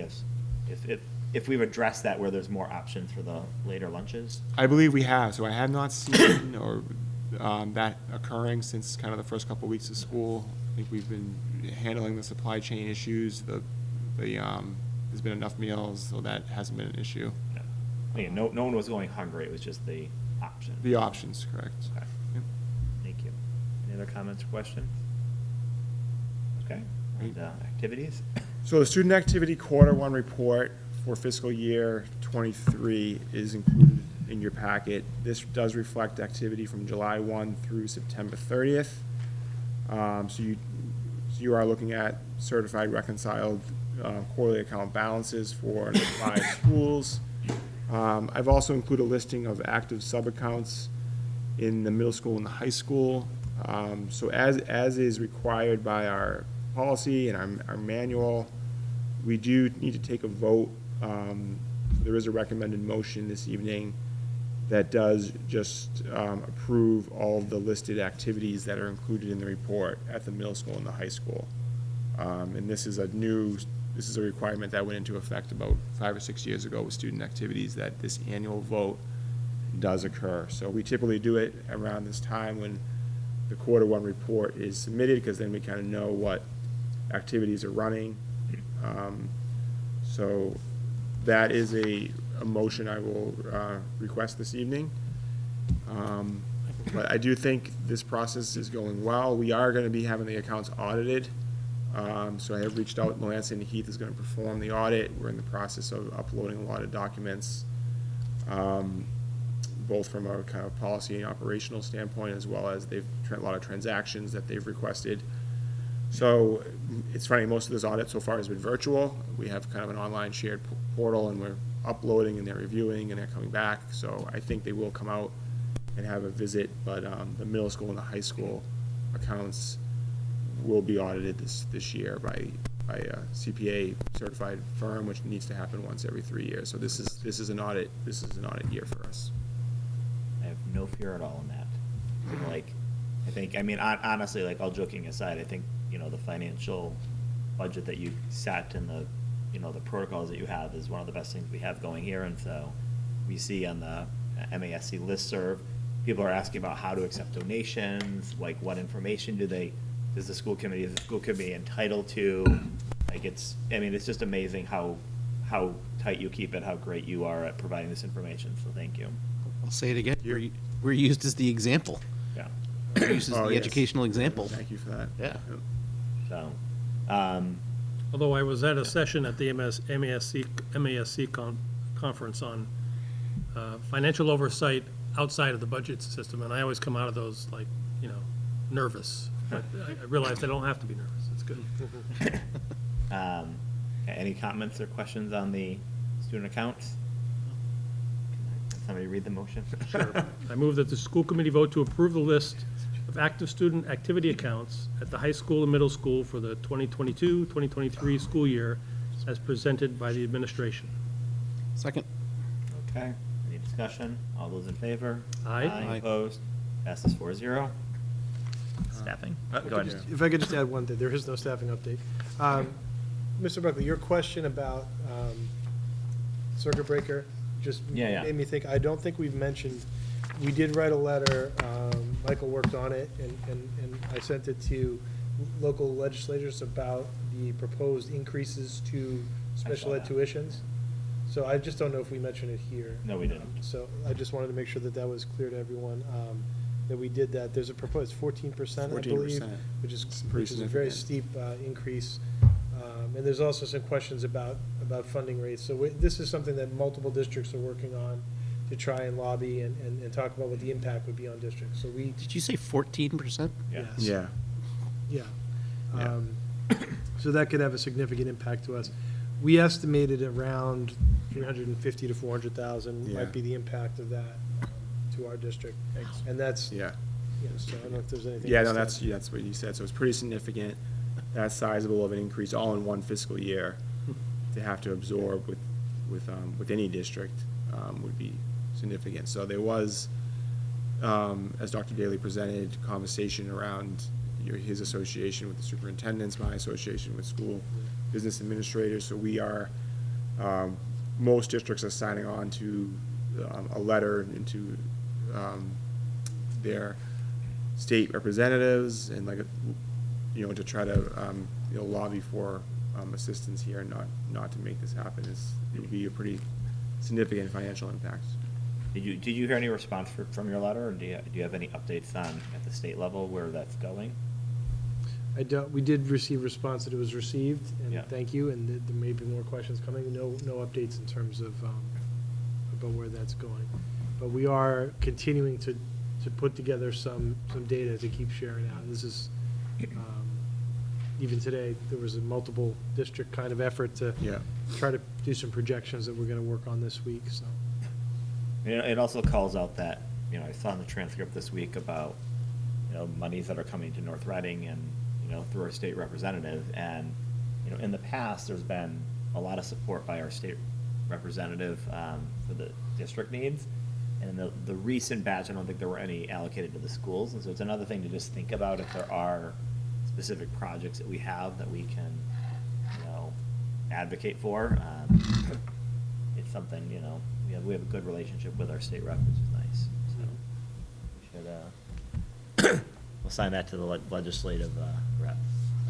if we've addressed that, where there's more options for the later lunches? I believe we have. So I have not seen that occurring since kind of the first couple of weeks of school. I think we've been handling the supply chain issues. There's been enough meals, so that hasn't been an issue. Yeah. No one was going hungry. It was just the option. The options, correct. Okay. Yep. Thank you. Any other comments or questions? Okay. And, activities? So the student activity Q1 report for fiscal year '23 is included in your packet. This does reflect activity from July 1 through September 30th. So you are looking at certified reconciled quarterly account balances for the 5 schools. I've also included a listing of active sub-accounts in the middle school and the high school. So as is required by our policy and our manual, we do need to take a vote. There is a recommended motion this evening that does just approve all of the listed activities that are included in the report at the middle school and the high school. And this is a requirement that went into effect about 5 or 6 years ago with student activities, that this annual vote does occur. So we typically do it around this time when the Q1 report is submitted, because then we kind of know what activities are running. So that is a motion I will request this evening. But I do think this process is going well. We are going to be having the accounts audited. So I have reached out. Melanson and Heath is going to perform the audit. We're in the process of uploading a lot of documents, both from a kind of policy and operational standpoint, as well as they've a lot of transactions that they've requested. So it's funny, most of this audit so far has been virtual. We have kind of an online shared portal, and we're uploading and they're reviewing and they're coming back. So I think they will come out and have a visit, but the middle school and the high school accounts will be audited this year by a CPA certified firm, which needs to happen once every 3 years. So this is an audit year for us. I have no fear at all in that. Like, I think, I mean, honestly, like, all joking aside, I think, you know, the financial budget that you set and the, you know, the protocols that you have is one of the best things we have going here. And so we see on the MASC listserv, people are asking about how to accept donations, like what information is the school committee entitled to? Like, I mean, it's just amazing how tight you keep it, how great you are at providing this information. So thank you. I'll say it again. We're used as the example. Yeah. We're used as the Yes. educational example. Thank you for that. Yeah. So, Although I was at a session at the MASC conference on financial oversight outside of the budget system, and I always come out of those like, you know, nervous. But I realized I don't have to be nervous. It's good. any comments or questions on the student accounts? Can somebody read the motion? Sure. I move that the school committee vote to approve the list of active student activity accounts at the high school and middle school for the 2022-2023 school year as presented by the administration. Second. Okay, any discussion? All those in favor? Aye. Aye. Opposed? Passes 4-0. Staffing? Go ahead. If I could just add one thing, there is no staffing update. Mr. Buckley, your question about circuit breaker just Yeah. made me think, I don't think we've mentioned, we did write a letter, Michael worked on it, and I sent it to local legislators about the proposed increases to special ed that. tuitions. So I just don't know if we mentioned it here. No, we didn't. So I just wanted to make sure that that was clear to everyone, that we did that. There's a proposed 14%, I believe, 14%. which is Pretty a very significant. steep increase. And there's also some questions about funding rates. So this is something that multiple districts are working on to try and lobby and talk about what the impact would be on districts. So we, Did you say 14%? Yeah. yes. Yeah. Yeah. Yeah. So that could have a significant impact to us. We estimated around 350 to 400,000 Yeah. might be the impact of that to our district. And that's, Yeah. so I don't know if there's anything. Yeah, no, else to that's what you said. So it's pretty significant. That's sizable of an increase all in one fiscal year to have to absorb with any district would be significant. So there was, as Dr. Daly presented, conversation around his association with the superintendents, my association with school business administrators. So we are, most districts are signing on to a letter into their state representatives and to try to lobby for assistance here, and not to make this happen. It would be a pretty significant financial impact. Did you hear any response from your letter, or do you have any updates on at the state level where that's going? I don't, we did receive response that it was received, Yeah. and thank you, and there may be more questions coming. No updates in terms of, about where that's going. But we are continuing to put together some data to keep sharing out. This is, even today, there was a multiple district kind of effort to Yeah. try to do some projections that we're gonna work on this week, so. It also calls out that, I saw in the transcript this week about, monies that are coming to North Reading and, through our state representative. And, in the past, there's been a lot of support by our state representative for the district needs. And in the recent batch, I don't think there were any allocated to the schools. And so it's another thing to just think about if there are specific projects that we have that we can, advocate for. It's something, we have a good relationship with our state rep, which is nice. So we should, we'll sign that to the legislative rep.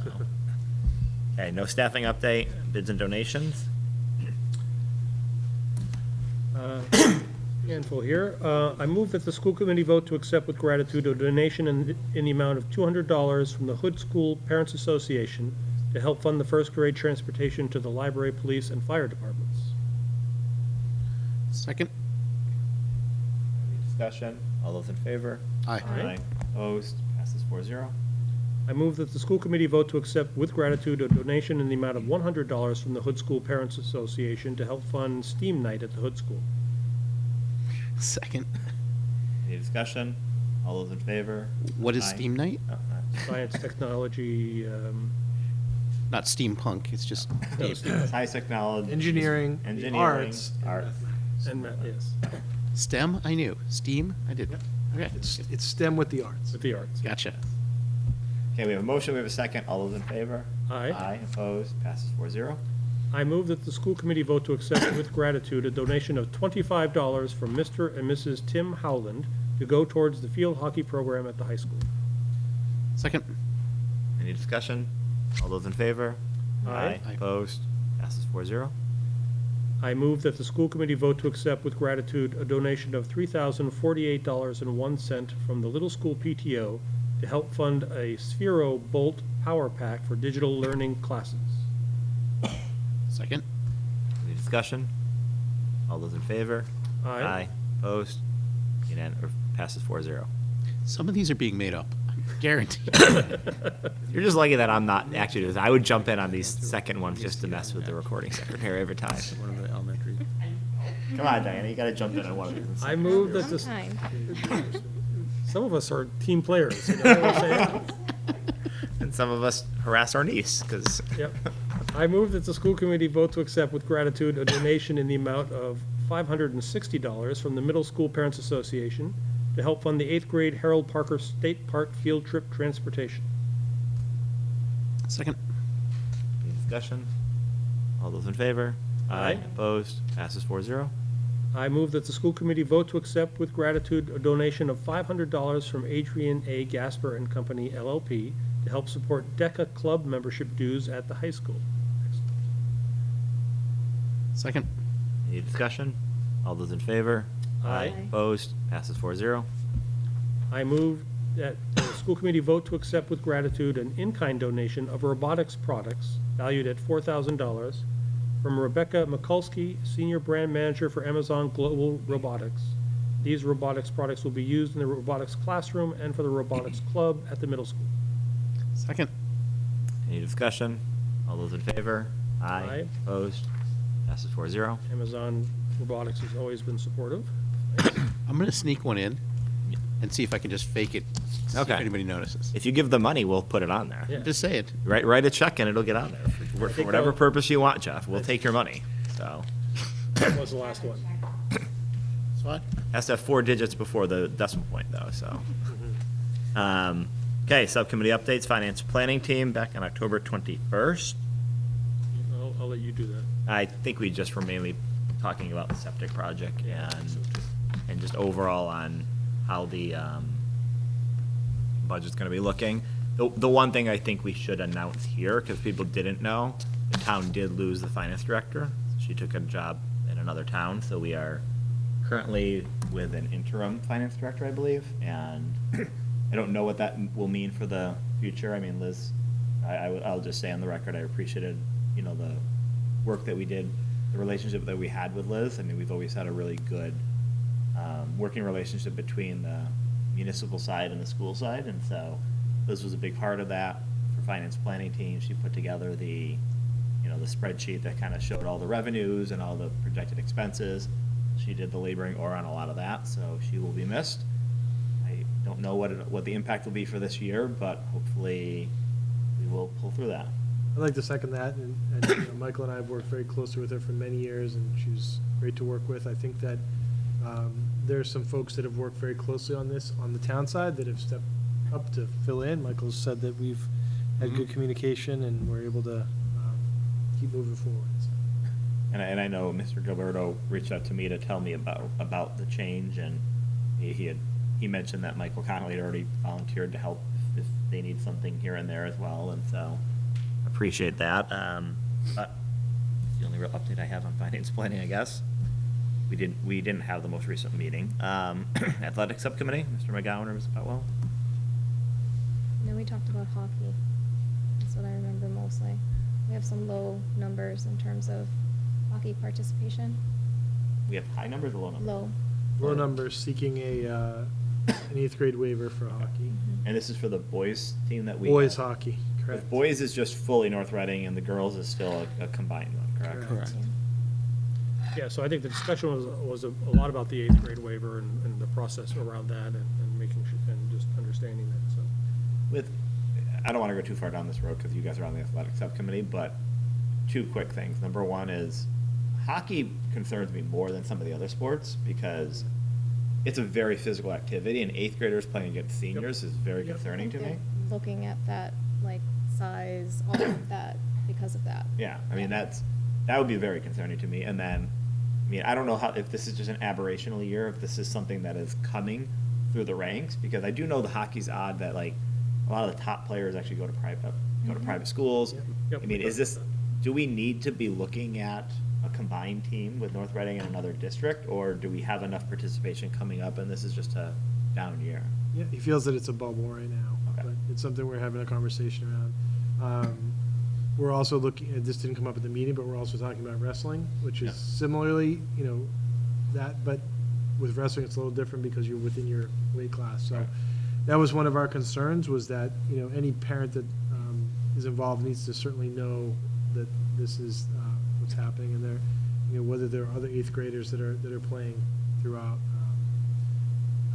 So. Okay, no staffing update, bids and donations. Handful here. I move that the school committee vote to accept with gratitude a donation in the amount of $200 from the Hood School Parents Association to help fund the first grade transportation to the library, police, and fire departments. Second. Any discussion? All those in favor? Aye. Aye. Opposed? Passes 4-0. I move that the school committee vote to accept with gratitude a donation in the amount of $100 from the Hood School Parents Association to help fund STEAM Night at the Hood School. Second. Any Any discussion? All those in favor? What is Aye. STEAM night? Oh, aye. Science, technology, Not steampunk, it's just No, STEAM. Science, technology. Engineering, Engineering, arts, art. and math, yes, STEM, I knew. STEAM, I didn't. Okay, It's STEM with the arts. with the arts. gotcha. Okay, we have a motion, we have a second. All those in favor? Aye. Aye, opposed, passes 4-0. I move that the school committee vote to accept with gratitude a donation of $25 from Mr. and Mrs. Tim Howland to go towards the field hockey program at the high school. Second. Any discussion? All those in favor? Aye. Aye. Opposed, passes 4-0. I move that the school committee vote to accept with gratitude a donation of $3,048.01 from the Little School PTO to help fund a Sphero Bolt Power Pack for digital learning classes. Second. Any discussion? All those in favor? Aye. Opposed, passes 4-0. Some of these are being made up, guaranteed. You're just lucky that I'm not actually, I would jump in on these second ones just to mess with the recording secretary every time. One of the elementary. Come on, Diana, you gotta jump in on one of these. I move that this, Time. some of us are team players, you know what I'm saying? And some of us harass our niece, because. Yep. I move that the school committee vote to accept with gratitude a donation in the amount of $560 from the Middle School Parents Association to help fund the 8th grade Harold Parker State Park field trip transportation. Second. Any discussion? All those in favor? Aye. Opposed, passes 4-0. I move that the school committee vote to accept with gratitude a donation of $500 from Adrian A. Gasper and Company LLP to help support DECA club membership dues at the high school. Second. Any discussion? All those in favor? Aye. Opposed, passes 4-0. I move that the school committee vote to accept with gratitude an in-kind donation of robotics products valued at $4,000 from Rebecca Mikulski, Senior Brand Manager for Amazon Global Robotics. These robotics products will be used in the robotics classroom and for the robotics club at the middle school. Second. Any discussion? All those in favor? Aye. Opposed, passes 4-0. Amazon Robotics has always been supportive. I'm gonna sneak one in and see if I can just fake it. See if Okay. anybody notices. If you give the money, we'll put it on there. Yeah. Just say it. Write a check and it'll get on there. For think whatever I'll- purpose you want, Jeff, we'll take your money, so. That was the last one. It's fine. Has to have 4 digits before the decimal point, though, so. Okay, subcommittee updates, finance planning team, back on October 21st. I'll let you do that. I think we just were mainly talking about the septic project and just overall on how the budget's gonna be looking. The one thing I think we should announce here, because people didn't know, the town did lose the finance director. She took a job in another town, so we are currently with an interim finance director, I believe, and I don't know what that will mean for the future. I mean, Liz, I'll just say on the record, I appreciated, the work that we did, the relationship that we had with Liz. I mean, we've always had a really good working relationship between the municipal side and the school side, and so Liz was a big part of that for finance planning team. She put together the spreadsheet that kind of showed all the revenues and all the projected expenses. She did the laboring oar on a lot of that, so she will be missed. I don't know what the impact will be for this year, but hopefully we will pull through that. I'd like to second that, and Michael and I have worked very closely with her for many years, and she was great to work with. I think that there's some folks that have worked very closely on this on the town side that have stepped up to fill in. Michael's said that we've had good communication, and we're able to keep moving forward. So. And I know Mr. Gilberto reached out to me to tell me about the change, and he mentioned that Michael Connolly had already volunteered to help if they need something here and there as well, and so appreciate that. But the only real update I have on finance planning, I guess. We didn't have the most recent meeting. Athletic subcommittee, Mr. McGowan or Ms. Petwell? No, we talked about hockey. That's what I remember mostly. We have some low numbers in terms of hockey participation. We have high numbers or low numbers? Low. Low numbers, seeking an 8th grade waiver for hockey. And this is for the boys team that we Boys have. hockey, The correct. boys is just fully North Reading, and the girls is still a combined one, correct? Correct. Yeah, so I think the discussion was a lot about the 8th grade waiver and the process around that and making sure, and just understanding that, so. I don't want to go too far down this road because you guys are on the athletic subcommittee, but two quick things. Number one is hockey concerns me more than some of the other sports because it's a very physical activity, and 8th graders playing against seniors is very concerning to me. Looking at that, like, size, all of that, because of that. Yeah, I mean, that would be very concerning to me. And then, I mean, I don't know if this is just an aberrational year, if this is something that is coming through the ranks, because I do know the hockey's odd that, like, a lot of the top players actually go to private schools. Yep. I mean, do we need to be looking at a combined team with North Reading and another district, or do we have enough participation coming up and this is just a down year? Yeah, he feels that it's a bubble right now, Okay. but it's something we're having a conversation around. We're also looking, this didn't come up at the meeting, but we're also talking about wrestling, which is Yeah. similarly, but with wrestling, it's a little different because you're within your weight class. So Right. that was one of our concerns, was that, any parent that is involved needs to certainly know that this is what's happening, and whether there are other 8th graders that are playing throughout.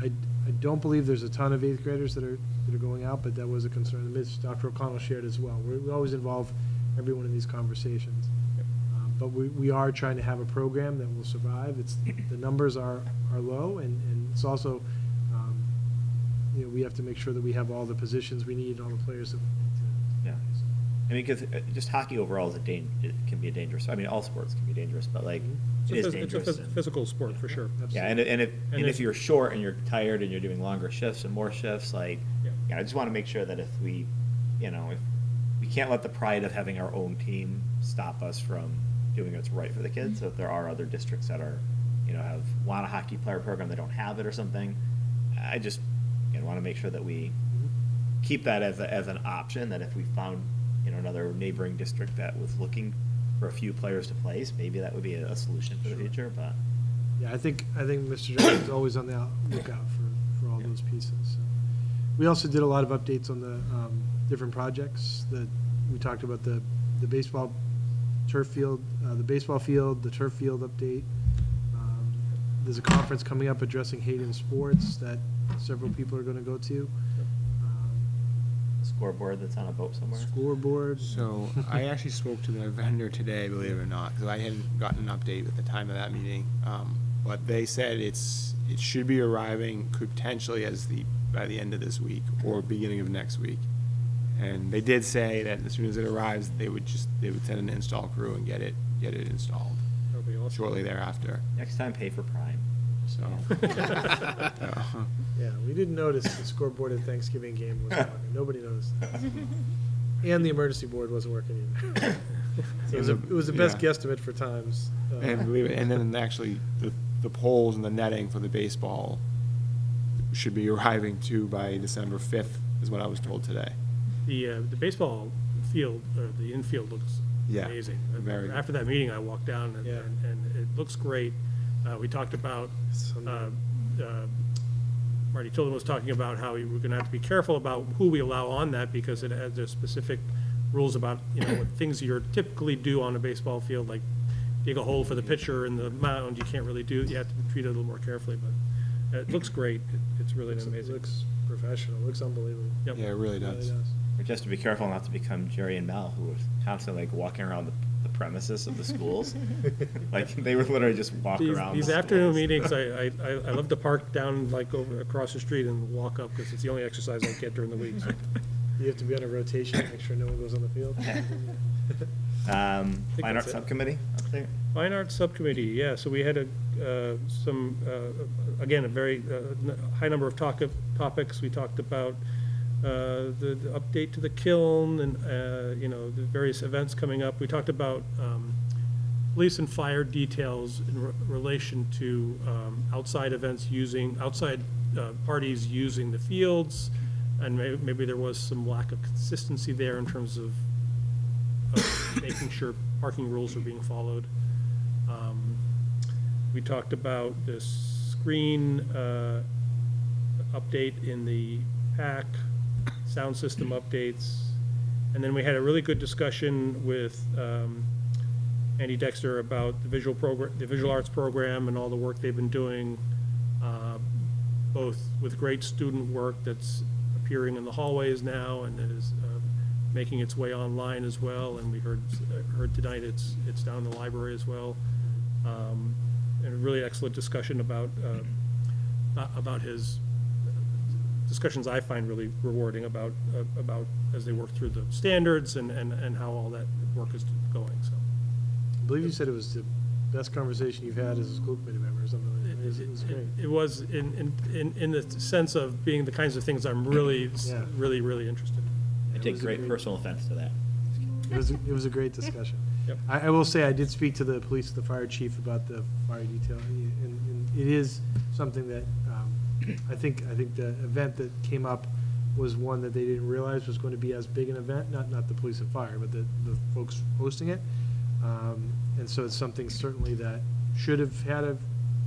I don't believe there's a ton of 8th graders that are going out, but that was a concern that Dr. O'Connell shared as well. We always involve everyone in these conversations. But we are trying to have a program that will survive. The numbers are low, and it's also, we have to make sure that we have all the positions we need, all the players that we need to. Yeah. I mean, because just hockey overall it can be a dangerous. I mean, all sports can be dangerous, but like it is dangerous. It's a physical sport, for sure. Yeah, and if you're short and you're tired and you're doing longer shifts and more shifts, like, I just want to make sure that if we can't let the pride of having our own team stop us from doing what's right for the kids. So if there are other districts that are, want a hockey player program that don't have it or something, I just want to make sure that we keep that as an option. That if we found another neighboring district that was looking for a few players to place, maybe that would be a solution for the future. But Yeah, I think Mr. Jones is always on the lookout for all those pieces. So. We also did a lot of updates on the different projects that we talked about, the baseball turf field, the baseball field, the turf field update. There's a conference coming up addressing hate in sports that several people are going to go to. scoreboard that's on a boat somewhere. Scoreboard. So I actually spoke to the vendor today, believe it or not, because I hadn't gotten an update at the time of that meeting. But they said it should be arriving potentially by the end of this week or beginning of next week. And they did say that as soon as it arrives, they would send an install crew and get it installed That would be awesome. shortly thereafter. Next time, pay for Prime. So. Yeah, we didn't notice the scoreboard at Thanksgiving game was working. Nobody noticed. And the emergency board wasn't working either. So it was the best guesstimate for times. And believe it, and then actually the poles and the netting for the baseball should be arriving too by December 5th, is what I was told today. The baseball field, the infield looks Yeah, amazing. very good. After that meeting, I walked down and it looks great. We talked about, Marty Tilden was talking about how we're going to have to be careful about who we allow on that, because it has there's specific rules about, what things you're typically do on a baseball field, like dig a hole for the pitcher in the mound, you can't really do, you have to treat it a little more carefully, but it looks great. It's really amazing. It looks professional. It looks unbelievable. Yep. Yeah, it really does. Or just to be careful not to become Jerry and Mel, who were constantly like walking around the premises of the schools. Like they would literally just walk around. These the afternoon schools. meetings, I love to park down like over across the street and walk up, because it's the only exercise I get during the week. So. You have to be on a rotation to make sure no one goes on the field. Fine that's Arts it. Subcommittee update? Fine Arts Subcommittee, yeah, so we had again, a very high number of topics. We talked about the update to the kiln and, the various events coming up. We talked about police and fire details in relation to outside events outside parties using the fields, and maybe there was some lack of consistency there in terms of making sure parking rules are being followed. We talked about the screen update in the PAC, sound system updates, and then we had a really good discussion with Andy Dexter about the visual arts program and all the work they've been doing, both with great student work that's appearing in the hallways now and that is making its way online as well. And we heard tonight it's down in the library as well. And a really excellent discussion about his discussions I find really rewarding about as they work through the standards and how all that work is going, so. I believe you said it was the best conversation you've had as a school committee member or something like that. It was great. It was in the sense of being the kinds of things I'm really, Yeah. really interested in. I take great personal offense to that. It was a great discussion. Yep. I will say, I did speak to the police, the fire chief about the fire detail, and it is something that, I think the event that came up was one that they didn't realize was going to be as big an event, not the police and fire, but the folks hosting it. And so it's something certainly that should have had at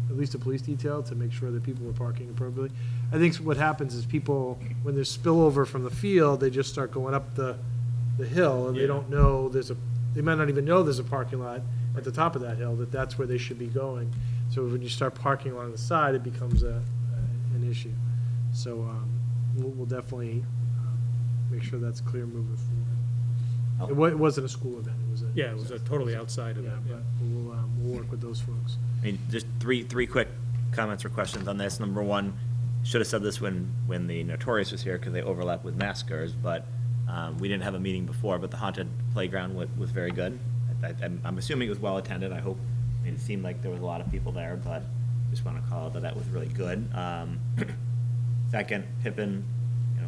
least a police detail to make sure that people were parking appropriately. I think what happens is people, when there's spillover from the field, they just start going up the hill, and they don't know they might not even know there's a parking lot at the top of that hill, that's where they should be going. So when you start parking along the side, it becomes an issue. So we'll definitely make sure that's clear moving forward. It wasn't a school event, it was a. Yeah, it was a totally outside event, yeah. But we'll work with those folks. I mean, just three quick comments or questions on this. Number one, should have said this when the Notorious was here because they overlap with Maskers, but we didn't have a meeting before, but the haunted playground was very good. I'm assuming it was well attended. I hope, I mean, it seemed like there was a lot of people there, but just want to call it that was really good. Second, Pippin,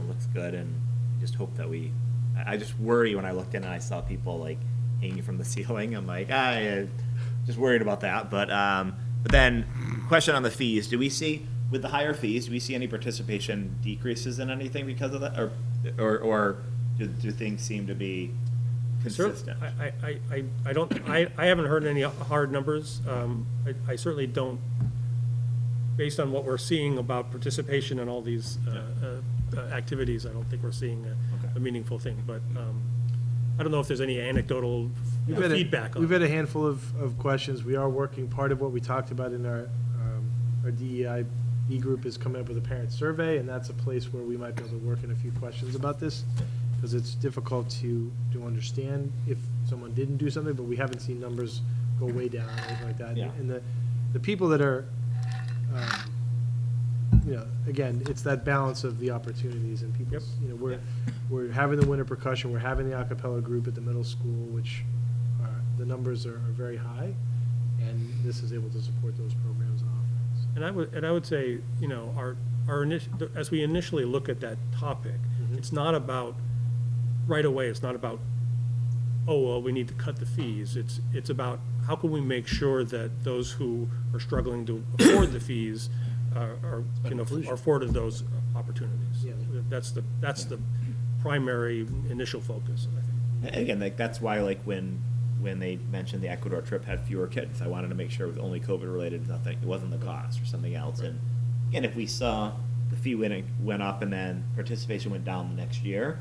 looks good, and just hope that I just worry when I looked in and I saw people like hanging from the ceiling. I'm like, just worried about that. But then, question on the fees: do we see with the higher fees? Do we see any participation decreases in anything because of that, or do things seem to be consistent? I haven't heard any hard numbers. I certainly don't. Based on what we're seeing about participation in all these activities, I don't think we're seeing a meaningful thing. But I don't know if there's any anecdotal feedback on it. We've had a handful of questions. We are working, part of what we talked about in our DEI group is coming up with a parent survey, and that's a place where we might be able to work in a few questions about this, because it's difficult to understand if someone didn't do something, but we haven't seen numbers go way down or anything like that. Yeah. And the people that are, again, it's that balance of the opportunities and people, we're having the winter percussion, we're having the a cappella group at the middle school, which the numbers are very high, and this is able to support those programs and offerings. And I would say, as we initially look at that topic, it's not about, right away, it's not about, oh, well, we need to cut the fees. It's about how can we make sure that those who are struggling to afford the fees are afforded those opportunities. Yeah. That's the primary initial focus, I think. Again, that's why, when they mentioned the Ecuador trip had fewer kids, I wanted to make sure it was only COVID related, nothing. It wasn't the cost or something else. And again, if we saw the fee went up and then participation went down the next year,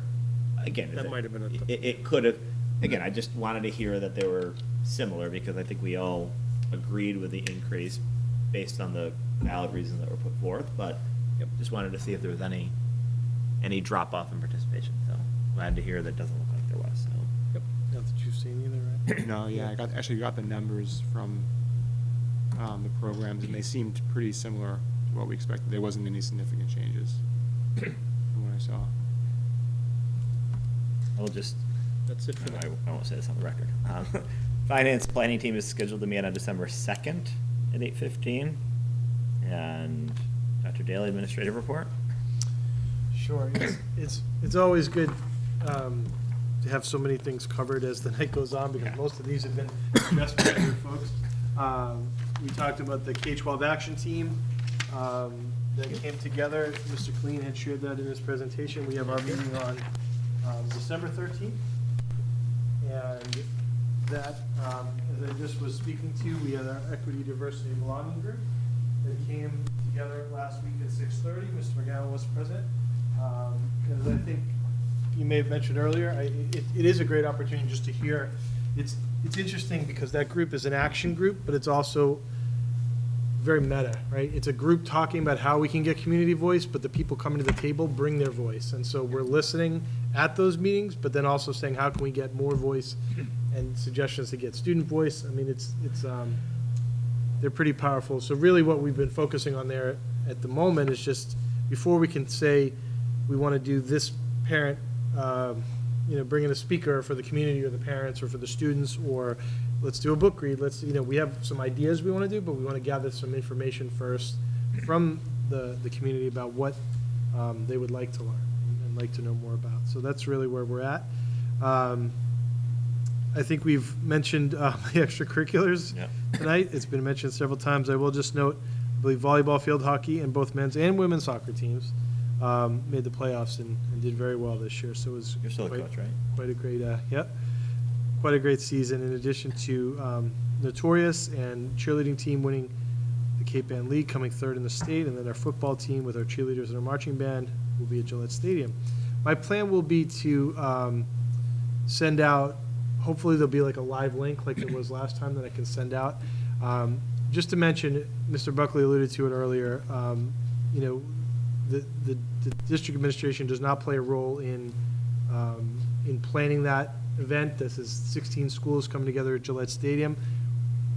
again, That might have been it could have. Again, I just wanted to hear that they were similar because I think we all agreed with the increase based on the valid reasons that were put forth. But just wanted to see if there was any drop off in participation. So glad to hear that doesn't look like there was. So. Not that you've seen either, right? No, yeah, I actually got the numbers from the programs, and they seemed pretty similar to what we expected. There wasn't any significant changes from what I saw. I'll just. That's it for now. I won't say this on the record. Finance planning team is scheduled to meet on December 2nd at 8:15. And Dr. Daly, administrative report. Sure. It's always good to have so many things covered as the night goes on, because most of these have been addressed by other folks. We talked about the K-12 action team that came together. Mr. Clean had shared that in his presentation. We have our meeting on December 13th. And that, as I just was speaking to, we had our Equity, Diversity, and Belonging group that came together last week at 6:30. Mr. McGowan was present. As I think you may have mentioned earlier, it is a great opportunity just to hear. It's it's interesting because that group is an action group, but it's also very meta, right? It's a group talking about how we can get community voice, but the people coming to the table bring their voice. And so we're listening at those meetings, but then also saying, how can we get more voice and suggestions to get student voice? I mean, they're pretty powerful. So really what we've been focusing on there at the moment is just, before we can say we want to do this parent, bring in a speaker for the community or the parents or for the students, or let's do a book read, we have some ideas we want to do, but we want to gather some information first from the community about what they would like to learn and like to know more about. So that's really where we're at. I think we've mentioned the extracurriculars tonight. It's been mentioned several times. I will just note, I believe volleyball, field hockey, and both men's and women's soccer teams made the playoffs and did very well this year. So it was You're still a coach, right? Quite a great, quite a great season. In addition to Notorious and cheerleading team winning the Cape Ann League, coming third in the state, and then our football team with our cheerleaders and our marching band will be at Gillette Stadium. My plan will be to send out. Hopefully there'll be like a live link like there was last time that I can send out. Just to mention, Mr. Buckley alluded to it earlier, the district administration does not play a role in planning that event. This is 16 schools coming together at Gillette Stadium.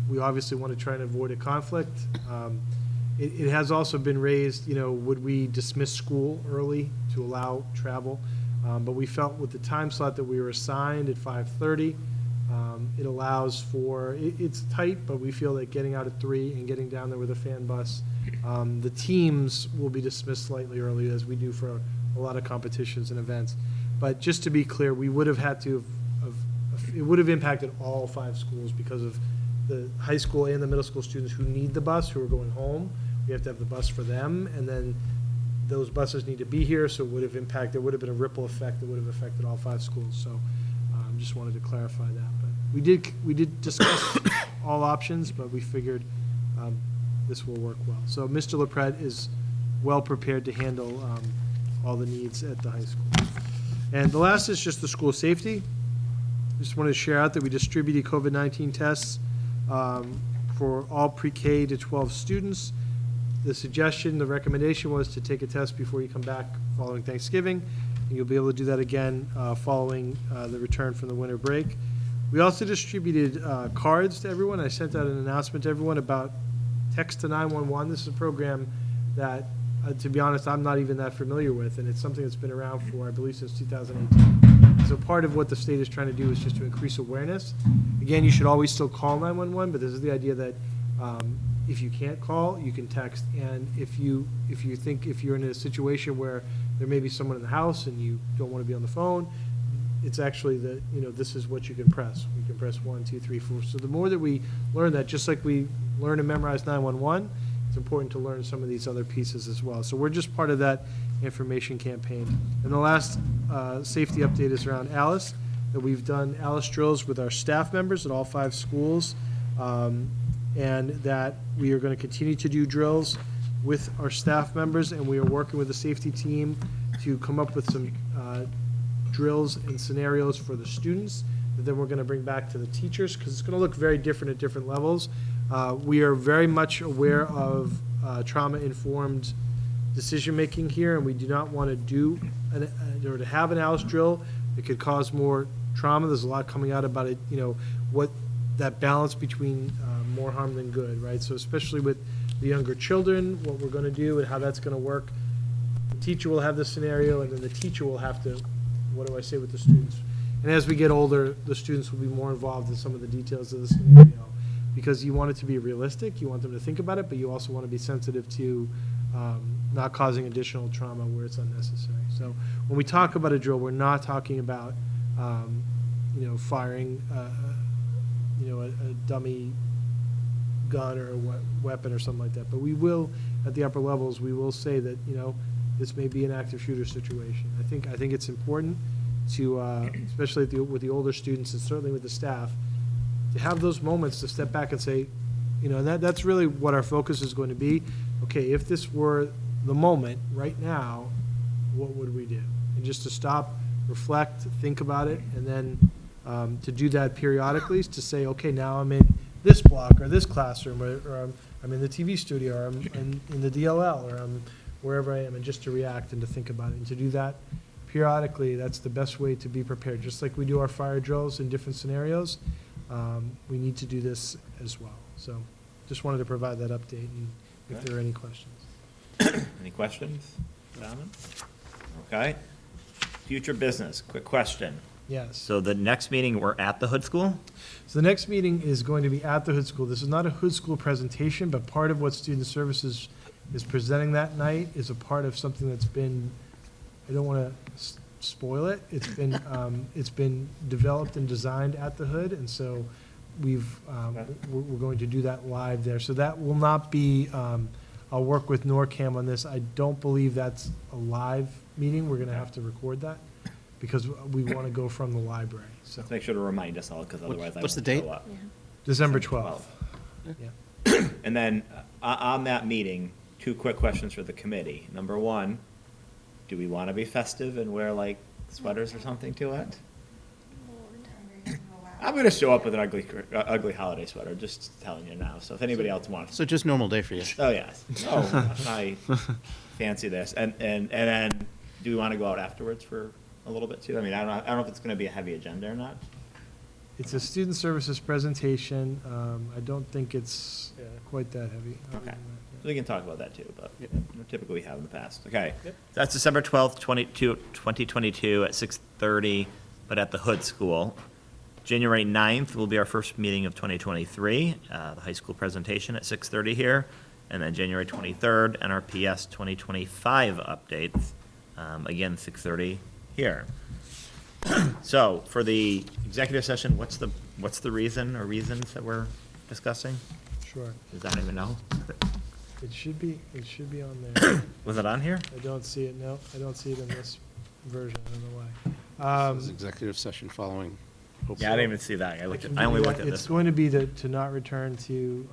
We obviously want to try and avoid a conflict. It has also been raised, would we dismiss school early to allow travel? But we felt with the time slot that we were assigned at 5:30, it allows for, it's tight, but we feel that getting out at 3 and getting down there with a fan bus, the teams will be dismissed slightly early, as we do for a lot of competitions and events. But just to be clear, we would have had to it would have impacted all 5 schools because of the high school and the middle school students who need the bus, who are going home. We have to have the bus for them, and then those buses need to be here, so it would have impacted, there would have been a ripple effect that would have affected all 5 schools. So just wanted to clarify that. But we did discuss all options, but we figured this will work well. So Mr. LaPret is well prepared to handle all the needs at the high school. And the last is just the school safety. Just wanted to share out that we distributed COVID-19 tests for all pre-K to 12 students. The suggestion, the recommendation was to take a test before you come back following Thanksgiving, and you'll be able to do that again following the return from the winter break. We also distributed cards to everyone. I sent out an announcement to everyone about text to 911. This is a program that, to be honest, I'm not even that familiar with, and it's something that's been around for, I believe, since 2018. So part of what the state is trying to do is just to increase awareness. Again, you should always still call 911, but this is the idea that if you can't call, you can text. And if you're in a situation where there may be someone in the house and you don't want to be on the phone, it's actually that, this is what you can press. You can press 1, 2, 3, 4. So the more that we learn that, just like we learn and memorize 911, it's important to learn some of these other pieces as well. So we're just part of that information campaign. And the last safety update is around Alice, that we've done Alice drills with our staff members at all 5 schools, and that we are going to continue to do drills with our staff members, and we are working with the safety team to come up with some drills and scenarios for the students that then we're going to bring back to the teachers, because it's going to look very different at different levels. We are very much aware of trauma-informed decision-making here, and we do not want to do or to have an Alice drill that could cause more trauma. There's a lot coming out about it, what that balance between more harm than good, right? So especially with the younger children, what we're going to do and how that's going to work. The teacher will have the scenario, and then the teacher will have to, what do I say with the students? And as we get older, the students will be more involved in some of the details of the scenario, because you want it to be realistic, you want them to think about it, but you also want to be sensitive to not causing additional trauma where it's unnecessary. So when we talk about a drill, we're not talking about, firing, a dummy gun or a weapon or something like that. But we will, at the upper levels, we will say that, this may be an active shooter situation. I think it's important to, especially with the older students and certainly with the staff, to have those moments to step back and say, and that's really what our focus is going to be. Okay, if this were the moment right now, what would we do? And just to stop, reflect, think about it, and then to do that periodically, is to say, okay, now I'm in this block or this classroom, or I'm in the TV studio, or I'm in the DLL, or I'm wherever I am, and just to react and to think about it. And to do that periodically, that's the best way to be prepared. Just like we do our fire drills in different scenarios, we need to do this as well. So just wanted to provide that update, and if there are any questions. Any questions, comments? Okay. Future business, quick question. Yes. So the next meeting, we're at the Hood School? So the next meeting is going to be at the Hood School. This is not a Hood School presentation, but part of what Student Services is presenting that night is a part of something that's been, I don't want to spoil it, it's been developed and designed at the Hood, and so we're going to do that live there. So that will not be, I'll work with NORCAM on this. I don't believe that's a live meeting. We're going to have to record that because we want to go from the library. So Let's make sure to remind us all, because otherwise I what's won't the date? show up. December 12th. Yeah. And then on that meeting, 2 quick questions for the committee. Number 1, do we want to be festive and wear like sweaters or something to it? I'm going to show up with an ugly holiday sweater, just telling you now. So if anybody else wants. So just normal day for you. Oh, yes. Oh, I fancy this. And then, do we want to go out afterwards for a little bit too? I mean, I don't know if it's going to be a heavy agenda or not. It's a Student Services presentation. I don't think it's quite that heavy. Okay. So we can talk about that too, but typically we have in the past. Okay. That's December 12th, 2022 at 6:30, but at the Hood School. January 9th will be our first meeting of 2023, the high school presentation at 6:30 here. And then January 23rd, NRPS 2025 updates, again, 6:30 here. So for the executive session, what's the reason or reasons that we're discussing? Sure. Does that even know? It should be on there. Was it on here? I don't see it, no. I don't see it in this version. I don't know why. This is executive session following. Yeah, I didn't even see that. I only looked at this It's one. going to be to not return to,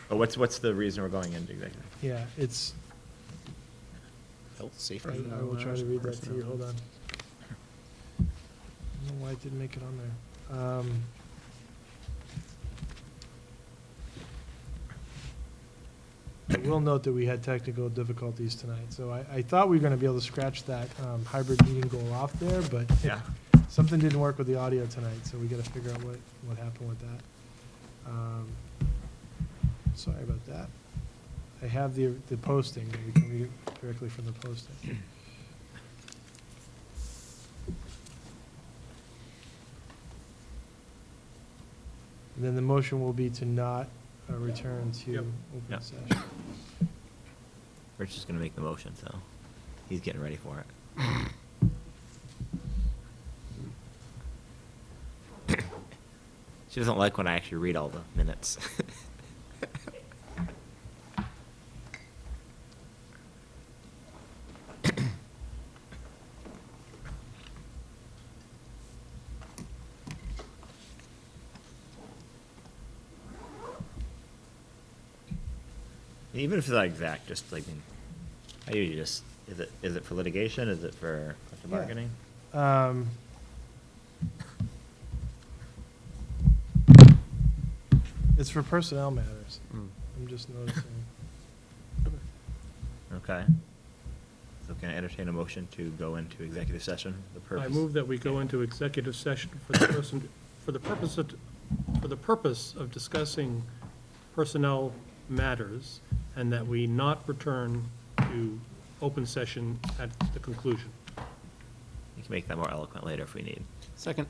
But what's the reason we're going into executive? yeah, it's, Health, I safety. will try to read that to you. Hold on. I don't know why it didn't make it on there. I will note that we had technical difficulties tonight, so I thought we were going to be able to scratch that hybrid meeting goal off there, but Yeah. something didn't work with the audio tonight, so we got to figure out what happened with that. Sorry about that. I have the posting, and we can read it directly from the posting. And then the motion will be to not return to Yep. open Yep. session. Rich is going to make the motion, so he's getting ready for it. She doesn't like when I actually read all the minutes. Even if it's not exact, just like, I usually just, is it for litigation? Is it for collective Yeah. bargaining? It's for personnel matters. Mm. I'm just noticing. Okay. So can I entertain a motion to go into executive session? The purpose. I move that we go into executive session for the purpose of discussing personnel matters, and that we not return to open session at the conclusion. You can make that more eloquent later if we need. Second.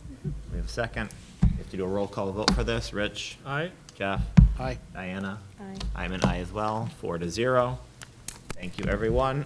We have a second. We have to do a roll call vote for this. Rich? Aye? Jeff? Aye. Diana? Aye. I'm an aye as well, 4-0. Thank you, everyone.